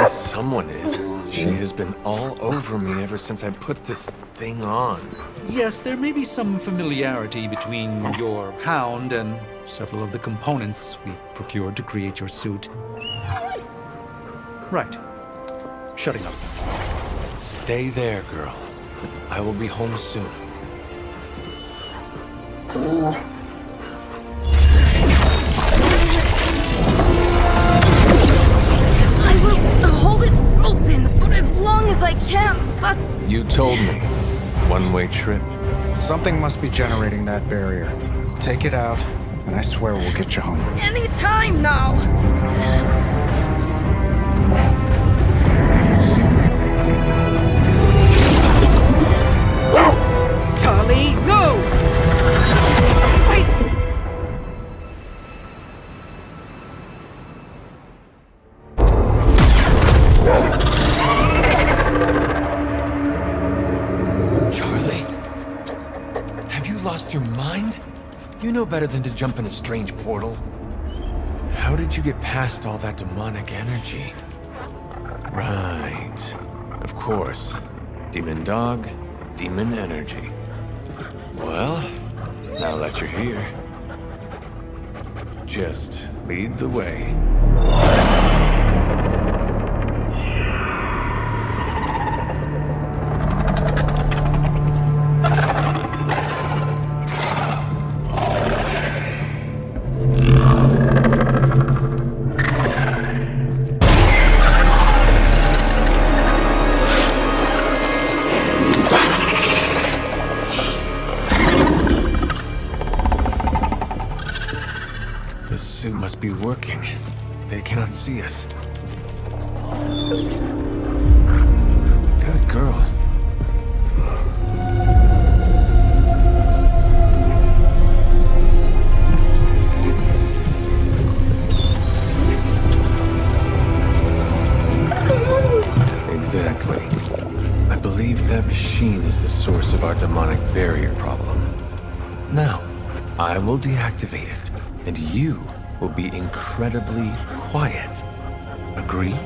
Someone is. She has been all over me ever since I put this thing on. Yes, there may be some familiarity between your hound and several of the components we procured to create your suit. Right. Shutting up. Stay there, girl. I will be home soon. I will hold it open for as long as I can, but... You told me. One-way trip. Something must be generating that barrier. Take it out, and I swear we'll get you home. Any time now! Charlie, no! Wait! Charlie? Have you lost your mind? You know better than to jump in a strange portal. How did you get past all that demonic energy? Right. Of course. Demon dog, demon energy. Well, now that you're here, just lead the way. Be working. They cannot see us. Good girl. Exactly. I believe that machine is the source of our demonic barrier problem. Now, I will deactivate it, and you will be incredibly quiet. Agreed?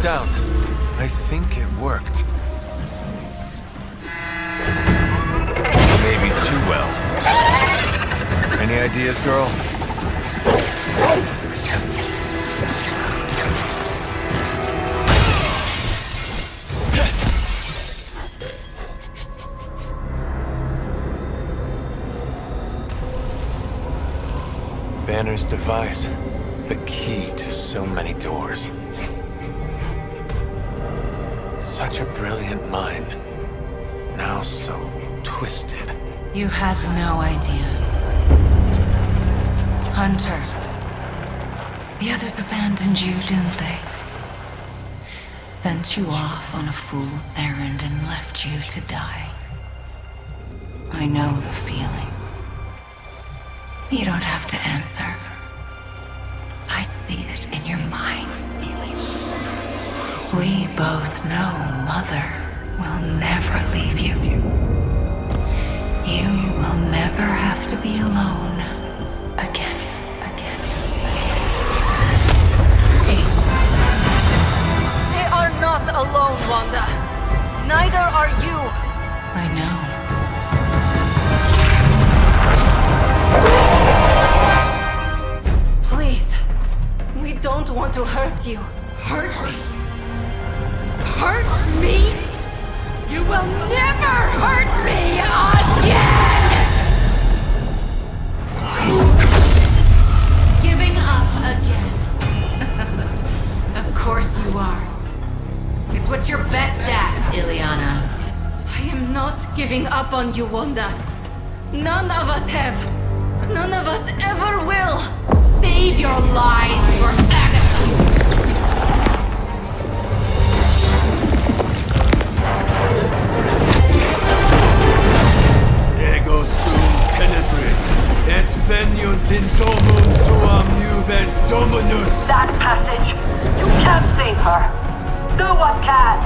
Down. I think it worked. Maybe too well. Any ideas, girl? Banner's device. The key to so many doors. Such a brilliant mind. Now so twisted. You have no idea. Hunter. The others abandoned you, didn't they? Sent you off on a fool's errand and left you to die. I know the feeling. You don't have to answer. I see it in your mind. We both know Mother will never leave you. You will never have to be alone again. They are not alone, Wanda. Neither are you. I know. Please, we don't want to hurt you. Hurt me? Hurt me? You will never hurt me again! Giving up again. Of course you are. It's what you're best at, Ileana. I am not giving up on you, Wanda. None of us have. None of us ever will. Save your lies for Agatha. Ego sum tenebris, et veniunt in domum suam juvet dominus. That passage, you can't save her. No one can.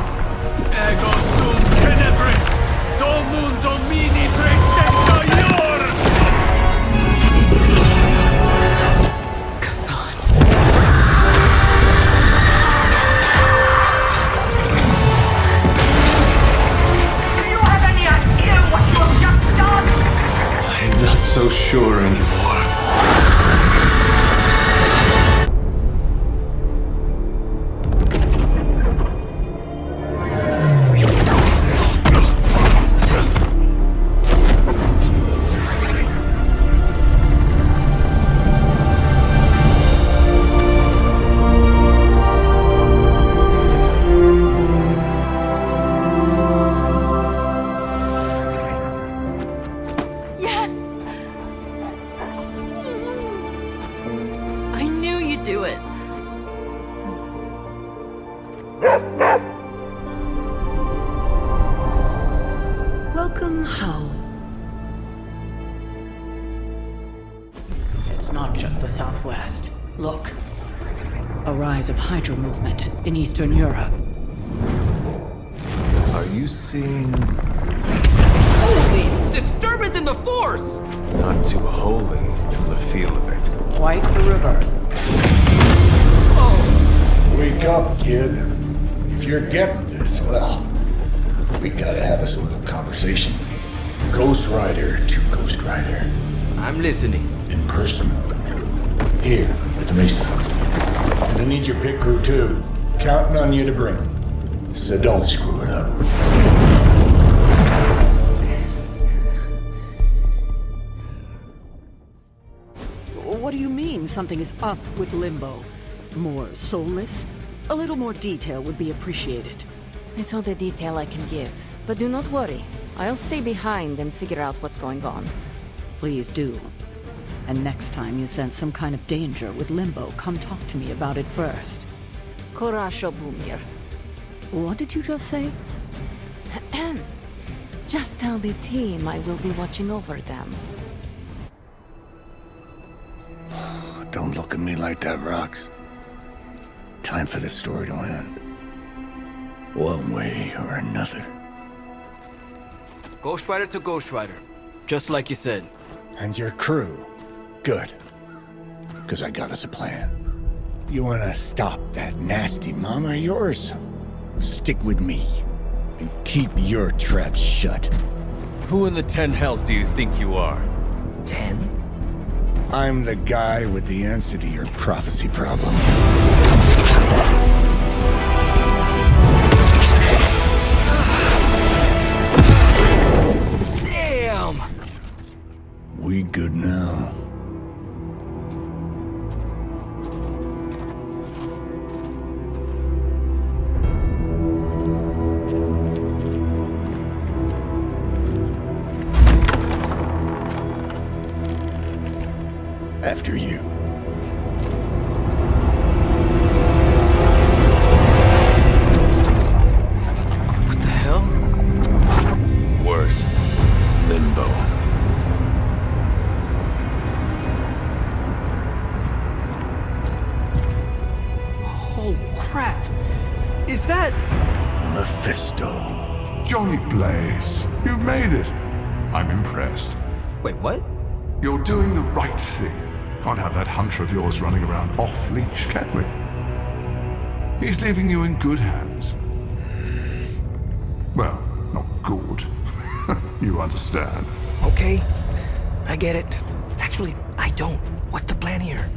Ego sum tenebris, domum domini praesecta ior. Do you have any idea what you have just done? I'm not so sure anymore. Yes! I knew you'd do it. Welcome home. It's not just the Southwest. Look. A rise of Hydra movement in Eastern Europe. Are you seeing... Holy disturbance in the Force! Not too holy from the feel of it. Quite the reverse. Wake up, kid. If you're getting this, well, we gotta have us a little conversation. Ghost Rider to Ghost Rider. I'm listening. In person. Here, at the Mesa. And I need your pit crew too. Counting on you to bring them. So don't screw it up. What do you mean something is up with Limbo? More soulless? A little more detail would be appreciated. It's all the detail I can give. But do not worry. I'll stay behind and figure out what's going on. Please do. And next time you sense some kind of danger with Limbo, come talk to me about it first. Korasho Bumir. What did you just say? Just tell the team I will be watching over them. Don't look at me like that, Rox. Time for this story to end. One way or another. Ghost Rider to Ghost Rider. Just like you said. And your crew. Good. Because I got us a plan. You wanna stop that nasty mama of yours? Stick with me. And keep your traps shut. Who in the 10 hells do you think you are? 10? I'm the guy with the answer to your prophecy problem. Damn! We good now? After you. What the hell? Worse. Limbo. crap. Is that... Mephisto. Johnny Blaze, you made it. I'm impressed. Wait, what? You're doing the right thing. Can't have that hunter of yours running around off-leash, can we? He's leaving you in good hands. Well, not good. You understand. Okay, I get it. Actually, I don't. What's the plan here?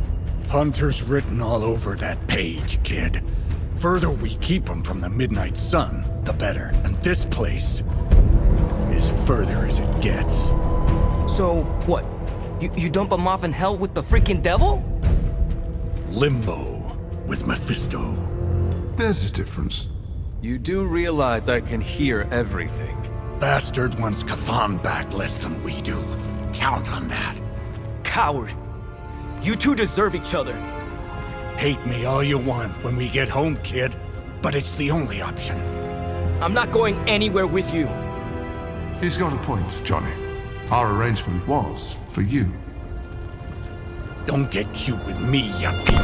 Hunter's written all over that page, kid. Further we keep him from the midnight sun, the better. And this place is further as it gets. So, what? You dump him off in hell with the freaking devil? Limbo with Mephisto. There's a difference. You do realize I can hear everything. Bastard wants Cathan back less than we do. Count on that. Coward. You two deserve each other. Hate me all you want when we get home, kid. But it's the only option. I'm not going anywhere with you. He's got a point, Johnny. Our arrangement was for you. Don't get cute with me, yuppie.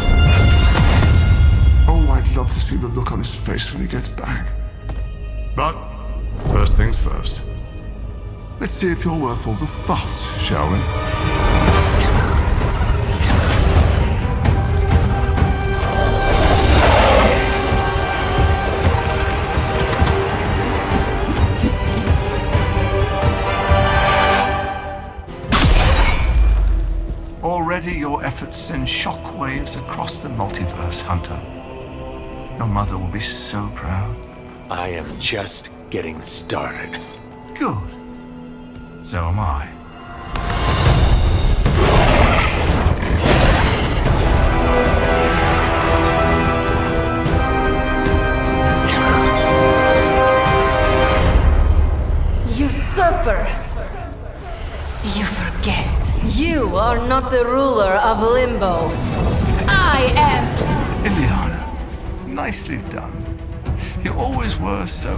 Oh, I'd love to see the look on his face when he gets back. But, first things first. Let's see if you're worth all the fuss, shall we? Already your efforts send shockwaves across the multiverse, Hunter. Your mother will be so proud. I am just getting started. Good. So am I. Usurper! You forget. You are not the ruler of Limbo. I am! Ileana, nicely done. You always were so...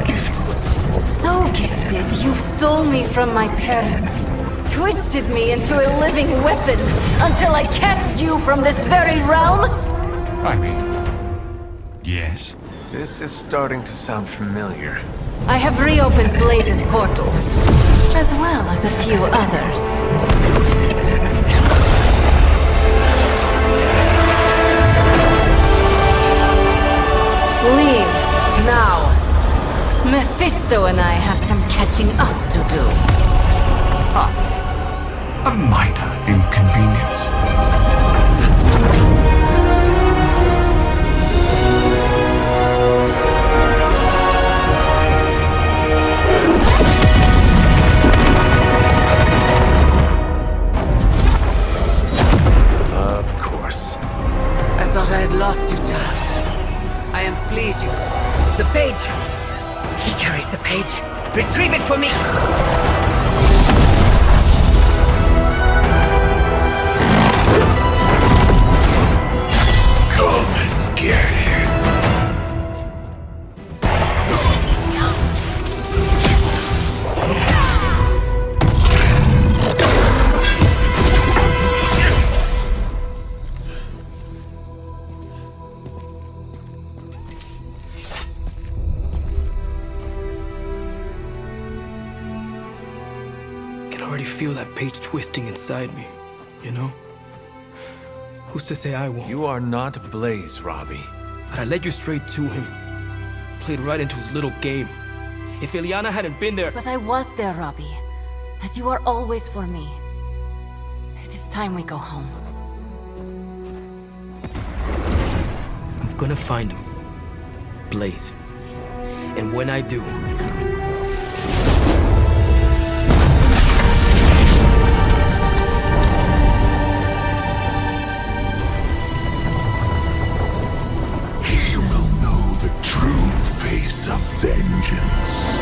gifted. So gifted, you've stole me from my parents. Twisted me into a living weapon until I cast you from this very realm? I mean... yes. This is starting to sound familiar. I have reopened Blaze's portal, as well as a few others. Leave, now. Mephisto and I have some catching up to do. A minor inconvenience. Of course. I thought I had lost you, child. I am pleased you... The page! He carries the page. Retrieve it for me! Come and get it. I can already feel that page twisting inside me, you know? Who's to say I won't? You are not Blaze, Robbie. But I led you straight to him. Played right into his little game. If Ileana hadn't been there... But I was there, Robbie. As you are always for me. It is time we go home. I'm gonna find him. Blaze. And when I do... He will know the true face of vengeance.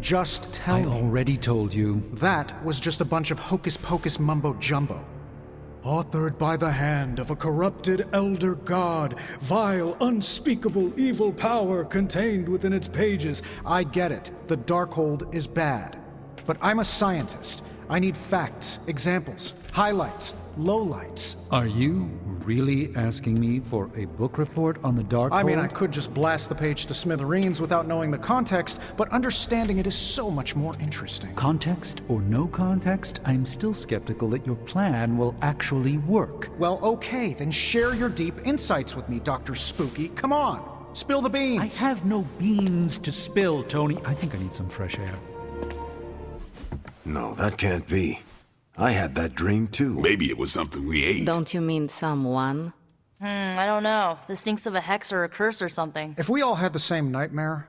Just tell me. I already told you. That was just a bunch of hocus-pocus mumbo-jumbo. Authored by the hand of a corrupted elder god, vile, unspeakable evil power contained within its pages. I get it. The Darkhold is bad. But I'm a scientist. I need facts, examples, highlights, lowlights. Are you really asking me for a book report on the Darkhold? I mean, I could just blast the page to smithereens without knowing the context, but understanding it is so much more interesting. Context or no context, I'm still skeptical that your plan will actually work. Well, okay, then share your deep insights with me, Dr. Spooky. Come on, spill the beans. I have no beans to spill, Tony. I think I need some fresh air. No, that can't be. I had that dream too. Maybe it was something we ate. Don't you mean someone? I don't know. This stinks of a hex or a curse or something. If we all had the same nightmare,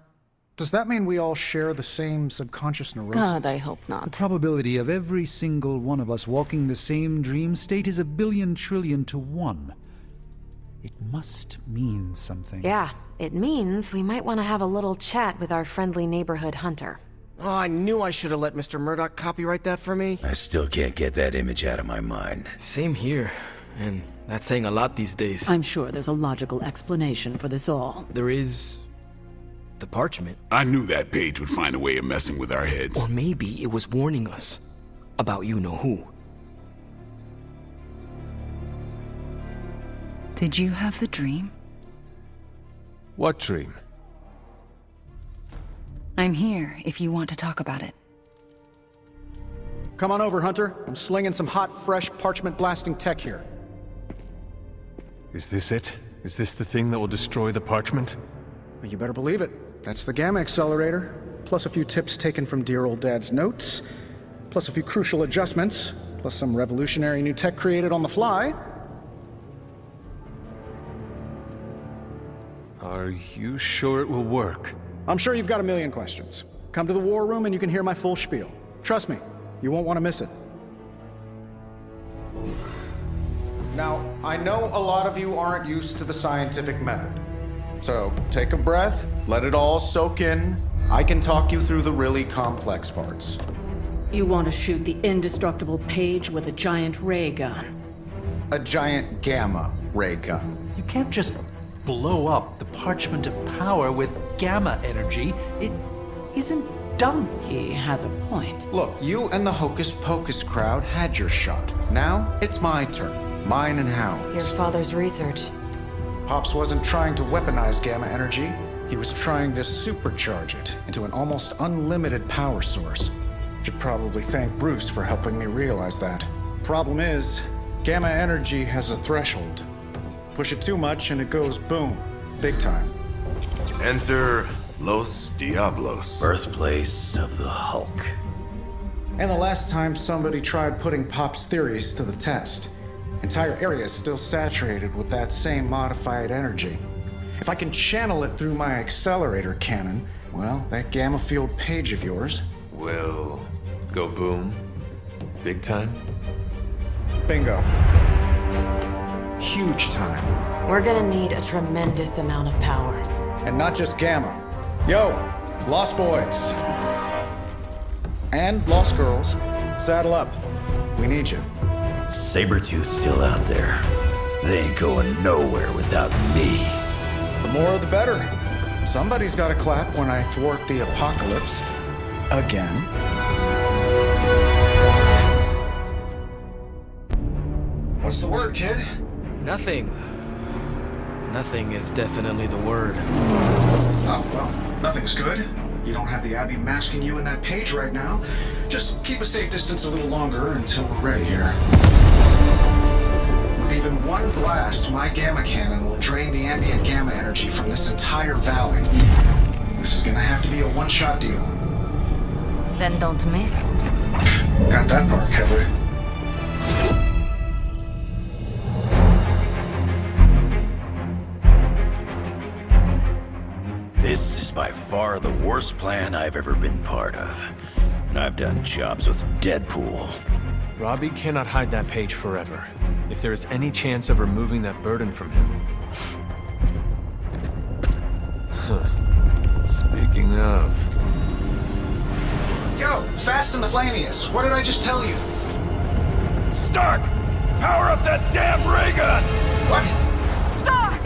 does that mean we all share the same subconscious neurosis? God, I hope not. The probability of every single one of us walking the same dream state is 1,000,000,000,000,000 trillion to 1. It must mean something. Yeah, it means we might want to have a little chat with our friendly neighborhood hunter. Oh, I knew I should have let Mr. Murdoch copyright that for me. I still can't get that image out of my mind. Same here. And that's saying a lot these days. I'm sure there's a logical explanation for this all. There is... the parchment. I knew that page would find a way of messing with our heads. Or maybe it was warning us about you-know-who. Did you have the dream? What dream? I'm here if you want to talk about it. Come on over, Hunter. I'm slinging some hot, fresh parchment blasting tech here. Is this it? Is this the thing that will destroy the parchment? Well, you better believe it. That's the Gamma Accelerator. Plus a few tips taken from dear old Dad's notes. Plus a few crucial adjustments. Plus some revolutionary new tech created on the fly. Are you sure it will work? I'm sure you've got a million questions. Come to the war room and you can hear my full spiel. Trust me, you won't want to miss it. Now, I know a lot of you aren't used to the scientific method. So, take a breath, let it all soak in. I can talk you through the really complex parts. You want to shoot the indestructible Page with a giant ray gun. A giant gamma ray gun. You can't just blow up the Parchment of Power with gamma energy. It isn't done. He has a point. Look, you and the Hocus Pocus crowd had your shot. Now, it's my turn. Mine and Howard's. Your father's research. Pops wasn't trying to weaponize gamma energy. He was trying to supercharge it into an almost unlimited power source. Should probably thank Bruce for helping me realize that. Problem is, gamma energy has a threshold. Push it too much and it goes boom. Big time. Enter Los Diablos. Birthplace of the Hulk. And the last time somebody tried putting Pop's theories to the test, entire areas still saturated with that same modified energy. If I can channel it through my accelerator cannon, well, that gamma field Page of yours will go boom. Big time? Bingo. Huge time. We're gonna need a tremendous amount of power. And not just gamma. Yo, Lost Boys. And Lost Girls, saddle up. We need you. Sabretooth's still out there. They ain't going nowhere without me. The more the better. Somebody's gotta clap when I thwart the apocalypse. Again. What's the word, kid? Nothing. Nothing is definitely the word. Oh, well, nothing's good. You don't have the Abbey masking you in that Page right now. Just keep a safe distance a little longer until we're ready here. With even one blast, my gamma cannon will drain the ambient gamma energy from this entire valley. This is gonna have to be a one-shot deal. Then don't miss. Got that part covered. This is by far the worst plan I've ever been part of. And I've done jobs with Deadpool. Robbie cannot hide that Page forever. If there is any chance of removing that burden from him... Speaking of... Yo, Fast and the Flamius, what did I just tell you? Stark! Power up that damn ray gun! What? Stark!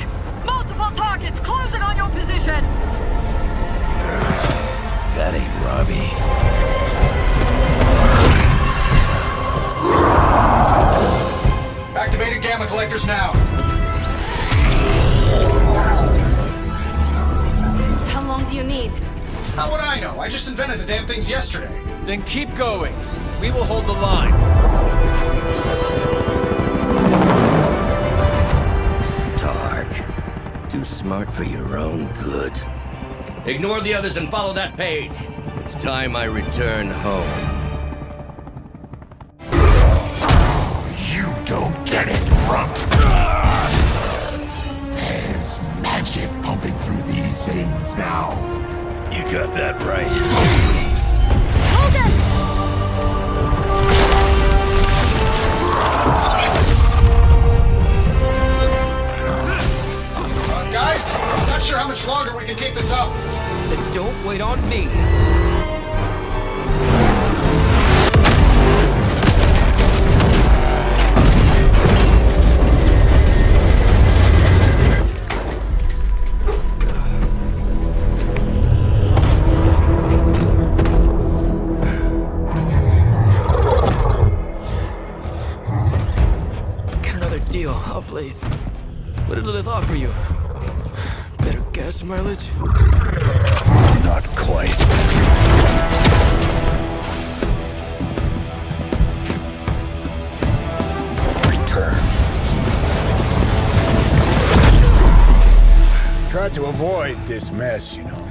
Multiple targets closing on your position! That ain't Robbie. Activated gamma collectors now. damn things yesterday. Then keep going. We will hold the line. Stark. Too smart for your own good. Ignore the others and follow that page. It's time I return home. You don't get it, Rump. There's magic pumping through these veins now. You got that right. Logan! Guys, I'm not sure how much longer we can keep this up. Then don't wait on me. Get another deal, oh please. What did Lilith offer you? Better gas mileage? Not quite. Return. Tried to avoid this mess, you know.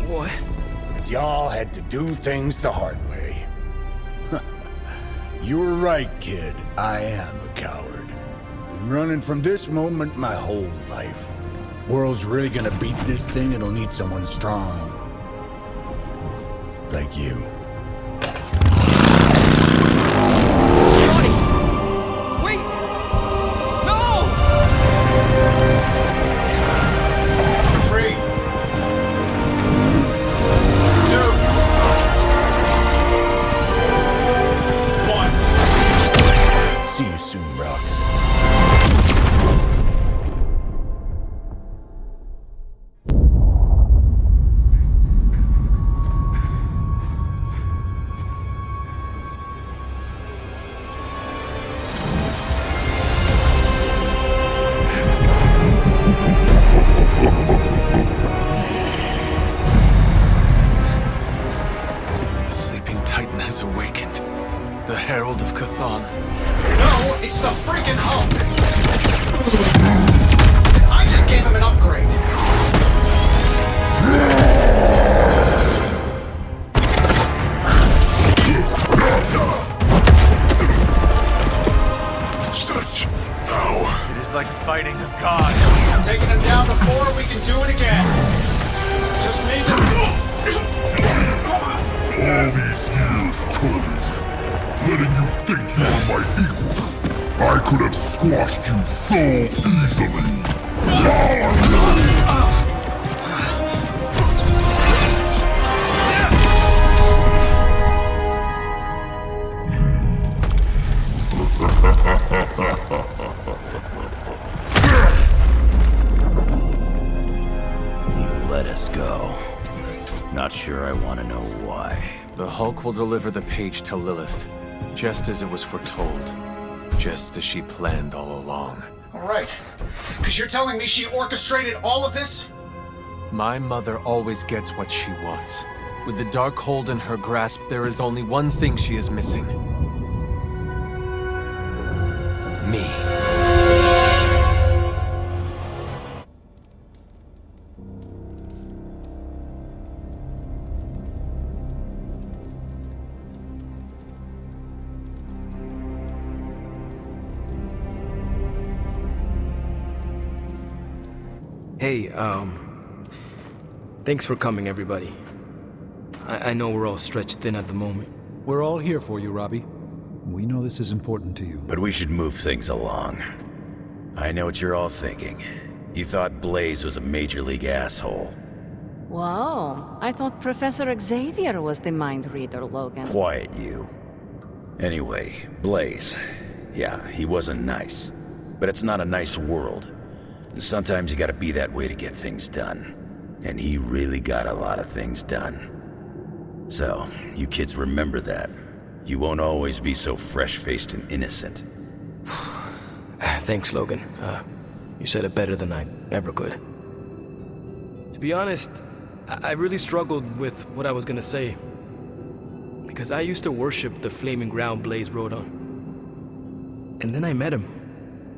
What? But y'all had to do things the hard way. You were right, kid. I am a coward. Been running from this moment my whole life. World's really gonna beat this thing, it'll need someone strong. Like you. Johnny! Wait! No! 3, 2, 1. See you soon, Brox. Sleeping Titan has awakened. The Herald of Chthon. No, it's the freaking Hulk! And I just gave him an upgrade. Such power. It is like fighting a god. I'm taking him down before we can do it again. Just need to... All these years told me, letting you think you were my equal. I could have squashed you so easily. You let us go. Not sure I want to know why. The Hulk will deliver the page to Lilith, just as it was foretold. Just as she planned all along. Alright. Because you're telling me she orchestrated all of this? My mother always gets what she wants. With the Darkhold in her grasp, there is only one thing she is missing. Me. Hey, thanks for coming, everybody. I know we're all stretched thin at the moment. We're all here for you, Robbie. We know this is important to you. But we should move things along. I know what you're all thinking. You thought Blaze was a major league asshole. Whoa, I thought Professor Xavier was the mind reader, Logan. Quiet, you. Anyway, Blaze. Yeah, he wasn't nice. But it's not a nice world. And sometimes you gotta be that way to get things done. And he really got a lot of things done. So, you kids remember that. You won't always be so fresh-faced and innocent. Thanks, Logan. You said it better than I ever could. To be honest, I really struggled with what I was gonna say. Because I used to worship the flaming ground Blaze rode on. And then I met him.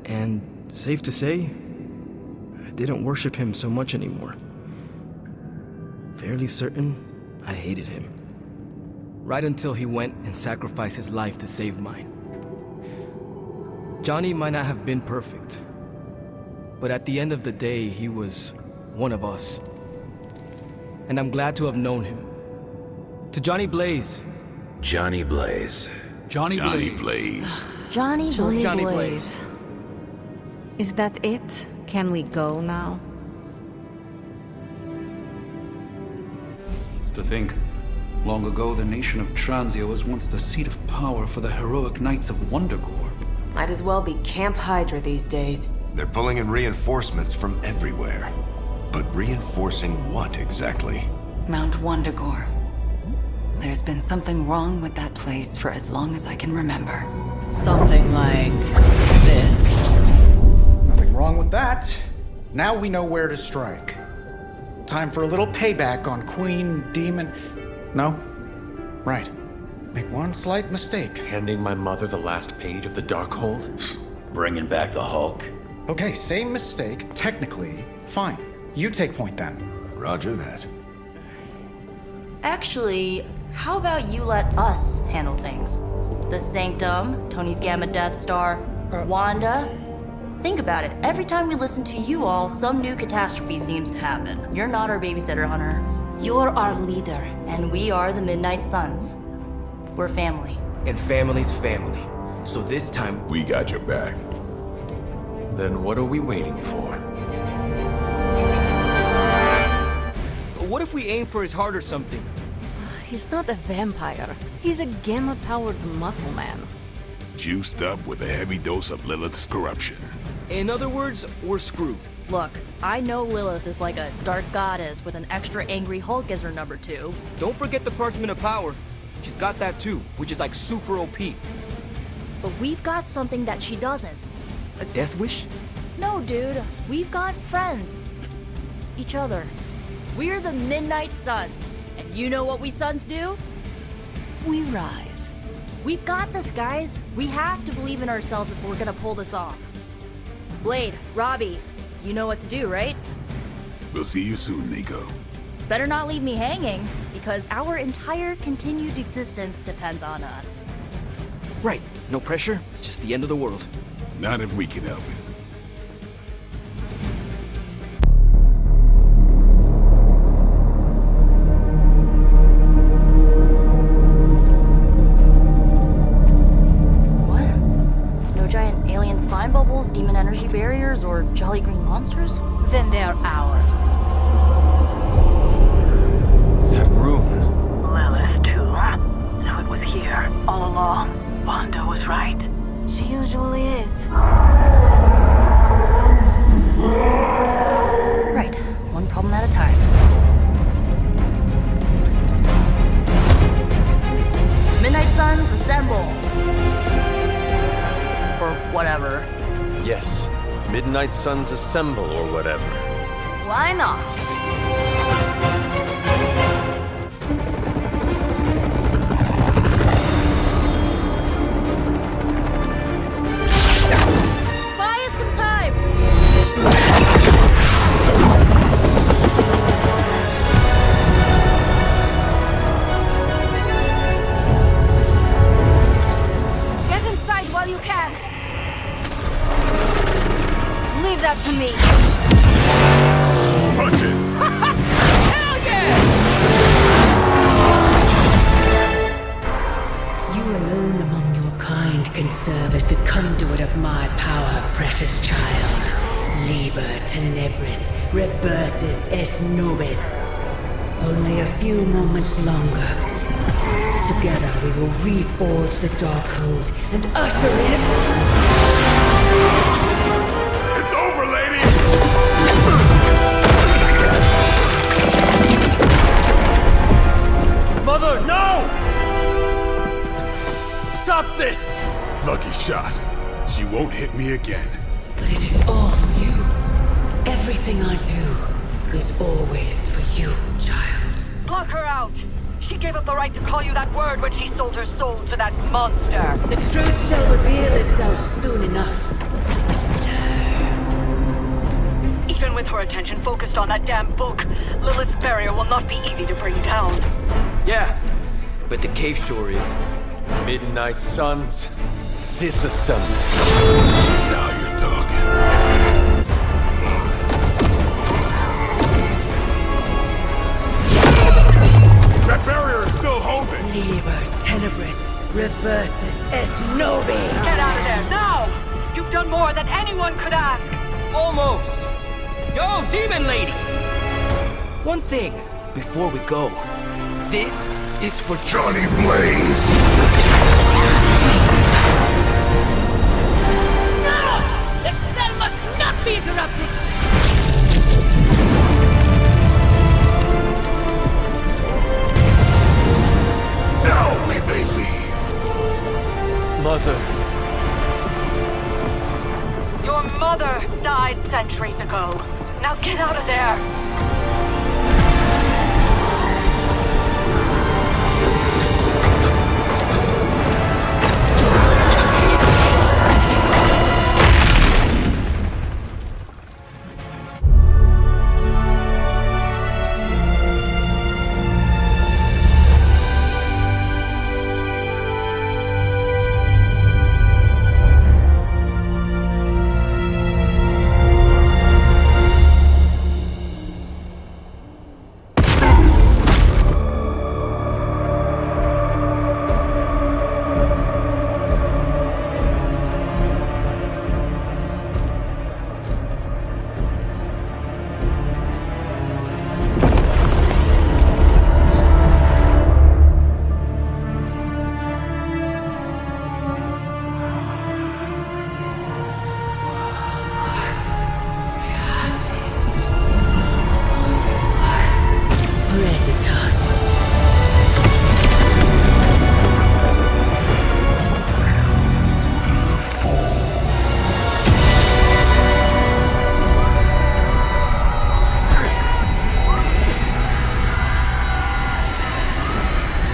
And safe to say, I didn't worship him so much anymore. Fairly certain I hated him. Right until he went and sacrificed his life to save mine. Johnny might not have been perfect, but at the end of the day, he was one of us. And I'm glad to have known him. To Johnny Blaze. Johnny Blaze. Johnny Blaze. Johnny Johnny Blaze. Blaze. Is that it? Can we go now? To think, long ago the nation of Transia was once the seat of power for the heroic knights of Wundagore. Might as well be Camp Hydra these days. They're pulling in reinforcements from everywhere. But reinforcing what exactly? Mount Wundagore. There's been something wrong with that place for as long as I can remember. Something like this. Nothing wrong with that. Now we know where to strike. Time for a little payback on Queen, Demon... No? Right. Make one slight mistake. Handing my mother the last page of the Darkhold? Bringing back the Hulk. Okay, same mistake. Technically, fine. You take point then. Roger that. Actually, how about you let us handle things? The Sanctum, Tony's Gamma Death Star, Wanda. Think about it. Every time we listen to you all, some new catastrophe seems to happen. You're not our babysitter, Hunter. You're our leader, and we are the Midnight Suns. We're family. And family's family. So this time, We got your back. Then what are we waiting for? What if we aim for his heart or something? He's not a vampire. He's a gamma-powered muscle man. Juiced up with a heavy dose of Lilith's corruption. In other words, we're screwed. Look, I know Lilith is like a dark goddess with an extra angry Hulk as her number 2. Don't forget the Parchment of Power. She's got that too, which is like super OP. But we've got something that she doesn't. A death wish? No, dude. We've got friends. Each other. We're the Midnight Suns. And you know what we Suns do? We rise. We've got this, guys. We have to believe in ourselves if we're gonna pull this off. Blade, Robbie, you know what to do, right? We'll see you soon, Nico. Better not leave me hanging, because our entire continued existence depends on us. Right. No pressure. It's just the end of the world. Not if we can help it. What? No giant alien slime bubbles, demon energy barriers, or jolly green monsters? Then they're ours. That room. Lilith, too. So it was here, all along. Wanda was right. She usually is. Right. One problem at a time. Midnight Suns, assemble! Or whatever. Yes. Midnight Suns assemble or whatever. Why not? Buy us some time! Get inside while you can. Leave that to me. Punch it! Hell yeah! You alone among your kind can serve as the conduit of my power, precious child. Liber tenebris reversus es nobis. Only a few moments longer. Together we will reforge the Darkhold and usher in... It's over, lady! Mother, no! Stop this! Lucky shot. She won't hit me again. But it is all for you. Everything I do is always for You, child. Block her out! She gave up the right to call you that word when she sold her soul to that monster. The truth shall reveal itself soon enough, sister. Even with her attention focused on that damn book, Lilith's barrier will not be easy to bring down. Yeah, but the cave shore is. Midnight suns, disassembled. Now you're talking. That barrier is still holding! Liber tenebris reverses es nobi! Get out of there, now! You've done more than anyone could ask! Almost! Yo, Demon Lady! One thing, before we go. This is for Johnny Blaze! No! This spell must not be interrupted! Now we may leave! Mother. Your mother died centuries ago. Now get out of there!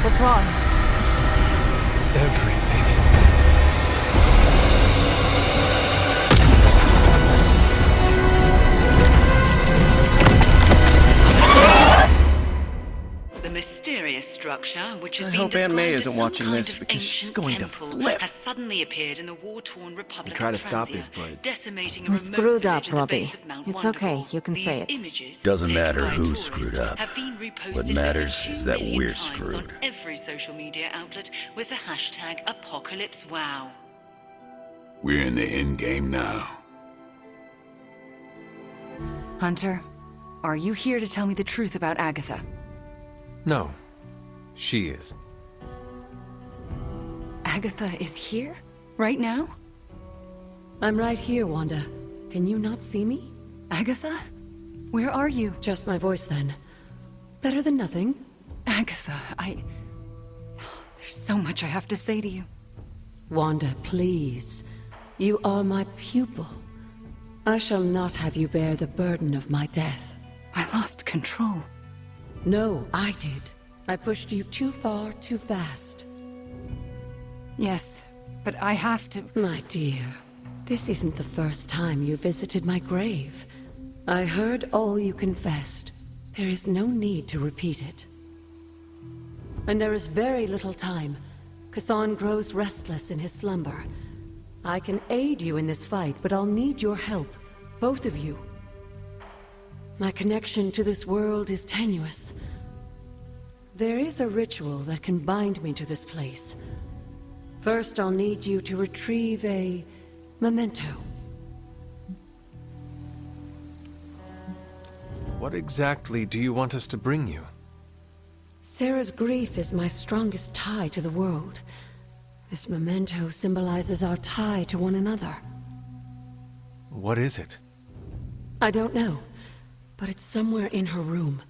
What's wrong? Everything. The mysterious structure, which has I been hope Aunt May described isn't as some watching kind this of because she's ancient going to temple, flip. has suddenly appeared in the war-torn Republic try of to stop Francia, it, but- decimating a I remote screwed up, village at the Robbie. base of Mount It's Wonderful. okay, you can These say it. images, Doesn't taken matter by who tourists, screwed up. have been reposted What over matters 2 is that million we're times screwed. on every social media outlet with the hashtag #ApocalypseWow. We're in the end game now. Hunter, are you here to tell me the truth about Agatha? No, she is. Agatha is here? Right now? I'm right here, Wanda. Can you not see me? Agatha? Where are you? Just my voice, then. Better than nothing. Agatha, there's so much I have to say to you. Wanda, please. You are my pupil. I shall not have you bear the burden of my death. I lost control. No, I did. I pushed you too far, too fast. Yes, but I have to... My dear, this isn't the first time you visited my grave. I heard all you confessed. There is no need to repeat it. And there is very little time. Chthon grows restless in his slumber. I can aid you in this fight, but I'll need your help. Both of you. My connection to this world is tenuous. There is a ritual that can bind me to this place. First, I'll need you to retrieve a memento. What exactly do you want us to bring you? Sarah's grief is my strongest tie to the world. This memento symbolizes our tie to one another. What is it? I don't know, but it's somewhere in her room.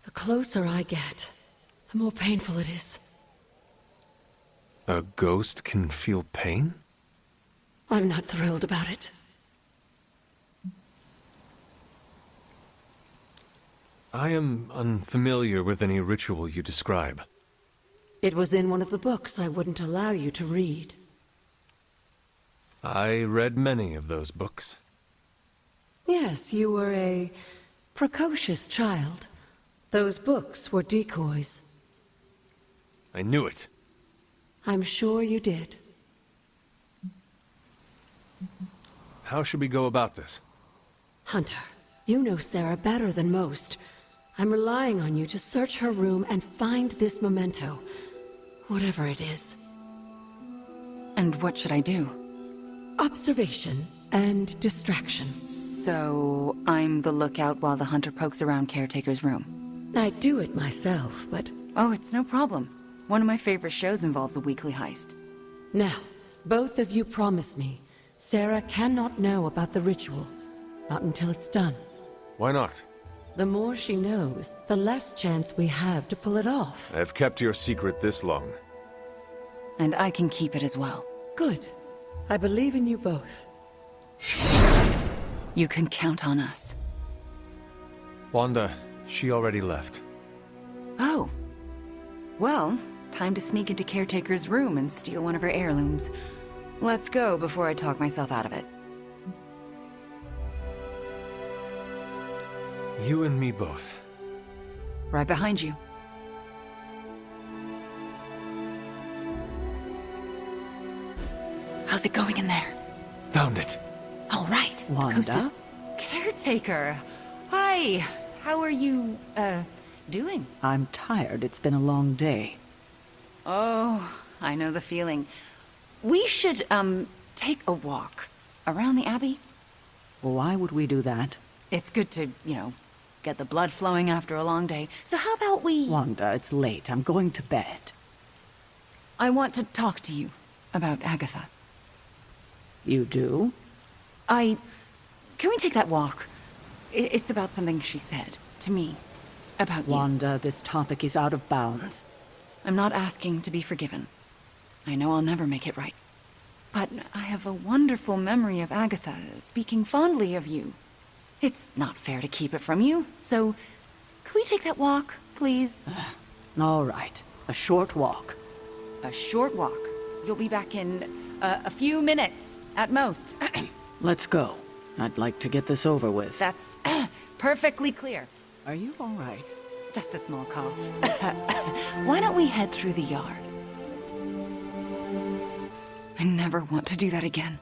The closer I get, the more painful it is. A ghost can feel pain? I'm not thrilled about it. I am unfamiliar with any ritual you describe. It was in one of the books I wouldn't allow you to read. I read many of those books. Yes, you were a precocious child. Those books were decoys. I knew it. I'm sure you did. How should we go about this? Hunter, you know Sarah better than most. I'm relying on you to search her room and find this memento. Whatever it is. And what should I do? Observation and distraction. So, I'm the lookout while the hunter pokes around Caretaker's room. I'd do it myself, but... Oh, it's no problem. One of my favorite shows involves a weekly heist. Now, both of you promise me, Sarah cannot know about the ritual. Not until it's done. Why not? The more she knows, the less chance we have to pull it off. I've kept your secret this long. And I can keep it as well. Good. I believe in you both. You can count on us. Wanda, she already left. Oh. Well, time to sneak into Caretaker's room and steal one of her heirlooms. Let's go before I talk myself out of it. You and me both. Right behind you. How's it going in there? Found it. All right. Wanda? Coast is... Caretaker. Hi. How are you, doing? I'm tired. It's been a long day. Oh, I know the feeling. We should, take a walk around the Abbey. Why would we do that? It's good to, get the blood flowing after a long day. So how about we... Wanda, it's late. I'm going to bed. I want to talk to you about Agatha. You do? Can we take that walk? It's about something she said to me. About you. Wanda, this topic is out of bounds. I'm not asking to be forgiven. I know I'll never make it right. But I have a wonderful memory of Agatha speaking fondly of you. It's not fair to keep it from you, so could we take that walk, please? All right. A short walk. A short walk. You'll be back in a few minutes, at most. Let's go. I'd like to get this over with. That's perfectly clear. Are you all right? Just a small cough. Why don't we head through the yard? I never want to do that again.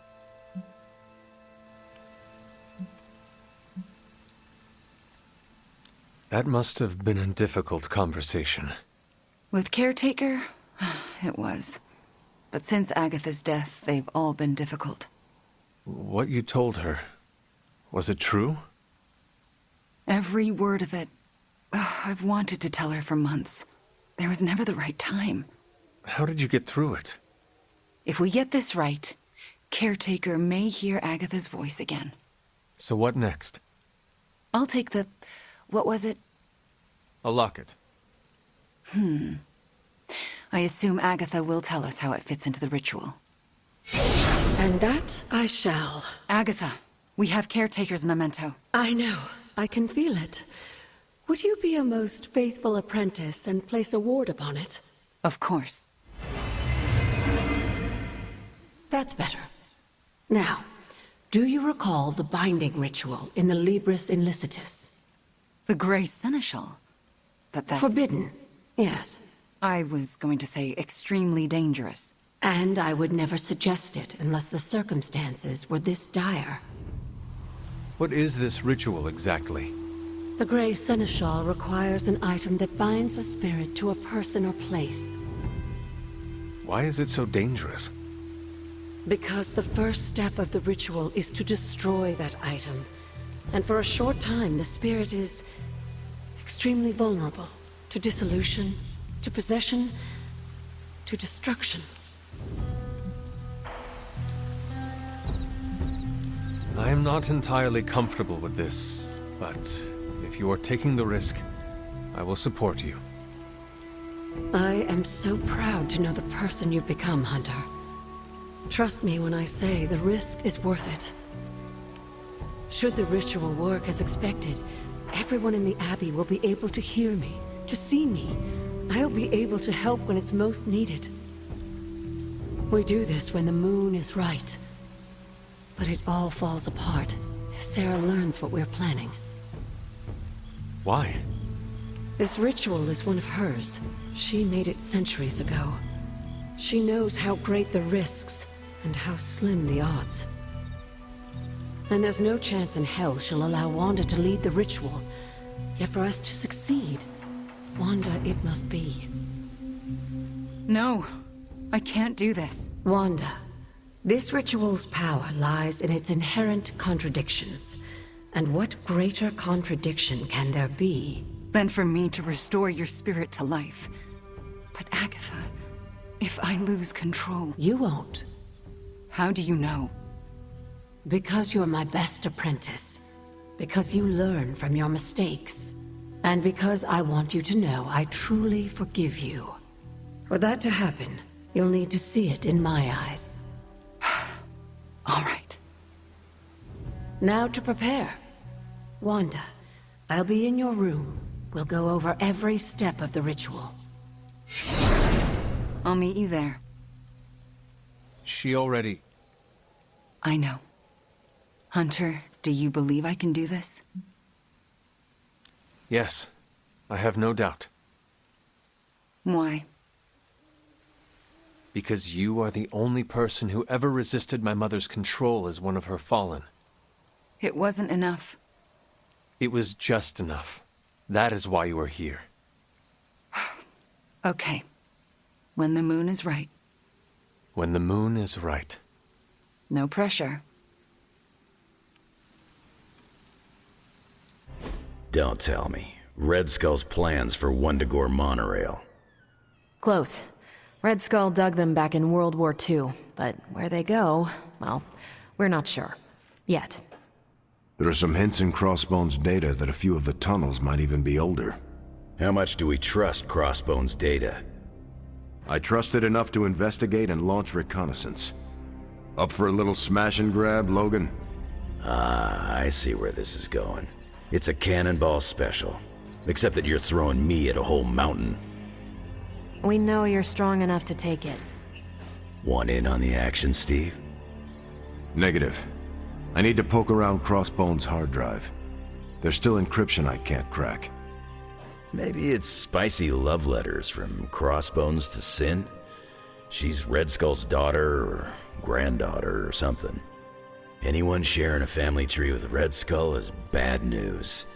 That must have been a difficult conversation. With Caretaker, it was. But since Agatha's death, they've all been difficult. What you told her, was it true? Every word of it. I've wanted to tell her for months. There was never the right time. How did you get through it? If we get this right, Caretaker may hear Agatha's voice again. So what next? I'll take the... what was it? A locket. I assume Agatha will tell us how it fits into the ritual. And that I shall. Agatha, we have Caretaker's memento. I know. I can feel it. Would you be a most faithful apprentice and place a ward upon it? Of course. That's better. Now, do you recall the binding ritual in the Libris Inlicitus? The Grey Seneschal? But that's... Forbidden, yes. I was going to say extremely dangerous. And I would never suggest it unless the circumstances were this dire. What is this ritual exactly? The Grey Seneschal requires an item that binds a spirit to a person or place. Why is it so dangerous? Because the first step of the ritual is to destroy that item. And for a short time, the spirit is extremely vulnerable to dissolution, to possession, to destruction. I am not entirely comfortable with this, but if you are taking the risk, I will support you. I am so proud to know the person you've become, Hunter. Trust me when I say the risk is worth it. Should the ritual work as expected, Everyone in the Abbey will be able to hear me, to see me. I'll be able to help when it's most needed. We do this when the moon is right. But it all falls apart if Sarah learns what we're planning. Why? This ritual is one of hers. She made it centuries ago. She knows how great the risks and how slim the odds. And there's no chance in hell she'll allow Wanda to lead the ritual. Yet for us to succeed, Wanda it must be. No, I can't do this. Wanda, this ritual's power lies in its inherent contradictions. And what greater contradiction can there be than for me to restore your spirit to life? But Agatha, if I lose control... You won't. How do you know? Because you're my best apprentice. Because you learn from your mistakes. And because I want you to know I truly forgive you. For that to happen, you'll need to see it in my eyes. All right. Now to prepare. Wanda, I'll be in your room. We'll go over every step of the ritual. I'll meet you there. She already... I know. Hunter, do you believe I can do this? Yes, I have no doubt. Why? Because you are the only person who ever resisted my mother's control as one of her fallen. It wasn't enough. It was just enough. That is why you are here. Okay. When the moon is right. When the moon is right. No pressure. Don't tell me. Red Skull's plans for Wundagore Monorail. Close. Red Skull dug them back in World War II, but where they go, well, we're not sure. Yet. There are some hints in Crossbone's data that a few of the tunnels might even be older. How much do we trust Crossbone's data? I trust it enough to investigate and launch reconnaissance. Up for a little smash and grab, Logan? Ah, I see where this is going. It's a cannonball special. Except that you're throwing me at a whole mountain. We know you're strong enough to take it. Want in on the action, Steve? Negative. I need to poke around Crossbone's hard drive. There's still encryption I can't crack. Maybe it's spicy love letters from Crossbones to Sin? She's Red Skull's daughter or granddaughter or something. Anyone sharing a family tree with Red Skull is bad news.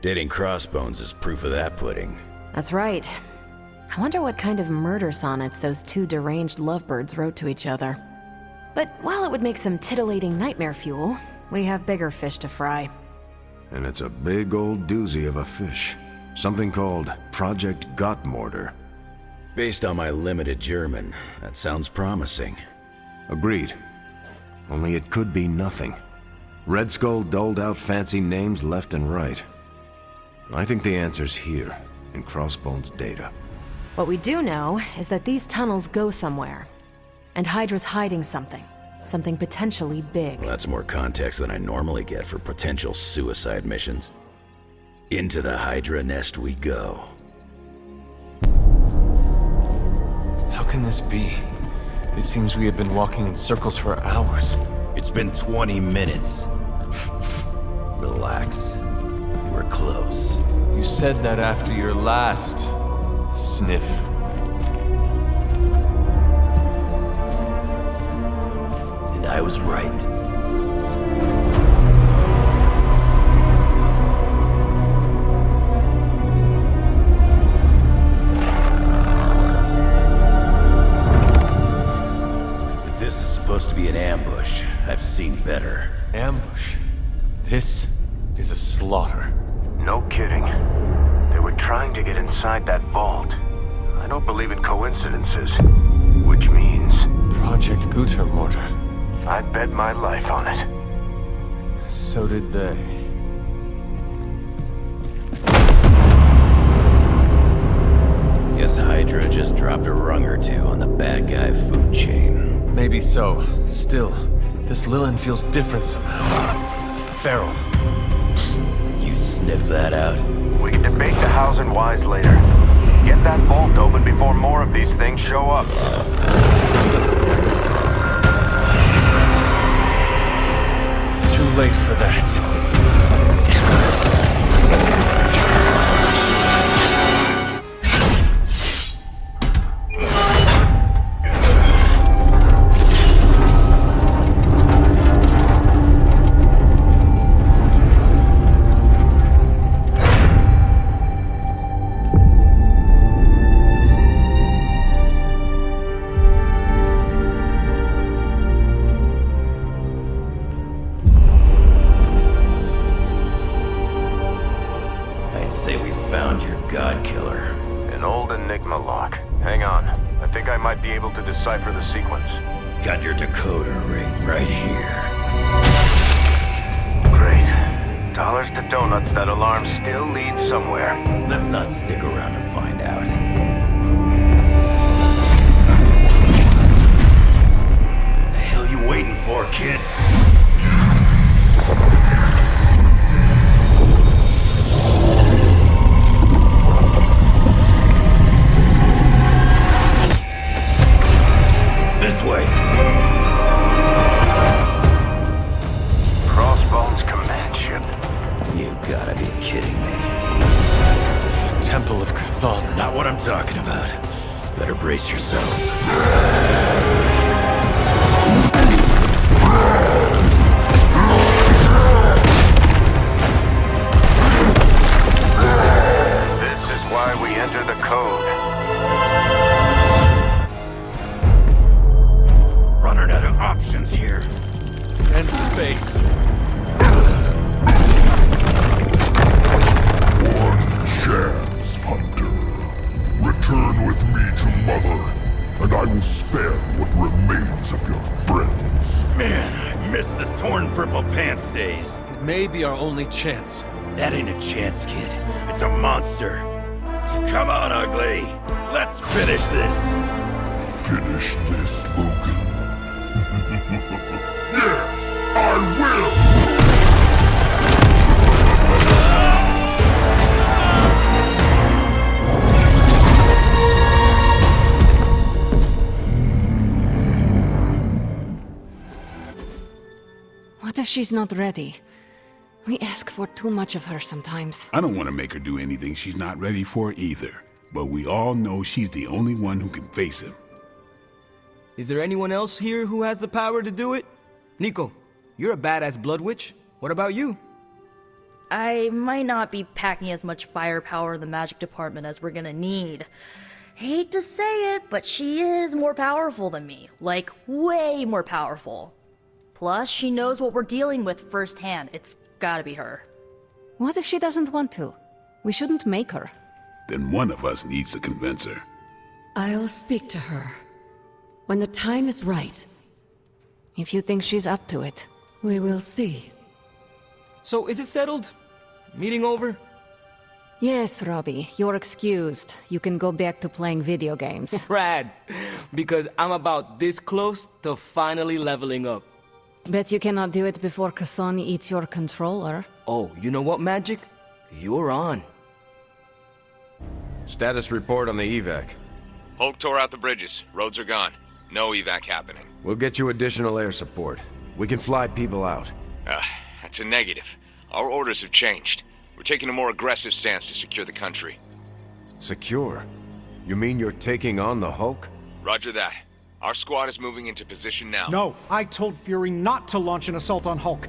Dating Crossbones is proof of that pudding. That's right. I wonder what kind of murder sonnets those two deranged lovebirds wrote to each other. But while it would make some titillating nightmare fuel, we have bigger fish to fry. And it's a big old doozy of a fish. Something called Project Gottmorder. Based on my limited German, that sounds promising. Agreed. Only it could be nothing. Red Skull doled out fancy names left and right. I think the answer's here, in Crossbone's data. What we do know is that these tunnels go somewhere. And Hydra's hiding something. Something potentially big. Well, that's more context than I normally get for potential suicide missions. Into the Hydra nest we go. How can this be? It seems we have been walking in circles for hours. It's been 20 minutes. Relax. We're close. You said that after your last sniff. And I was right. If this is supposed to be an ambush, I've seen better. Ambush? This is a slaughter. No kidding. They were trying to get inside that vault. I don't believe in coincidences. Which means... Project Gutermorder. I bet my life on it. So did they. Guess Hydra just dropped a rung or two on the bad guy food chain. Maybe so. Still, this Lilin feels different somehow. Feral. You sniff that out? We can debate the hows and whys later. Get that vault open before more of these things show up. Too late for that. Decipher the sequence. Got your decoder ring right here. Great. Dollars to donuts, that alarm still leads somewhere. Let's not stick around to find out. The hell you waiting for, kid? This way. Crossbones command ship. You gotta be kidding me. The Temple of Chthon. Not what I'm talking about. Better brace yourselves. This is why we enter the code. Running out of options here. And space. One chance, Hunter. Return with me to Mother, and I will spare what remains of your friends. Man, I miss the torn purple pants days. It may be our only chance. That ain't a chance, kid. It's a monster. So come on, ugly. Let's finish this. Finish this, Logan. Yes, I will! What if she's not ready? We ask for too much of her sometimes. I don't want to make her do anything she's not ready for either. But we all know she's the only one who can face him. Is there anyone else here who has the power to do it? Nico, you're a badass blood witch. What about you? I might not be packing as much firepower in the magic department as we're gonna need. Hate to say it, but she is more powerful than me. Like, way more powerful. Plus, she knows what we're dealing with firsthand. It's gotta be her. What if she doesn't want to? We shouldn't make her. Then one of us needs to convince her. I'll speak to her. When the time is right. If you think she's up to it. We will see. So, is it settled? Meeting over? Yes, Robbie, you're excused. You can go back to playing video games. Rad! Because I'm about this close to finally leveling up. Bet you cannot do it before Chthon eats your controller. Oh, you know what, Magic? You're on. Status report on the evac. Hulk tore out the bridges. Roads are gone. No evac happening. We'll get you additional air support. We can fly people out. That's a negative. Our orders have changed. We're taking a more aggressive stance to secure the country. Secure? You mean you're taking on the Hulk? Roger that. Our squad is moving into position now. No, I told Fury not to launch an assault on Hulk.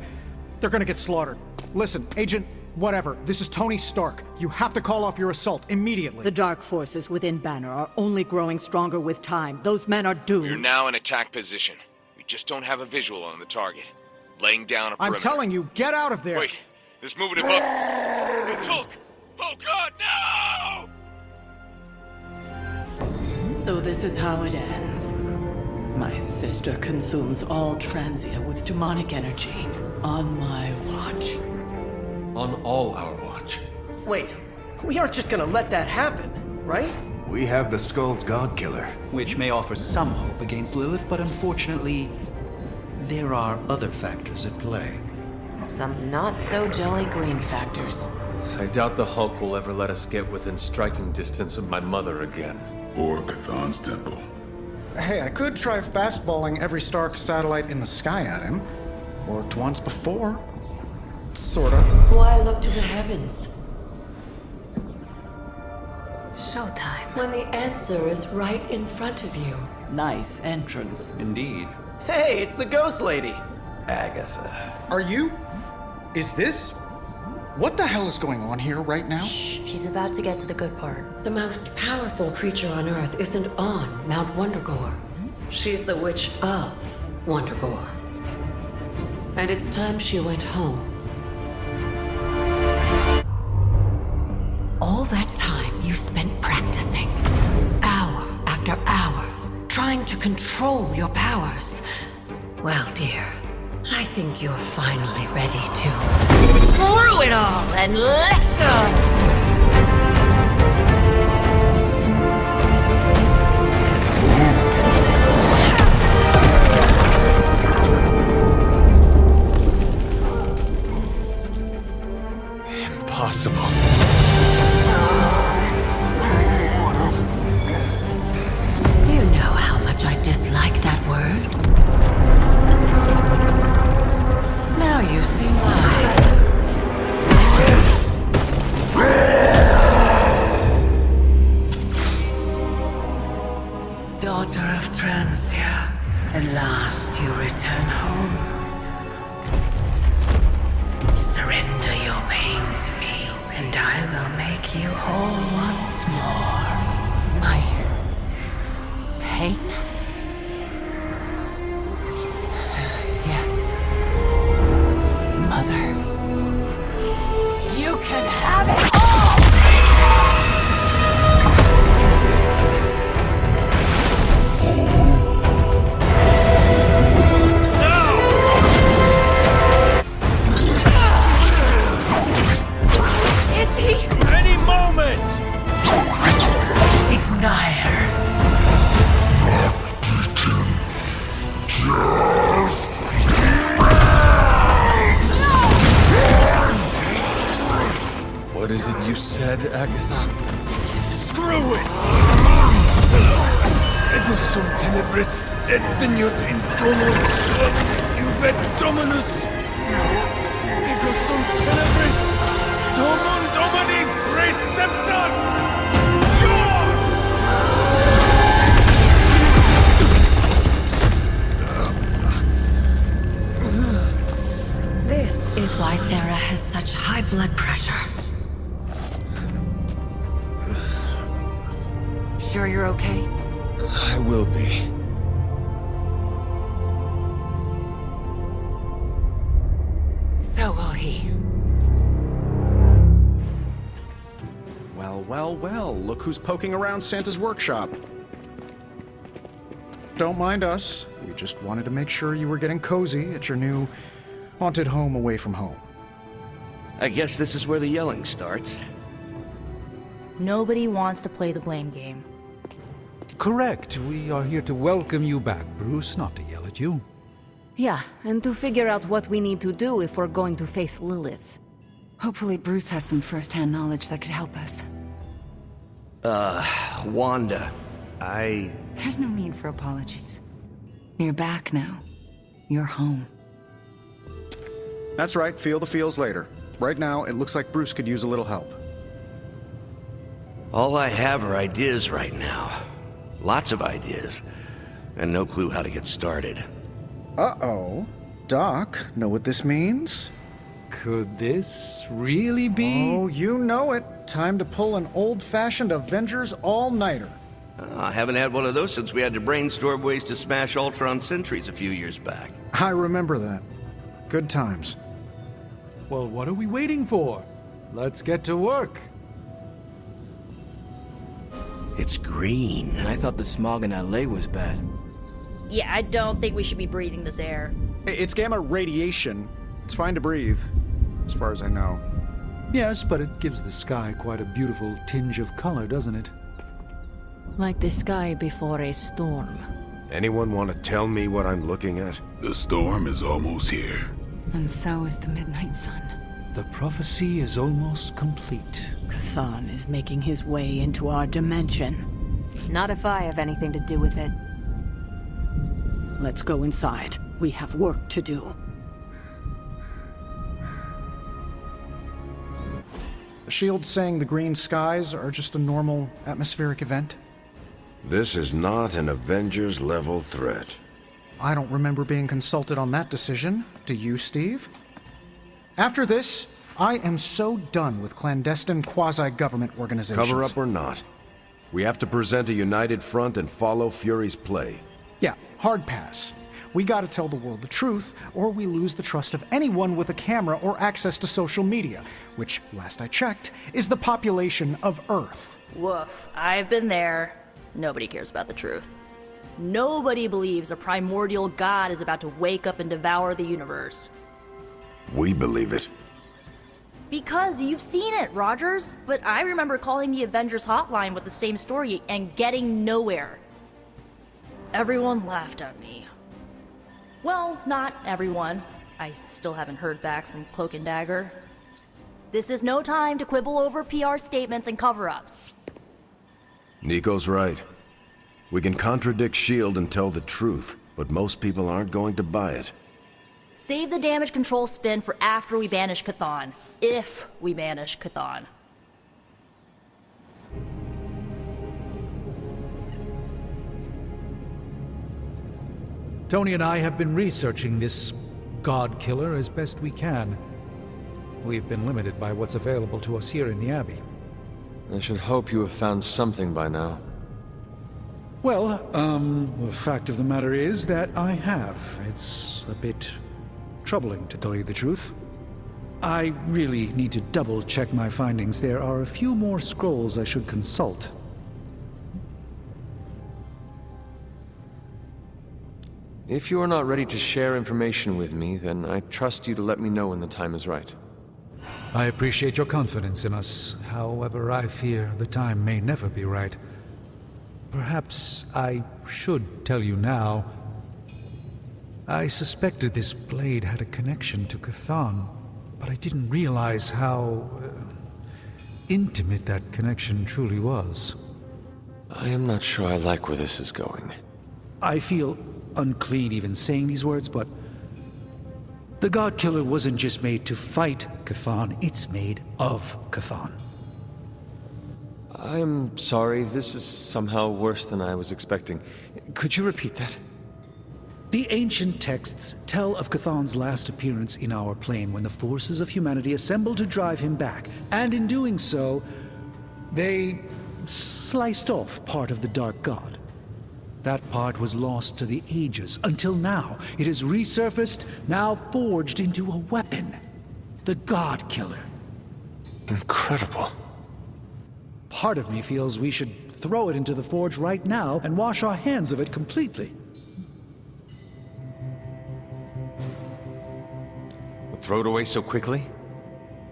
They're gonna get slaughtered. Listen, Agent, whatever, this is Tony Stark. You have to call off your assault immediately. The dark forces within Banner are only growing stronger with time. Those men are doomed. We're now in attack position. We just don't have a visual on the target. Laying down a perimeter. I'm telling you, get out of there! Wait, there's movement above. It's Hulk! Oh God, no! So this is how it ends. My sister consumes all Transia with demonic energy on my watch. On all our watch. Wait, we aren't just gonna let that happen, right? We have the Skull's Godkiller. Which may offer some hope against Lilith, but unfortunately, there are other factors at play. Some not-so-jolly green factors. I doubt the Hulk will ever let us get within striking distance of my mother again. Or Cathan's temple. Hey, I could try fastballing every Stark satellite in the sky at him. Worked once before. Sorta. Why look to the heavens Showtime. when the answer is right in front of you? Nice entrance. Indeed. Hey, it's the ghost lady. Agatha. Are you? Is this? What the hell is going on here right now? She's about to get to the good part. The most powerful creature on Earth isn't on Mount Wondergore. She's the witch of Wondergore. And it's time she went home. All that time you spent practicing, hour after hour, trying to control your powers. Well, dear, I think you're finally ready to screw it all and let go! Impossible. You know how much I dislike that word. Now you see why. Daughter of Transia, at last you return home. Surrender your pain to me, and I will make you whole once more. My pain? Yes. Mother. You can have it all! Is he? Any moment! Ignite her. What is it you said, Agatha? Screw it! Ego sum tenebris et veniut in domum suum iubet dominus. Ego sum tenebris domum domini preceptor! This is why Sarah has such high blood pressure. Sure you're okay? I will be. So will he. Well, well, well. Look who's poking around Santa's workshop. Don't mind us. We just wanted to make sure you were getting cozy at your new haunted home away from home. I guess this is where the yelling starts. Nobody wants to play the blame game. Correct. We are here to welcome you back, Bruce, not to yell at you. Yeah, and to figure out what we need to do if we're going to face Lilith. Hopefully Bruce has some first-hand knowledge that could help us. Wanda, There's no need for apologies. You're back now. You're home. That's right, feel the feels later. Right now, it looks like Bruce could use a little help. All I have are ideas right now. Lots of ideas. And no clue how to get started. Uh-oh. Doc, know what this means? Could this really be? Oh, you know it. Time to pull an old-fashioned Avengers all-nighter. I haven't had one of those since we had to brainstorm ways to smash Ultron sentries a few years back. I remember that. Good times. Well, what are we waiting for? Let's get to work. It's green. And I thought the smog in LA was bad. Yeah, I don't think we should be breathing this air. It's gamma radiation. It's fine to breathe, as far as I know. Yes, but it gives the sky quite a beautiful tinge of color, doesn't it? Like the sky before a storm. Anyone want to tell me what I'm looking at? The storm is almost here. And so is the midnight sun. The prophecy is almost complete. Chthon is making his way into our dimension. Not if I have anything to do with it. Let's go inside. We have work to do. The shield's saying the green skies are just a normal atmospheric event? This is not an Avengers-level threat. I don't remember being consulted on that decision. Do you, Steve? After this, I am so done with clandestine quasi-government organizations. Cover up or not, we have to present a united front and follow Fury's play. Yeah, hard pass. We gotta tell the world the truth, or we lose the trust of anyone with a camera or access to social media, which, last I checked, is the population of Earth. Woof, I've been there. Nobody cares about the truth. Nobody believes a primordial god is about to wake up and devour the universe. We believe it. Because you've seen it, Rogers. But I remember calling the Avengers hotline with the same story and getting nowhere. Everyone laughed at me. Well, not everyone. I still haven't heard back from Cloak and Dagger. This is no time to quibble over PR statements and cover-ups. Nico's right. We can contradict S.H.I.E.L.D. and tell the truth, but most people aren't going to buy it. Save the damage control spin for after we banish Chthon. If we banish Chthon. Tony and I have been researching this God Killer as best we can. We've been limited by what's available to us here in the Abbey. I should hope you have found something by now. Well, the fact of the matter is that I have. It's a bit troubling, to tell you the truth. I really need to double-check my findings. There are a few more scrolls I should consult. If you are not ready to share information with me, then I trust you to let me know when the time is right. I appreciate your confidence in us. However, I fear the time may never be right. Perhaps I should tell you now. I suspected this blade had a connection to Chthon, but I didn't realize how intimate that connection truly was. I am not sure I like where this is going. I feel unclean even saying these words, but the God Killer wasn't just made to fight Chthon, it's made of Chthon. I am sorry, this is somehow worse than I was expecting. Could you repeat that? The ancient texts tell of Chthon's last appearance in our plane when the forces of humanity assembled to drive him back, and in doing so, they sliced off part of the Dark God. That part was lost to the ages, until now. It has resurfaced, now forged into a weapon. The God Killer. Incredible. Part of me feels we should throw it into the forge right now and wash our hands of it completely. But throw it away so quickly?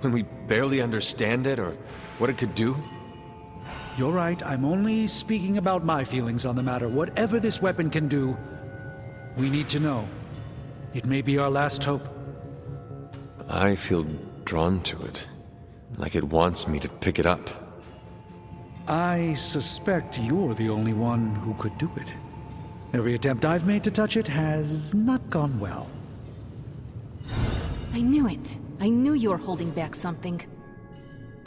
When we barely understand it or what it could do? You're right, I'm only speaking about my feelings on the matter. Whatever this weapon can do, we need to know. It may be our last hope. I feel drawn to it, like it wants me to pick it up. I suspect you're the only one who could do it. Every attempt I've made to touch it has not gone well. I knew it. I knew you were holding back something.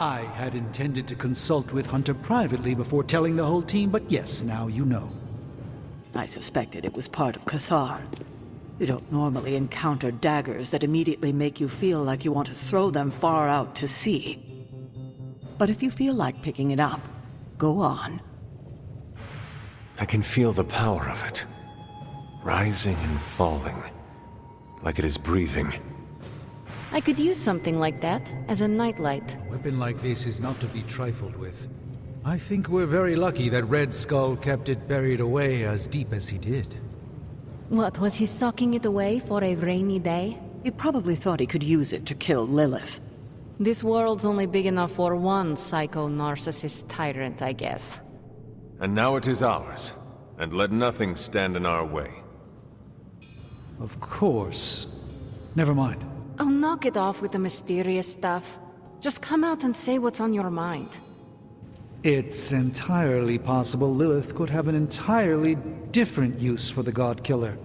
I had intended to consult with Hunter privately before telling the whole team, but yes, now you know. I suspected it was part of Chthon. You don't normally encounter daggers that immediately make you feel like you want to throw them far out to sea. But if you feel like picking it up, go on. I can feel the power of it. Rising and falling. Like it is breathing. I could use something like that as a nightlight. A weapon like this is not to be trifled with. I think we're very lucky that Red Skull kept it buried away as deep as he did. What, was he socking it away for a rainy day? He probably thought he could use it to kill Lilith. This world's only big enough for one psycho-narcissist tyrant, I guess. And now it is ours. And let nothing stand in our way. Of course. Never mind. Oh, knock it off with the mysterious stuff. Just come out and say what's on your mind. It's entirely possible Lilith could have an entirely different use for the God Killer.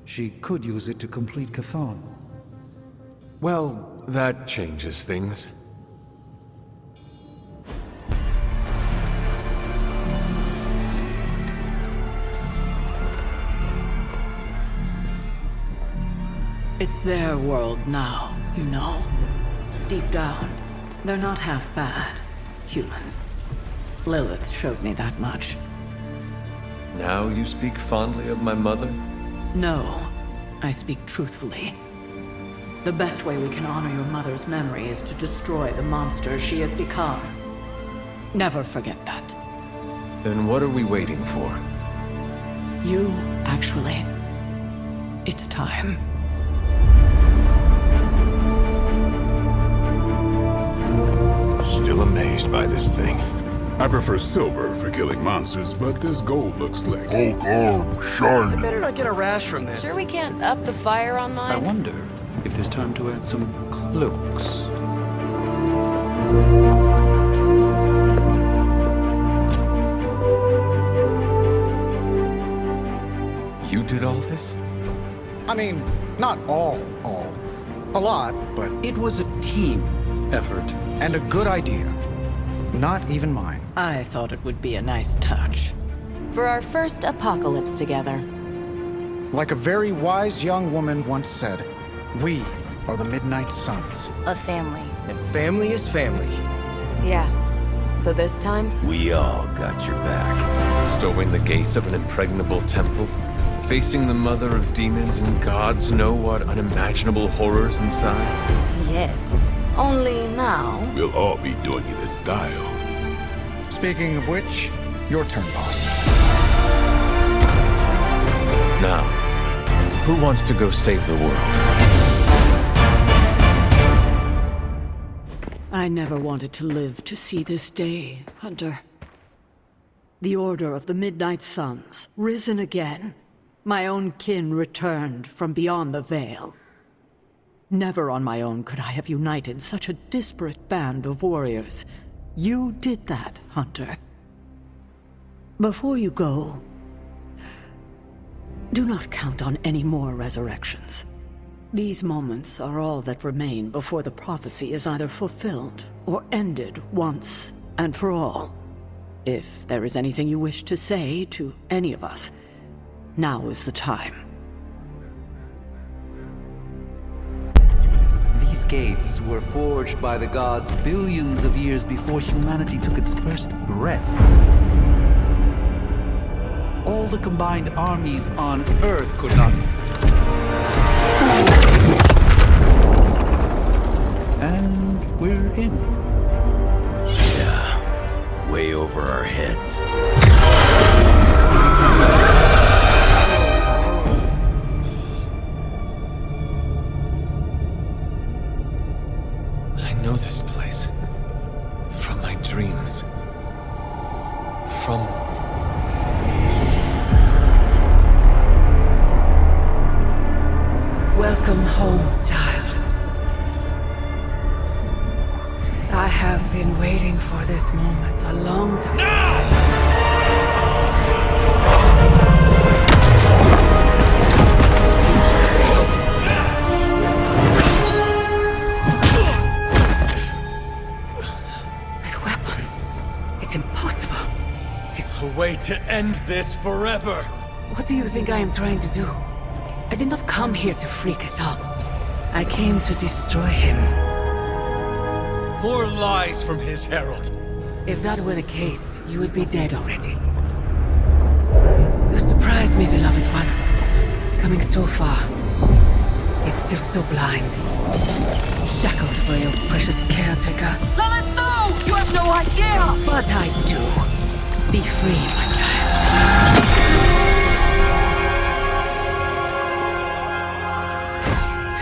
She could use it to complete Chthon. Well, that changes things. It's their world now, you know. Deep down, they're not half bad. Humans. Lilith showed me that much. Now you speak fondly of my mother? No, I speak truthfully. The best way we can honor your mother's memory is to destroy the monster she has become. Never forget that. Then what are we waiting for? You, actually. It's time. Still amazed by this thing. I prefer silver for killing monsters, but this gold looks slick. Hulk arm, shiny. I better not get a rash from this. Sure we can't up the fire on mine? I wonder if there's time to add some cloaks. You did all this? I mean, not all. A lot, but it was a team effort and a good idea. Not even mine. I thought it would be a nice touch. For our first apocalypse together. Like a very wise young woman once said, we are the Midnight Suns. A family. And family is family. Yeah. So this time? We all got your back. Storming the gates of an impregnable temple? Facing the mother of demons and gods know what unimaginable horrors inside? Yes. Only now. We'll all be doing it in style. Speaking of which, your turn, boss. Now, who wants to go save the world? I never wanted to live to see this day, Hunter. The Order of the Midnight Suns, risen again. My own kin returned from beyond the Veil. Never on my own could I have united such a disparate band of warriors. You did that, Hunter. Before you go, do not count on any more resurrections. These moments are all that remain before the prophecy is either fulfilled or ended once and for all. If there is anything you wish to say to any of us, now is the time. These gates were forged by the gods billions of years before humanity took its first breath. All the combined armies on Earth could not... And we're in. Yeah, way over our heads. I know this place. From my dreams. From... Welcome home, child. I have been waiting for this moment a long time. That weapon. It's impossible. It's... A way to end this forever. What do you think I am trying to do? I did not come here to free Chthon. I came to destroy him. More lies from his herald. If that were the case, you would be dead already. You surprised me, beloved one. Coming so far, yet still so blind. Shackled by your precious caretaker. Lilith, no! You have no idea! But I do. Be free, my child.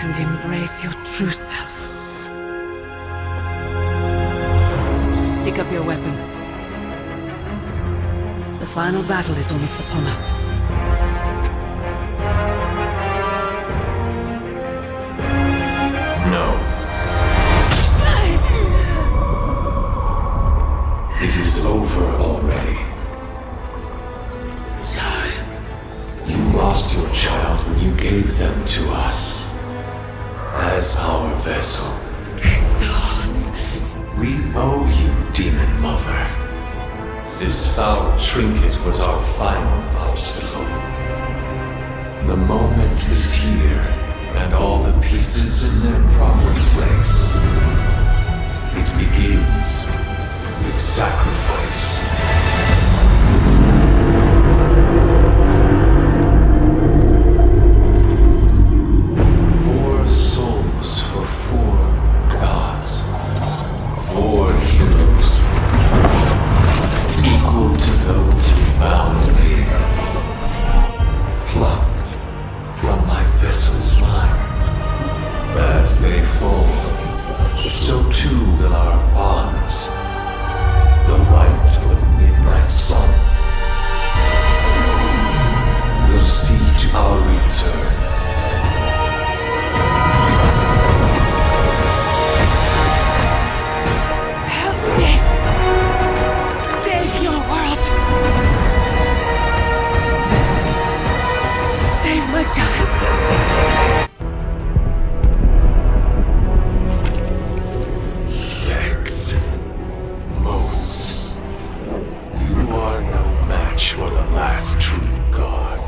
And embrace your true self. Pick up your weapon. The final battle is almost upon us. lost your child when you gave them to us. As our vessel. We owe you, Demon Mother. This foul trinket was our final obstacle. The moment is here, and all the pieces in their proper place. It begins with sacrifice. Four souls for four gods. 4 heroes. Equal to those who bound me. Plucked from my vessel's mind. As they fall, so too will our bonds. The light of the midnight sun will see to our return. Help me! Save your world! Save my child! Specs. Motes. You are no match for the last true god.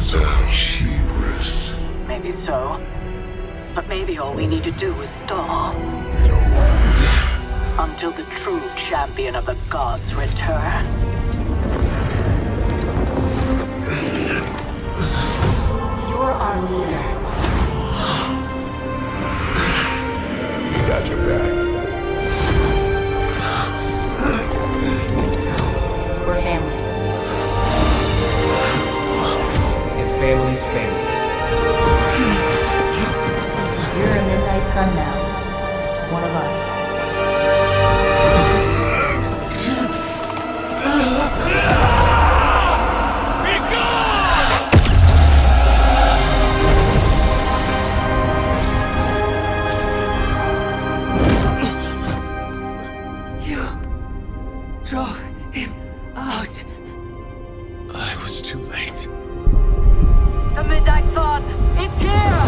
Cerberus. Maybe so. But maybe all we need to do is stall. Until the true champion of the gods return. You're our leader. We got your back. We're family. And family's family. You're a midnight sun now. One of us. You drove him out. I was too late. The Midnight Sun! It's here!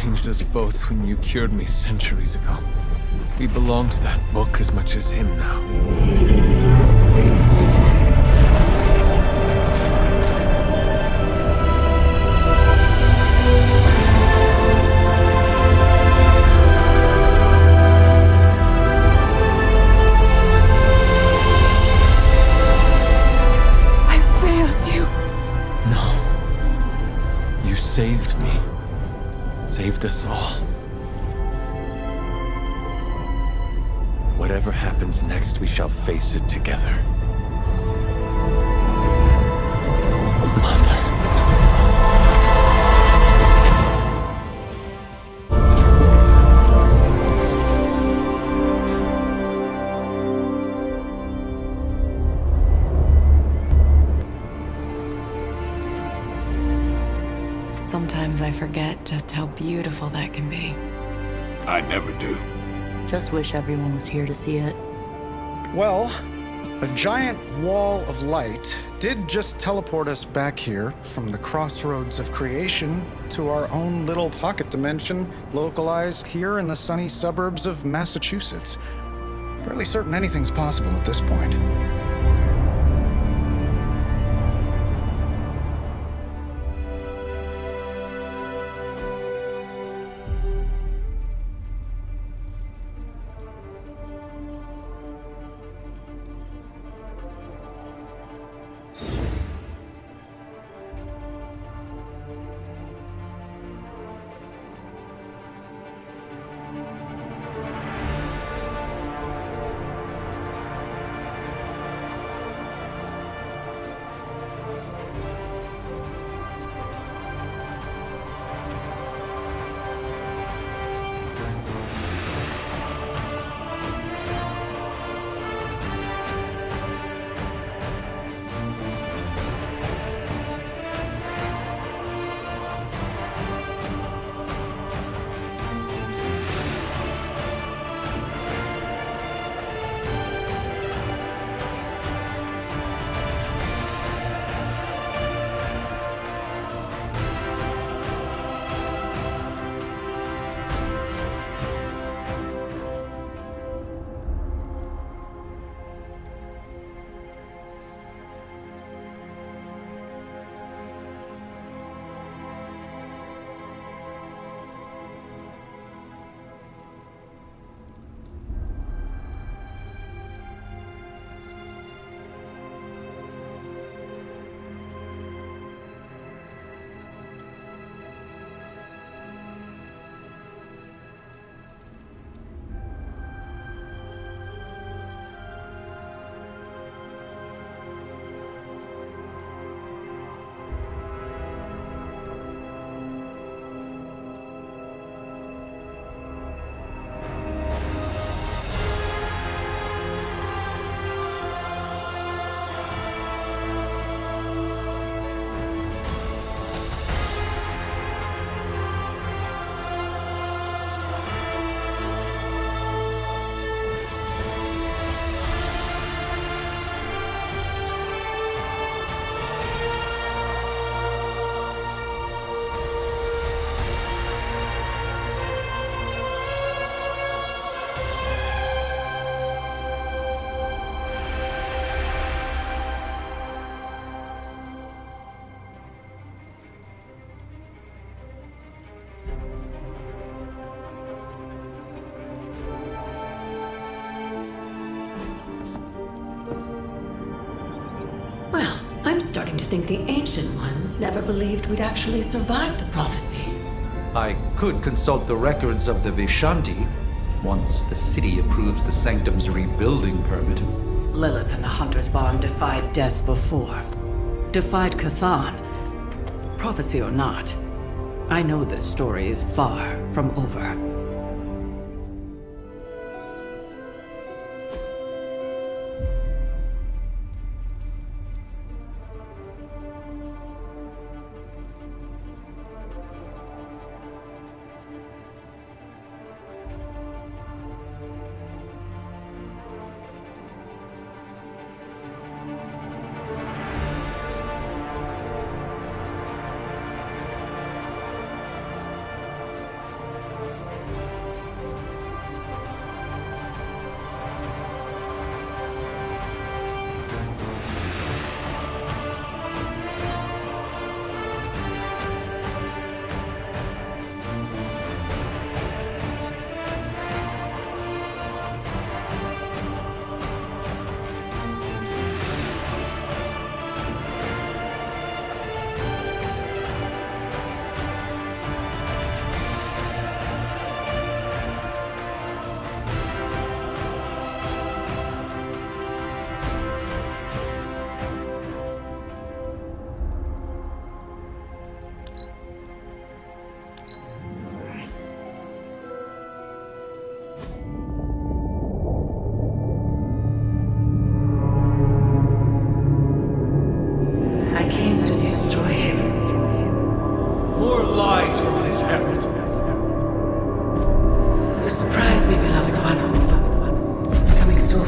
changed us both when you cured me centuries ago. We belong to that book as much as him now. Saved me. Saved us all. Whatever happens next, we shall face it together. Mother. Sometimes I forget just how beautiful that can be. I never do. Just wish everyone was here to see it. Well, a giant wall of light did just teleport us back here from the crossroads of creation to our own little pocket dimension localized here in the sunny suburbs of Massachusetts. Fairly certain anything's possible at this point. Well, I'm starting to think the Ancient Ones never believed we'd actually survive the prophecy. I could consult the records of the Vishanti once the city approves the Sanctum's rebuilding permit. Lilith and the Hunter's Bond defied death before. Defied Cathan. Prophecy or not, I know this story is far from over.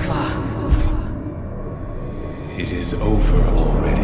far. It is over already.